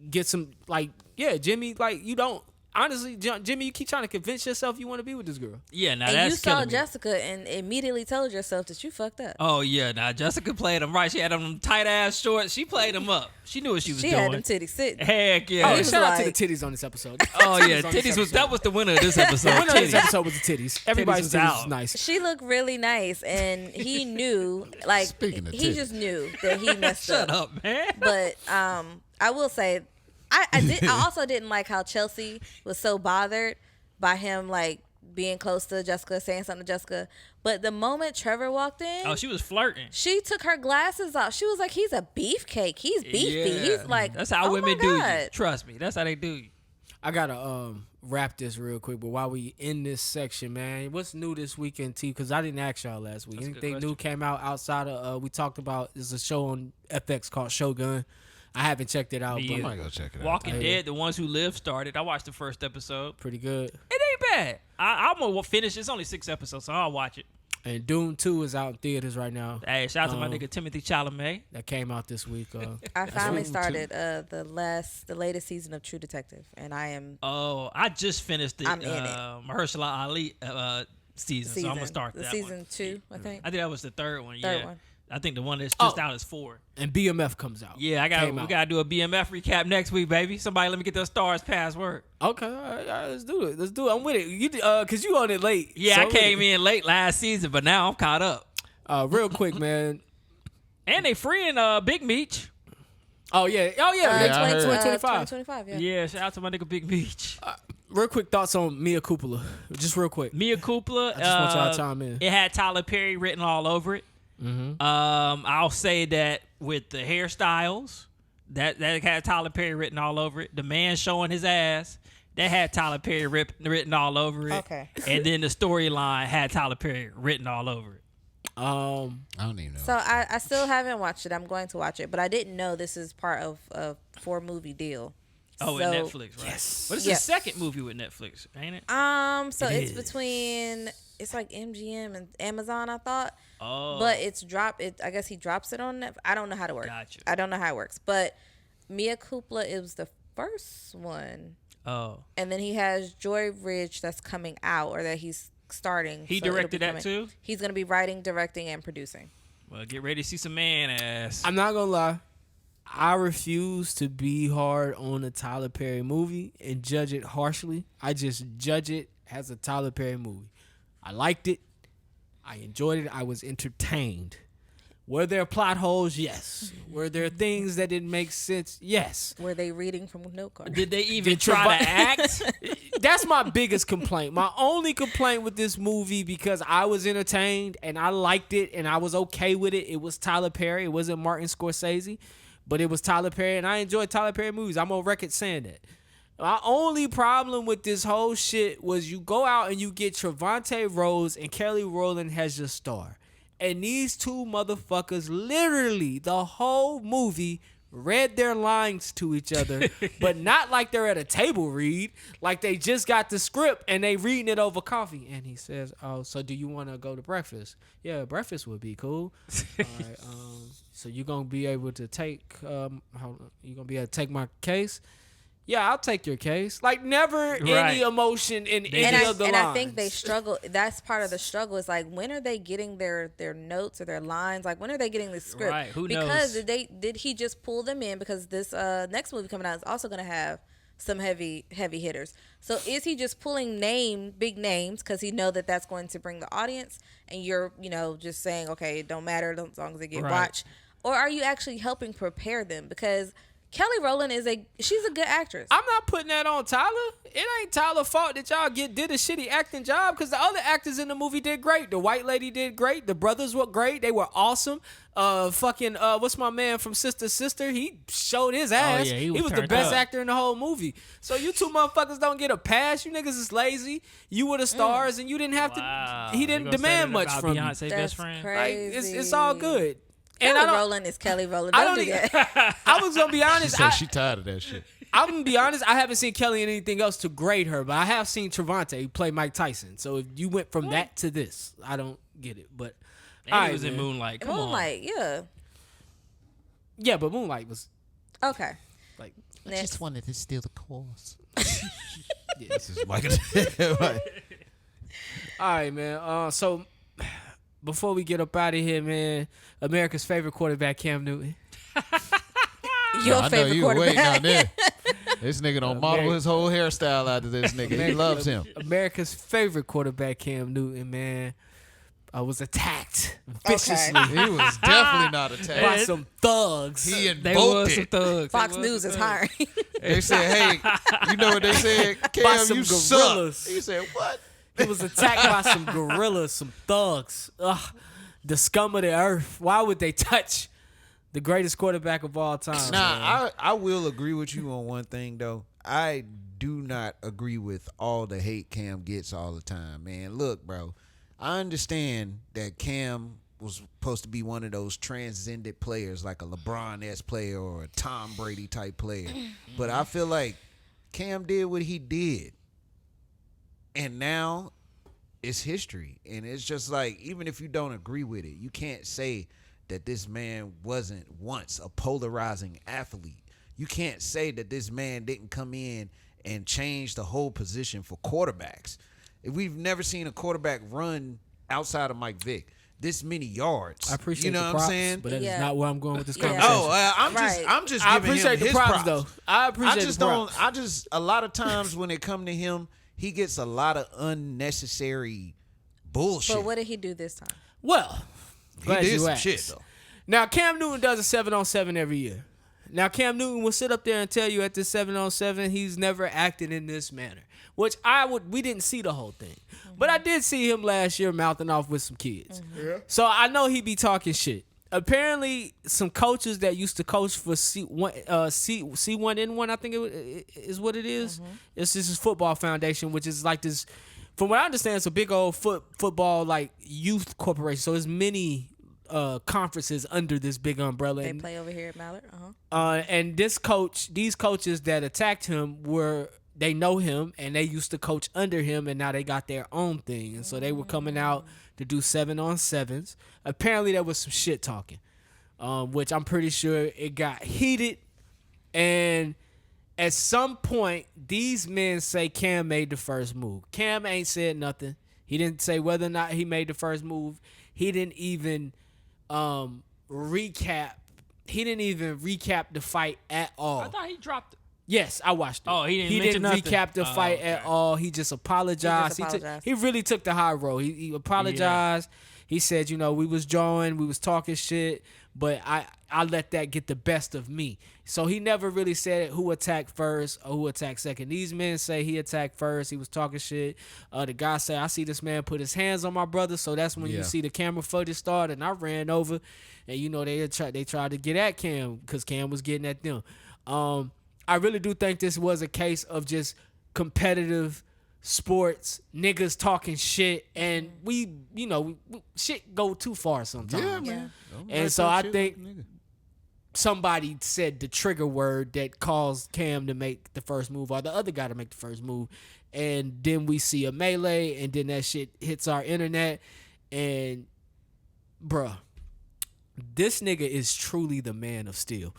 Speaker 1: get some, like, yeah, Jimmy, like, you don't, honestly, Jimmy, you keep trying to convince yourself you want to be with this girl.
Speaker 4: Yeah, now
Speaker 3: And
Speaker 4: that's
Speaker 3: you saw
Speaker 4: killing me.
Speaker 3: Jessica and immediately told yourself that you fucked up.
Speaker 4: Oh yeah, now Jessica played him right. She had them tight ass shorts. She played him up. She knew what she was
Speaker 3: She
Speaker 4: doing.
Speaker 3: had them titties sitting.
Speaker 4: Heck yeah.
Speaker 1: Oh,
Speaker 3: was
Speaker 1: shout out to the
Speaker 3: like-
Speaker 1: titties on this episode.
Speaker 4: Oh yeah,
Speaker 1: on this
Speaker 4: titties was
Speaker 1: episode.
Speaker 4: that was the winner of this episode.
Speaker 1: The winner of this
Speaker 4: Titties.
Speaker 1: episode was the titties. Everybody's
Speaker 4: was
Speaker 1: titties
Speaker 4: out.
Speaker 1: was nice.
Speaker 3: She looked really nice, and he knew, like,
Speaker 2: Speaking of
Speaker 3: he
Speaker 2: titties.
Speaker 3: just knew that he messed
Speaker 4: Shut
Speaker 3: up.
Speaker 4: up, man.
Speaker 3: But I will say, I also didn't like how Chelsea was so bothered by him like being close to Jessica, saying something to Jessica. But the moment Trevor walked in,
Speaker 4: Oh, she was flirting.
Speaker 3: she took her glasses off. She was like, "He's a beefcake. He's beefy."
Speaker 4: Yeah.
Speaker 3: He's like,
Speaker 4: that's how
Speaker 3: oh
Speaker 4: women
Speaker 3: my
Speaker 4: do you.
Speaker 3: God.
Speaker 4: Trust me, that's how they do you.
Speaker 1: I gotta wrap this real quick, but while we in this section, man, what's new this weekend, T? Because I didn't ask y'all last week.
Speaker 4: That's a good
Speaker 1: Anything new
Speaker 4: question.
Speaker 1: came out outside of we talked about? There's a show on FX called Shogun. I haven't checked it out,
Speaker 4: Me
Speaker 1: but
Speaker 2: I might go check it out.
Speaker 4: Walking Dead, The Ones Who Live started. I watched the first episode.
Speaker 1: pretty good.
Speaker 4: It ain't bad. I'm gonna finish. It's only 6 episodes, so I'll watch it.
Speaker 1: And Doom 2 is out in theaters right now.
Speaker 4: Hey, shout out to my nigga Timothy Chalamet.
Speaker 1: That came out this week.
Speaker 3: I finally
Speaker 1: Doom 2.
Speaker 3: started the latest season of True Detective, and I am
Speaker 4: Oh, I just finished the
Speaker 3: I'm in it.
Speaker 4: Mahershala Ali season, so I'm gonna start
Speaker 3: the
Speaker 4: that
Speaker 3: season
Speaker 4: one.
Speaker 3: 2, I think.
Speaker 4: I think that was the third one.
Speaker 3: Third
Speaker 4: Yeah,
Speaker 3: one.
Speaker 4: I think the one that's just
Speaker 1: Oh.
Speaker 4: out is 4.
Speaker 1: And BMF comes out.
Speaker 4: Yeah,
Speaker 1: Came
Speaker 4: we
Speaker 1: out.
Speaker 4: gotta do a BMF recap next week, baby. Somebody let me get those stars password.
Speaker 1: Okay, all right, let's do it. Let's do it. I'm with it. You cause you on it late.
Speaker 4: Yeah,
Speaker 1: so
Speaker 4: I
Speaker 1: I'm with
Speaker 4: came
Speaker 1: it.
Speaker 4: in late last season, but now I'm caught up.
Speaker 1: Real quick, man.
Speaker 4: And they freeing Big Meech.
Speaker 1: Oh yeah.
Speaker 2: Yeah, I heard.
Speaker 1: 2025.
Speaker 3: 2025, yeah.
Speaker 4: Yeah, shout out to my nigga Big Meech.
Speaker 1: Real quick thoughts on Mia Coppola. Just real quick.
Speaker 4: Mia Cooper.
Speaker 1: I just want y'all to chime in.
Speaker 4: It had Tyler Perry written all over it. I'll say that with the hairstyles, that had Tyler Perry written all over it. The man showing his ass, that had Tyler Perry written all over it.
Speaker 3: Okay.
Speaker 4: And then the storyline had Tyler Perry written all over it.
Speaker 2: I don't even know.
Speaker 3: So I still haven't watched it. I'm going to watch it, but I didn't know this is part of a 4-movie deal.
Speaker 4: Oh,
Speaker 3: so,
Speaker 4: with Netflix, right?
Speaker 1: Yes.
Speaker 4: But it's
Speaker 3: Yes.
Speaker 4: the second movie with Netflix, ain't it?
Speaker 3: So
Speaker 1: It
Speaker 3: it's
Speaker 1: is.
Speaker 3: between like MGM and Amazon, I thought.
Speaker 4: Oh.
Speaker 3: But I guess he drops it on Netflix. I don't know how to work.
Speaker 4: Gotcha.
Speaker 3: I don't know how it works. But Mia Cooper is the first one.
Speaker 4: Oh.
Speaker 3: And then he has Joy Ridge that's coming out, or that he's starting.
Speaker 4: He
Speaker 3: so it'll be
Speaker 4: directed that
Speaker 3: coming.
Speaker 4: too?
Speaker 3: He's going to be writing, directing, and producing.
Speaker 4: Well, get ready to see some man ass.
Speaker 1: I'm not gonna lie. I refuse to be hard on a Tyler Perry movie and judge it harshly. I just judge it as a Tyler Perry movie. I liked it. I enjoyed it. I was entertained. Were there plot holes? Yes. Were there things that didn't make sense? Yes.
Speaker 3: Were they reading from note cards?
Speaker 4: Did they even
Speaker 1: Did
Speaker 4: try to
Speaker 1: Travi-
Speaker 4: act?
Speaker 1: That's my biggest complaint. My only complaint with this movie, because I was entertained and I liked it and I was okay with it. It was Tyler Perry. It wasn't Martin Scorsese, but it was Tyler Perry, and I enjoy Tyler Perry movies. I'm on record saying that. My only problem with this whole shit was you go out and you get Trevante Rhodes and Kelly Rowland as your star. And these two motherfuckers literally the whole movie read their lines to each other, but not like they're at a table read, like they just got the script and they reading it over coffee. And he says, "Oh, so do you want to go to breakfast?" "Yeah, breakfast would be cool." "All right, so you gonna be able to take my case?" "Yeah, I'll take your case." Like never any
Speaker 4: Right.
Speaker 1: emotion in any
Speaker 3: And
Speaker 1: of the lines.
Speaker 3: I think they struggle. That's part of the struggle. Is like, when are they getting their notes or their lines? Like, when are they getting the script?
Speaker 4: Right, who
Speaker 3: because
Speaker 4: knows?
Speaker 3: did he just pull them in? Because this next movie coming out is also going to have some heavy hitters. So is he just pulling big names because he know that that's going to bring the audience, and you're just saying, okay, it don't matter as long as they get
Speaker 4: Right.
Speaker 3: watched, or are you actually helping prepare them? Because Kelly Rowland she's a good actress.
Speaker 1: I'm not putting that on Tyler. It ain't Tyler's fault that y'all did a shitty acting job, because the other actors in the movie did great. The white lady did great. The brothers were great. They were awesome. What's my man from Sister Sister? He showed his ass.
Speaker 4: yeah,
Speaker 1: he
Speaker 4: he
Speaker 1: was
Speaker 4: was
Speaker 1: the
Speaker 4: turned
Speaker 1: best
Speaker 4: up.
Speaker 1: actor in the whole movie. So you two motherfuckers don't get a pass. You niggas is lazy. You were the stars, and you didn't have
Speaker 4: Wow.
Speaker 1: to. He
Speaker 4: You
Speaker 1: didn't
Speaker 4: gonna say
Speaker 1: demand
Speaker 4: that
Speaker 1: much
Speaker 4: about
Speaker 1: from you.
Speaker 4: Beyonce
Speaker 3: That's
Speaker 4: best friend.
Speaker 3: crazy.
Speaker 1: Like it's all good. And
Speaker 3: Kelly
Speaker 1: I don't.
Speaker 3: Rowland is Kelly Rowland.
Speaker 1: I
Speaker 3: Don't
Speaker 1: don't.
Speaker 3: do
Speaker 1: Even,
Speaker 3: that.
Speaker 1: I was gonna be
Speaker 2: She
Speaker 1: honest.
Speaker 2: said she tired of that shit.
Speaker 1: I'm gonna be honest. I haven't seen Kelly in anything else to grade her, but I have seen Trevante play Mike Tyson. So if you went from that to this, I don't get it. But
Speaker 4: And
Speaker 1: all
Speaker 4: he
Speaker 1: right,
Speaker 4: was in
Speaker 1: man.
Speaker 4: Moonlight. Come
Speaker 3: Moonlight, yeah.
Speaker 1: Yeah, but Moonlight was
Speaker 3: Okay.
Speaker 1: like
Speaker 3: Next.
Speaker 2: wanted to steal the course. This is Michael.
Speaker 1: All right, man. So before we get up out of here, man, America's favorite quarterback, Cam Newton.
Speaker 3: Your
Speaker 2: I know
Speaker 3: favorite
Speaker 2: you waiting
Speaker 3: quarterback.
Speaker 2: on there. This nigga don't model his whole hairstyle after this nigga. He loves him.
Speaker 1: America's favorite quarterback, Cam Newton, man, was attacked viciously
Speaker 2: He was definitely not attacked.
Speaker 1: by some thugs.
Speaker 2: He
Speaker 4: They
Speaker 2: invoked
Speaker 4: was some
Speaker 2: it.
Speaker 4: thugs.
Speaker 3: Fox
Speaker 4: They was
Speaker 3: News
Speaker 4: some
Speaker 3: is
Speaker 4: thugs.
Speaker 3: hiring.
Speaker 2: They said, "Hey, you know what they said?
Speaker 1: By
Speaker 2: Cam,
Speaker 1: some
Speaker 2: you
Speaker 1: gorillas.
Speaker 2: suck." He said, "What?"
Speaker 1: He was attacked by some gorillas, some thugs. Ugh, the scum of the earth. Why would they touch the greatest quarterback of all time? man?
Speaker 2: I will agree with you on one thing though. I do not agree with all the hate Cam gets all the time, man. Look, bro, I understand that Cam was supposed to be one of those transcendent players like a LeBron-esque player or a Tom Brady type player. But I feel like Cam did what he did. And now it's history. And it's just like, even if you don't agree with it, you can't say that this man wasn't once a polarizing athlete. You can't say that this man didn't come in and change the whole position for quarterbacks. We've never seen a quarterback run outside of Mike Vick this many yards.
Speaker 1: I appreciate
Speaker 2: you know
Speaker 1: the
Speaker 2: what
Speaker 1: props,
Speaker 2: I'm saying?
Speaker 1: but that is
Speaker 3: Yeah.
Speaker 1: not where I'm going with this
Speaker 3: Yeah.
Speaker 1: conversation.
Speaker 2: Oh, I'm just
Speaker 1: I
Speaker 2: giving
Speaker 1: appreciate
Speaker 2: him
Speaker 1: the
Speaker 2: his
Speaker 1: props, though. I appreciate
Speaker 2: I just
Speaker 1: the
Speaker 2: don't.
Speaker 1: props.
Speaker 2: I just a lot of times when it come to him, he gets a lot of unnecessary bullshit.
Speaker 3: But what did he do this time?
Speaker 1: Well,
Speaker 2: he
Speaker 1: glad
Speaker 2: did
Speaker 1: you
Speaker 2: some
Speaker 1: asked.
Speaker 2: shit though.
Speaker 1: Now, Cam Newton does a 7-on-7 every year. Now, Cam Newton will sit up there and tell you at this 7-on-7 he's never acted in this manner, which we didn't see the whole thing. But I did see him last year mouthing off with some kids.
Speaker 6: Yeah.
Speaker 1: So I know he be talking shit. Apparently, some coaches that used to coach for C1N1, I think is what it is. It's just his football foundation, which is like this, from what I understand, it's a big old football like youth corporation. So there's many conferences under this big umbrella.
Speaker 3: They
Speaker 1: And,
Speaker 3: play over here at Mallard.
Speaker 1: and these coaches that attacked him they know him and they used to coach under him, and now they got their own thing. And so they were coming out to do 7-on-7s. Apparently there was some shit talking, which I'm pretty sure it got heated. And at some point, these men say Cam made the first move. Cam ain't said nothing. He didn't say whether or not he made the first move. He didn't even recap. He didn't even recap the fight at all.
Speaker 4: I thought he dropped it.
Speaker 1: Yes, I watched it.
Speaker 4: Oh, he didn't mention nothing?
Speaker 1: recap the fight
Speaker 4: okay.
Speaker 1: at all. He just apologized. He really took the high road. He apologized. He said, we was jawing, we was talking shit, but I let that get the best of me. So he never really said who attacked first or who attacked second. These men say he attacked first. He was talking shit. The guy said, I see this man put his hands on my brother. So that's when you see the camera footage start, and I ran over, and they tried to get at Cam because Cam was getting at them. I really do think this was a case of just competitive sports, niggas talking shit, and we shit go too far sometimes.
Speaker 2: Yeah, man.
Speaker 1: And so I think somebody said the trigger word that caused Cam to make the first move or the other guy to make the first move. And then we see a melee, and then that shit hits our internet, and bruh, this nigga is truly the man of steel.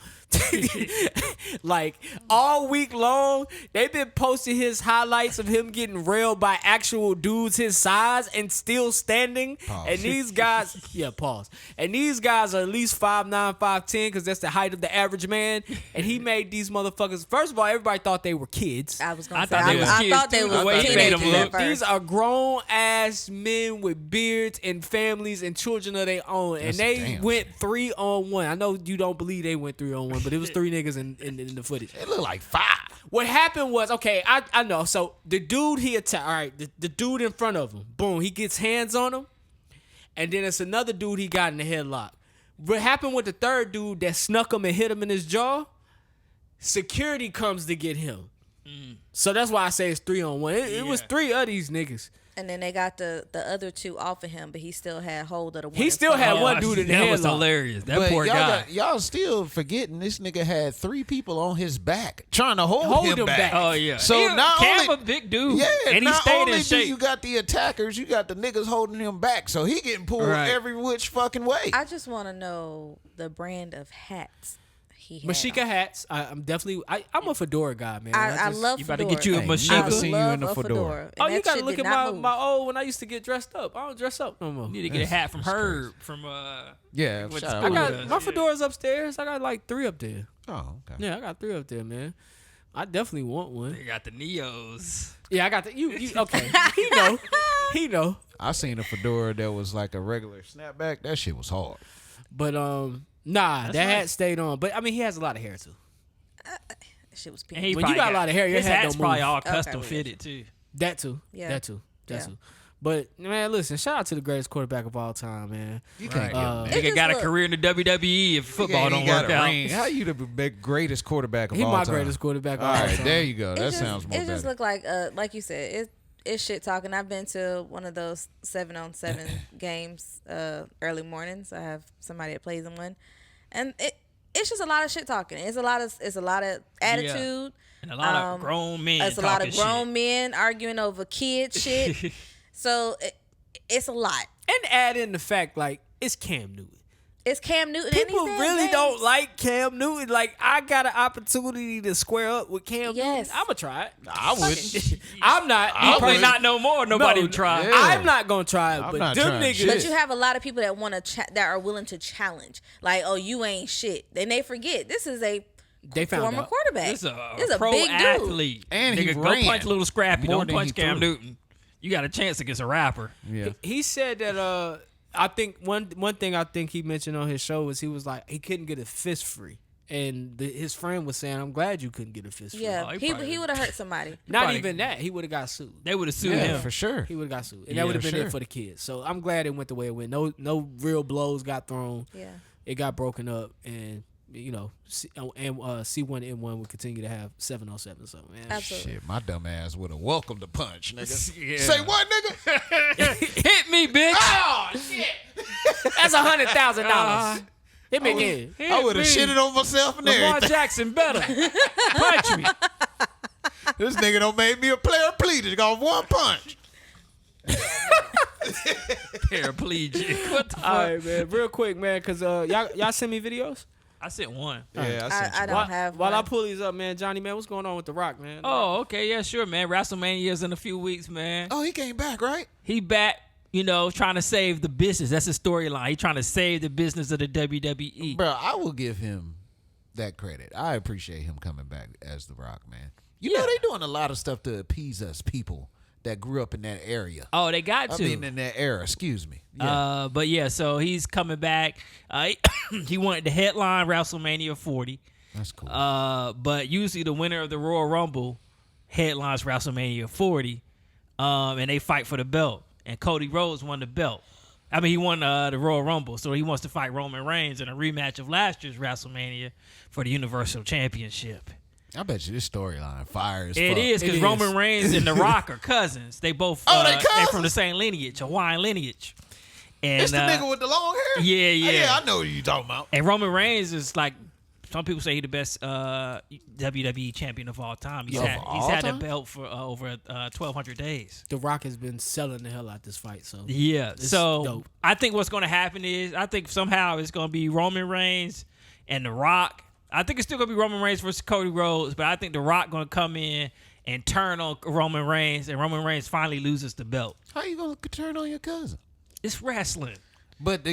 Speaker 1: Like, all week long, they've been posting his highlights of him getting railed by actual dudes his size and still standing.
Speaker 2: Pause.
Speaker 1: And these guys, pause. And these guys are at least 5'9", 5'10", because that's the height of the average man. And he made these motherfuckers, first of all, everybody thought they were kids.
Speaker 3: I was going
Speaker 4: I
Speaker 3: to say,
Speaker 4: thought they was
Speaker 3: I
Speaker 4: kids,
Speaker 3: thought they
Speaker 4: too.
Speaker 3: were
Speaker 4: The way he made them
Speaker 3: teenagers at
Speaker 4: look.
Speaker 3: first.
Speaker 1: These are grown-ass men with beards and families and children of their own. And
Speaker 2: That's
Speaker 1: they
Speaker 2: damn
Speaker 1: went 3-on-1. I know you don't believe they went 3-on-1, but it was three niggas in the footage.
Speaker 2: It looked like 5.
Speaker 1: What happened was, okay, I know. So the dude he attacked, all right, the dude in front of him, boom, he gets hands on him. And then it's another dude he got in the headlock. What happened with the third dude that snuck him and hit him in his jaw? Security comes to get him. So that's why I say it's 3-on-1. It was 3 of these niggas.
Speaker 3: And then they got the other 2 off of him, but he still had hold of the one.
Speaker 1: He
Speaker 3: in
Speaker 1: still
Speaker 3: front
Speaker 1: had
Speaker 3: of him.
Speaker 1: one dude in the
Speaker 4: That was
Speaker 1: headlock.
Speaker 4: hilarious. That
Speaker 2: But
Speaker 4: poor guy.
Speaker 2: y'all still forgetting this nigga had 3 people on his back trying to hold him back.
Speaker 4: Oh yeah.
Speaker 2: So
Speaker 4: He-
Speaker 2: not
Speaker 4: Cam
Speaker 2: only
Speaker 4: a big dude.
Speaker 2: Yeah,
Speaker 4: and he
Speaker 2: not
Speaker 4: stayed
Speaker 2: only
Speaker 4: in
Speaker 2: do
Speaker 4: shape.
Speaker 2: you got the attackers, you got the niggas holding him back. So he getting pulled
Speaker 4: Right.
Speaker 2: every which fucking way.
Speaker 3: I just want to know the brand of hats he had
Speaker 1: Mashika
Speaker 3: on.
Speaker 1: hats. I'm definitely. I'm a fedora guy, man.
Speaker 3: I
Speaker 1: just-
Speaker 3: love
Speaker 4: You
Speaker 3: fedora.
Speaker 4: about to get you a
Speaker 2: Hey,
Speaker 4: Mashika.
Speaker 2: never seen you in a
Speaker 3: love
Speaker 2: fedora.
Speaker 3: and
Speaker 1: Oh, you
Speaker 3: that
Speaker 1: gotta
Speaker 3: shit
Speaker 1: look
Speaker 3: did
Speaker 1: at
Speaker 3: not move.
Speaker 1: my old when I used to get dressed up. I don't dress up no more.
Speaker 4: You need to get a hat from Herb from
Speaker 2: Yeah,
Speaker 4: With
Speaker 2: shout
Speaker 4: the
Speaker 2: out.
Speaker 1: I
Speaker 4: school.
Speaker 1: got my fedoras upstairs. I got like 3 up there.
Speaker 2: Oh, okay.
Speaker 1: Yeah, I got 3 up there, man. I definitely want one.
Speaker 4: They got the Neos.
Speaker 1: Yeah, I got the you okay. He know.
Speaker 2: I seen a fedora that was like a regular snapback. That shit was hard.
Speaker 1: But that hat stayed on. But I mean, he has a lot of hair too.
Speaker 3: That shit was
Speaker 4: And
Speaker 3: pink.
Speaker 4: he
Speaker 1: When you
Speaker 4: probably
Speaker 1: got a lot of hair, your
Speaker 4: his
Speaker 1: hat
Speaker 4: hat's
Speaker 1: don't
Speaker 4: probably
Speaker 1: move.
Speaker 4: all
Speaker 3: Okay,
Speaker 4: custom
Speaker 3: well,
Speaker 4: fitted too.
Speaker 1: That too.
Speaker 3: Yeah.
Speaker 1: That too. That
Speaker 3: Yeah.
Speaker 1: too. But man, listen, shout out to the greatest quarterback of all time, man.
Speaker 2: You can't get
Speaker 1: Uh,
Speaker 2: him,
Speaker 3: It
Speaker 2: man.
Speaker 4: Nigga got a
Speaker 3: just
Speaker 4: career in the WWE if football don't work out.
Speaker 2: How you the greatest quarterback of
Speaker 1: He
Speaker 2: all
Speaker 1: my
Speaker 2: time?
Speaker 1: greatest quarterback of
Speaker 2: All
Speaker 1: all
Speaker 2: right,
Speaker 1: time.
Speaker 2: there you go. That
Speaker 3: It just,
Speaker 2: sounds more
Speaker 3: it just
Speaker 2: better.
Speaker 3: looked like you said, it's shit talking. I've been to one of those 7-on-7 games early mornings. I have somebody that plays in one, and it's just a lot of shit talking. It's a lot of attitude.
Speaker 4: And a lot of grown men.
Speaker 3: It's a lot of
Speaker 4: talking
Speaker 3: grown
Speaker 4: shit.
Speaker 3: men arguing over kid shit. So it's a lot.
Speaker 1: And add in the fact like it's Cam Newton.
Speaker 3: It's Cam Newton.
Speaker 1: People
Speaker 3: and these damn
Speaker 1: really
Speaker 3: games.
Speaker 1: don't like Cam Newton. Like I got an opportunity to square up with Cam
Speaker 3: Yes.
Speaker 1: Newton. I'ma try it.
Speaker 2: I wouldn't.
Speaker 1: I'm not.
Speaker 4: Probably
Speaker 2: would.
Speaker 4: not no more. Nobody
Speaker 1: No,
Speaker 4: would try.
Speaker 2: yeah.
Speaker 1: I'm not gonna try it.
Speaker 2: I'm
Speaker 1: But
Speaker 2: not
Speaker 1: them
Speaker 2: trying
Speaker 1: niggas.
Speaker 2: shit.
Speaker 3: But you have a lot of people that want to that are willing to challenge. Like, oh, you ain't shit. Then they forget this is a
Speaker 1: They found
Speaker 3: former
Speaker 1: out.
Speaker 3: quarterback.
Speaker 4: This
Speaker 3: This
Speaker 4: is a pro
Speaker 3: big dude.
Speaker 4: athlete.
Speaker 2: And he
Speaker 4: Nigga, go
Speaker 2: ran
Speaker 4: punch little Scrappy.
Speaker 2: more
Speaker 4: Don't
Speaker 2: than
Speaker 4: punch
Speaker 2: he
Speaker 4: Cam
Speaker 2: threw.
Speaker 4: Newton. You got a chance against a rapper.
Speaker 2: Yeah.
Speaker 1: He said that I think one thing I think he mentioned on his show was he was like he couldn't get a fist free, and his friend was saying, "I'm glad you couldn't get a fist free."
Speaker 3: Yeah,
Speaker 4: Oh, he
Speaker 3: he
Speaker 4: probably-
Speaker 3: would have hurt somebody.
Speaker 1: Not
Speaker 4: probably-
Speaker 1: even that. He would have got sued.
Speaker 4: They would have sued
Speaker 2: Yeah,
Speaker 4: him.
Speaker 2: for sure.
Speaker 1: He would have got sued, and
Speaker 4: Yeah,
Speaker 1: that would have
Speaker 2: for
Speaker 1: been
Speaker 2: sure.
Speaker 1: it for the kids. So I'm glad it went the way it went. No real blows got thrown.
Speaker 3: Yeah.
Speaker 1: It got broken up, and C1N1 would continue to have 7-on-7. So man,
Speaker 3: Absolutely.
Speaker 2: Shit, my dumb ass would have welcomed the punch, nigga.
Speaker 4: Yeah.
Speaker 2: Say what, nigga?
Speaker 4: Hit me, bitch.
Speaker 2: Oh shit!
Speaker 1: that's $100,000. Hit me again.
Speaker 4: Hit
Speaker 2: I would have
Speaker 4: me.
Speaker 2: shitted on myself and
Speaker 4: Lamar
Speaker 2: everything.
Speaker 4: Jackson better. Punch me.
Speaker 2: This nigga don't make me a paraplegic off one punch.
Speaker 4: Paraplegic. What the fuck?
Speaker 1: All right, man. Real quick, man, because y'all send me videos.
Speaker 4: I sent one.
Speaker 2: Yeah, I sent
Speaker 3: I
Speaker 2: you.
Speaker 3: don't have
Speaker 1: While I
Speaker 3: one.
Speaker 1: pull these up, man, Johnny, man, what's going on with The Rock, man?
Speaker 4: Oh, okay. Yeah, sure, man. WrestleMania's in a few weeks, man.
Speaker 2: Oh, he came back, right?
Speaker 4: He back, trying to save the business. That's his storyline. He trying to save the business of the WWE.
Speaker 2: Bro, I will give him that credit. I appreciate him coming back as The Rock, man. You know they doing a lot of stuff to appease us people that grew up in that area.
Speaker 4: Oh, they got
Speaker 2: I
Speaker 4: to.
Speaker 2: mean, in that era. Excuse me. Yeah.
Speaker 4: But yeah, so he's coming back. He wanted to headline WrestleMania 40.
Speaker 2: That's cool.
Speaker 4: But usually the winner of the Royal Rumble headlines WrestleMania 40, and they fight for the belt. And Cody Rhodes won the belt. I mean, he won the Royal Rumble, so he wants to fight Roman Reigns in a rematch of last year's WrestleMania for the Universal Championship.
Speaker 2: I bet you this storyline fire as
Speaker 4: It
Speaker 2: fuck.
Speaker 4: is because
Speaker 1: It
Speaker 4: Roman
Speaker 1: is.
Speaker 4: Reigns and The Rock are cousins. They both
Speaker 2: Oh, they
Speaker 4: they're
Speaker 2: cousins?
Speaker 4: from the same lineage, Hawaiian lineage. And
Speaker 2: It's the nigga with the long hair?
Speaker 4: yeah,
Speaker 2: Oh,
Speaker 4: yeah.
Speaker 2: I know what you talking about.
Speaker 4: And Roman Reigns is like, some people say he's the best WWE champion of all time. He's
Speaker 2: Of
Speaker 4: had
Speaker 2: all
Speaker 4: the
Speaker 2: time?
Speaker 4: belt for over 1,200 days.
Speaker 1: The Rock has been selling the hell out this fight, so
Speaker 4: Yeah.
Speaker 1: It's
Speaker 4: So
Speaker 1: dope.
Speaker 4: I think what's going to happen is I think somehow it's going to be Roman Reigns and The Rock. I think it's still going to be Roman Reigns versus Cody Rhodes, but I think The Rock going to come in and turn on Roman Reigns, and Roman Reigns finally loses the belt.
Speaker 2: How you gonna turn on your cousin?
Speaker 4: It's wrestling.
Speaker 2: But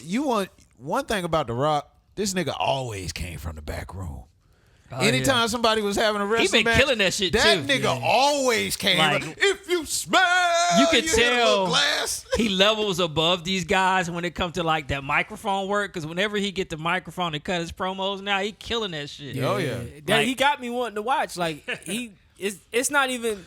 Speaker 2: you want one thing about The Rock. This nigga always came from the back room. Anytime somebody was having a wrestling
Speaker 4: been
Speaker 2: match,
Speaker 4: killing that shit,
Speaker 2: that
Speaker 4: too.
Speaker 2: nigga always came.
Speaker 4: Like,
Speaker 2: if you smell,
Speaker 4: You could
Speaker 2: hit a little
Speaker 4: tell
Speaker 2: glass.
Speaker 4: he levels above these guys when it comes to like that microphone work. Because whenever he get the microphone and cut his promos, now he killing that shit.
Speaker 2: Oh, yeah.
Speaker 1: That
Speaker 4: Like-
Speaker 1: he got me wanting to watch. Like it's not even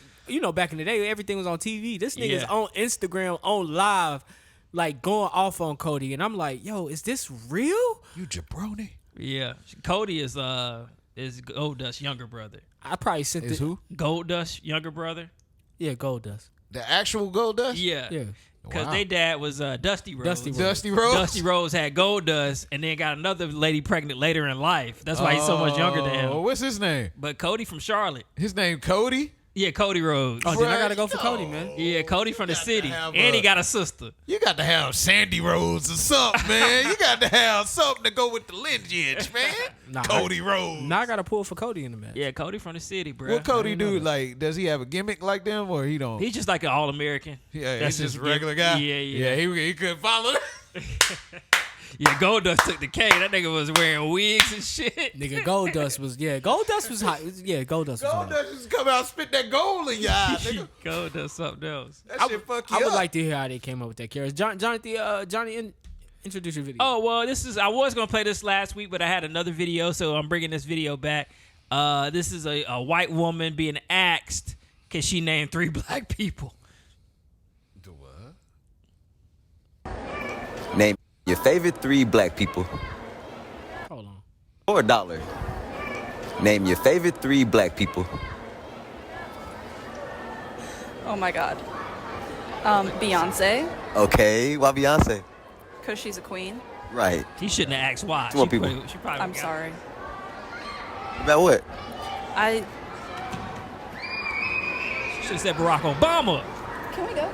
Speaker 1: back in the day everything was on TV. This nigga's
Speaker 4: Yeah.
Speaker 1: on Instagram on live, like going off on Cody, and I'm like, yo, is this real?
Speaker 2: You jabroni.
Speaker 4: Yeah, Cody is Goldust's younger brother.
Speaker 1: I probably sent
Speaker 2: Is
Speaker 1: it.
Speaker 2: who?
Speaker 4: Goldust's younger brother.
Speaker 1: Yeah, Goldust.
Speaker 2: The actual Goldust?
Speaker 4: Yeah,
Speaker 1: Yeah.
Speaker 4: Because
Speaker 2: Wow.
Speaker 4: their dad was Dusty Rhodes.
Speaker 1: Dusty Rhodes.
Speaker 2: Dusty Rhodes.
Speaker 4: Dusty Rhodes had Goldust, and then got another lady pregnant later in life. That's why he's so much younger than
Speaker 2: Oh,
Speaker 4: him.
Speaker 2: what's his name?
Speaker 4: But Cody from Charlotte.
Speaker 2: His name Cody.
Speaker 4: Yeah, Cody Rhodes.
Speaker 1: Oh, then I gotta go
Speaker 2: Bruh,
Speaker 1: for Cody, man.
Speaker 4: Yeah, Cody from the
Speaker 2: got to
Speaker 4: city.
Speaker 2: have
Speaker 4: And he
Speaker 2: a-
Speaker 4: got a sister.
Speaker 2: You got to have Sandy Rhodes or something, man. You got to have something to go with the lineage, man.
Speaker 1: Nah,
Speaker 2: Cody Rhodes.
Speaker 1: Now I gotta pull for Cody in the match.
Speaker 4: Yeah, Cody from the city, bro.
Speaker 2: What Cody do? Like, does he have a gimmick like them, or he don't?
Speaker 4: He's just like an All-American.
Speaker 2: Yeah,
Speaker 4: That's
Speaker 2: he's just
Speaker 4: his
Speaker 2: a regular
Speaker 4: gimmick.
Speaker 2: guy.
Speaker 4: Yeah.
Speaker 2: He couldn't follow that.
Speaker 4: Yeah, Goldust took the K. That nigga was wearing wigs and shit.
Speaker 1: Nigga, Goldust was hot. Yeah, Goldust was hot.
Speaker 2: Goldust just come out and spit that gold in your eye, nigga.
Speaker 4: Goldust something else.
Speaker 2: That shit fuck you
Speaker 1: I would
Speaker 2: up.
Speaker 1: like to hear how they came up with that character. Johnny, introduce your video.
Speaker 4: Oh, well, I was going to play this last week, but I had another video, so I'm bringing this video back. This is a white woman being asked, can she name 3 black people?
Speaker 2: The what?
Speaker 7: Name your favorite 3 black people
Speaker 1: Hold on.
Speaker 7: for $1. Name your favorite 3 black people.
Speaker 8: Oh my God. Beyonce,
Speaker 7: Okay, why Beyonce?
Speaker 8: because she's a queen.
Speaker 7: Right.
Speaker 4: He shouldn't have asked why.
Speaker 7: Come on, people.
Speaker 4: She probably
Speaker 8: I'm
Speaker 4: got-
Speaker 8: sorry.
Speaker 7: About what?
Speaker 8: I
Speaker 4: Should have said Barack Obama.
Speaker 8: can we go?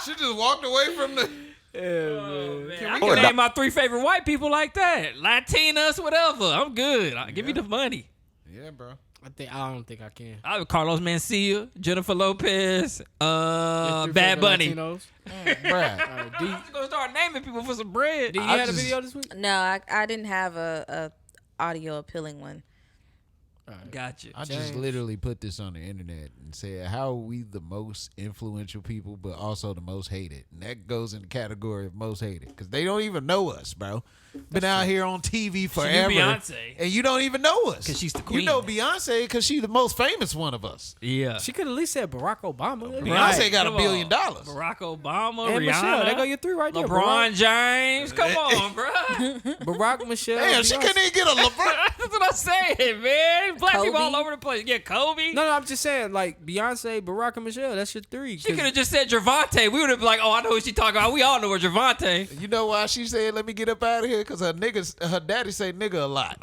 Speaker 2: She just walked away from the.
Speaker 4: Man, I
Speaker 7: Or
Speaker 4: can
Speaker 7: not-
Speaker 4: name my 3 favorite white people like that. Latinas, whatever. I'm good. Give me the money.
Speaker 2: Yeah, bro.
Speaker 1: I don't think I can.
Speaker 4: I would Carlos Mencia, Jennifer Lopez,
Speaker 1: Your 3
Speaker 4: Bad
Speaker 1: favorite
Speaker 4: Bunny.
Speaker 1: Latinos?
Speaker 2: Bruh.
Speaker 1: All right, D,
Speaker 4: I'm just gonna start naming people for some bread.
Speaker 1: D, you
Speaker 2: I
Speaker 1: had a
Speaker 2: just-
Speaker 1: video this week?
Speaker 3: No, I didn't have a audio appealing one.
Speaker 4: Gotcha.
Speaker 2: I just
Speaker 1: James.
Speaker 2: literally put this on the internet and said, how are we the most influential people, but also the most hated? And that goes in the category of most hated because they don't even know us, bro. Been out here on TV forever.
Speaker 4: Beyonce.
Speaker 2: And you don't even know us.
Speaker 4: 'Cause she's the
Speaker 2: You
Speaker 4: queen.
Speaker 2: know Beyonce because she's the most famous one of us.
Speaker 4: Yeah.
Speaker 1: She could at least said Barack Obama.
Speaker 2: Beyonce got
Speaker 4: Come
Speaker 2: $1 billion.
Speaker 4: on. Barack Obama,
Speaker 1: And
Speaker 4: Rihanna.
Speaker 1: Michelle. They go your 3 right there.
Speaker 4: LeBron James. Come on, bro.
Speaker 1: Barack, Michelle.
Speaker 2: Damn, she
Speaker 1: Beyonce.
Speaker 2: couldn't even get a LeBron.
Speaker 4: That's what I'm saying, man. Black people
Speaker 3: Kobe.
Speaker 4: all over the place. Yeah, Kobe.
Speaker 1: No, I'm just saying, like, Beyonce, Barack, and Michelle. That's your 3.
Speaker 4: She could have just said Javante. We would have been like, oh, I know what she talking about. We all know where Javante.
Speaker 2: You know why she said, let me get up out of here? Because her daddy say nigga a lot.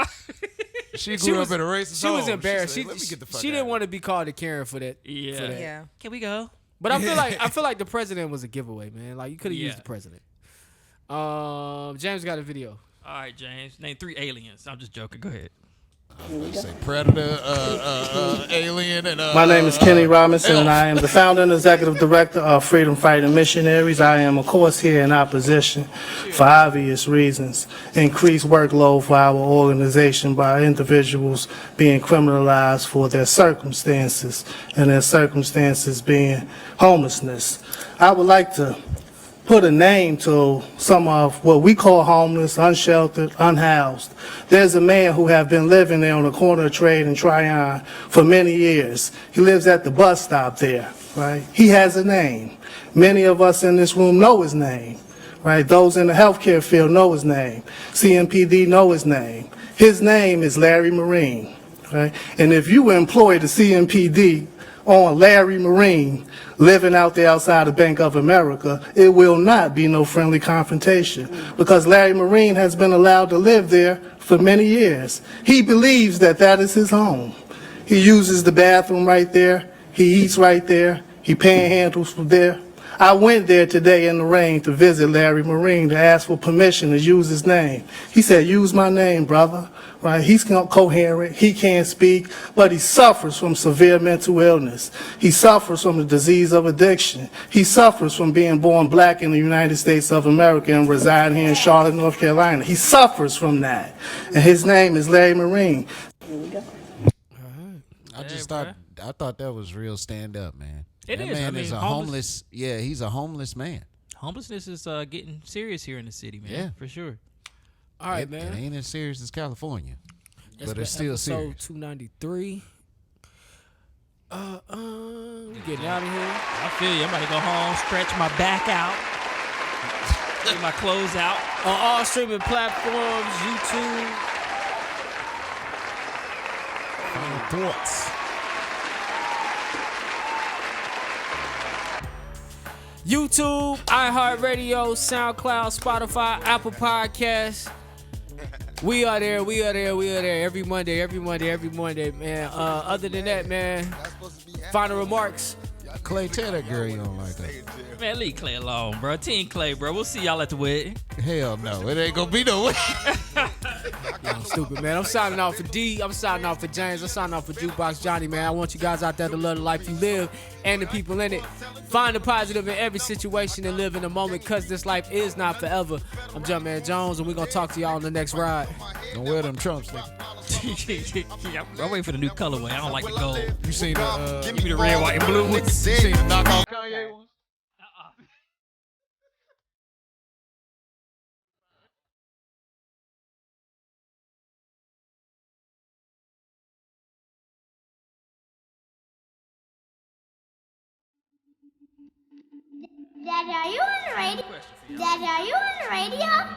Speaker 2: She grew up in a racist
Speaker 1: She was
Speaker 2: home.
Speaker 1: embarrassed.
Speaker 2: She,
Speaker 1: She,
Speaker 2: said, let me get the fuck
Speaker 1: she
Speaker 2: out
Speaker 1: didn't
Speaker 2: of
Speaker 1: want to be called a Karen for that.
Speaker 4: Yeah.
Speaker 1: For that.
Speaker 3: Yeah.
Speaker 4: Can we go?
Speaker 1: But I feel like the president was a giveaway, man. Like you could have
Speaker 4: Yeah.
Speaker 1: used the president. James got a video.
Speaker 4: All right, James. Name 3 aliens. I'm just joking. Go ahead.
Speaker 2: Say predator, alien, and
Speaker 9: My name is Kenny Robinson, and I am the founder and executive director of Freedom Fighting Missionaries. I am, of course, here in opposition for obvious reasons. Increased workload for our organization by individuals being criminalized for their circumstances, and their circumstances being homelessness. I would like to put a name to some of what we call homeless, unsheltered, unhoused. There's a man who have been living there on the corner of Trade and Tryon for many years. He lives at the bus stop there, right? He has a name. Many of us in this room know his name, right? Those in the healthcare field know his name. CMPD know his name. His name is Larry Marine, right? And if you were employed at CMPD on Larry Marine living out there outside the Bank of America, it will not be no friendly confrontation because Larry Marine has been allowed to live there for many years. He believes that that is his home. He uses the bathroom right there. He eats right there. He panhandles from there. I went there today in the rain to visit Larry Marine to ask for permission to use his name. He said, use my name, brother. Right? He's coherent. He can't speak, but he suffers from severe mental illness. He suffers from the disease of addiction. He suffers from being born black in the United States of America and residing here in Charlotte, North Carolina. He suffers from that. And his name is Larry Marine.
Speaker 2: I just thought that was real stand up, man.
Speaker 4: It
Speaker 2: that
Speaker 4: is.
Speaker 2: man
Speaker 4: I mean,
Speaker 2: is a homeless. Yeah, he's a homeless man.
Speaker 4: Homelessness is getting serious here in the city, man.
Speaker 2: Yeah.
Speaker 4: For sure.
Speaker 1: All right,
Speaker 2: It
Speaker 1: man.
Speaker 2: ain't as serious as California,
Speaker 1: That's
Speaker 2: but it's
Speaker 1: been
Speaker 2: still
Speaker 1: episode
Speaker 2: serious.
Speaker 1: 293. We getting out of here.
Speaker 4: I feel you. I'm about to go home, stretch my back out, get my clothes out.
Speaker 1: On all streaming platforms, YouTube.
Speaker 2: Final thoughts.
Speaker 1: YouTube, iHeartRadio, SoundCloud, Spotify, Apple Podcasts. We are there every Monday, man. Other than that, man, final remarks.
Speaker 2: Clay, tell that girl you don't like that.
Speaker 4: Man, leave Clay alone, bro. Team Clay, bro. We'll see y'all at the wedding.
Speaker 2: Hell no, it ain't gonna be no way.
Speaker 1: Yo, stupid, man. I'm signing off for D. I'm signing off for James. I'm signing off for Jukebox Johnny, man. I want you guys out there to love the life you live and the people in it. Find the positive in every situation and live in the moment, because this life is not forever. I'm Jumpman Jones, and we're going to talk to y'all on the next ride.
Speaker 2: Don't wear them trunks, nigga.
Speaker 4: I'm waiting for the new colorway. I don't like the gold.
Speaker 2: You seen the
Speaker 4: Give me the red, white, and blue ones.
Speaker 2: you seen the knockoff Kanye ones?
Speaker 5: Daddy, are you on the radio? Daddy, are you on the radio?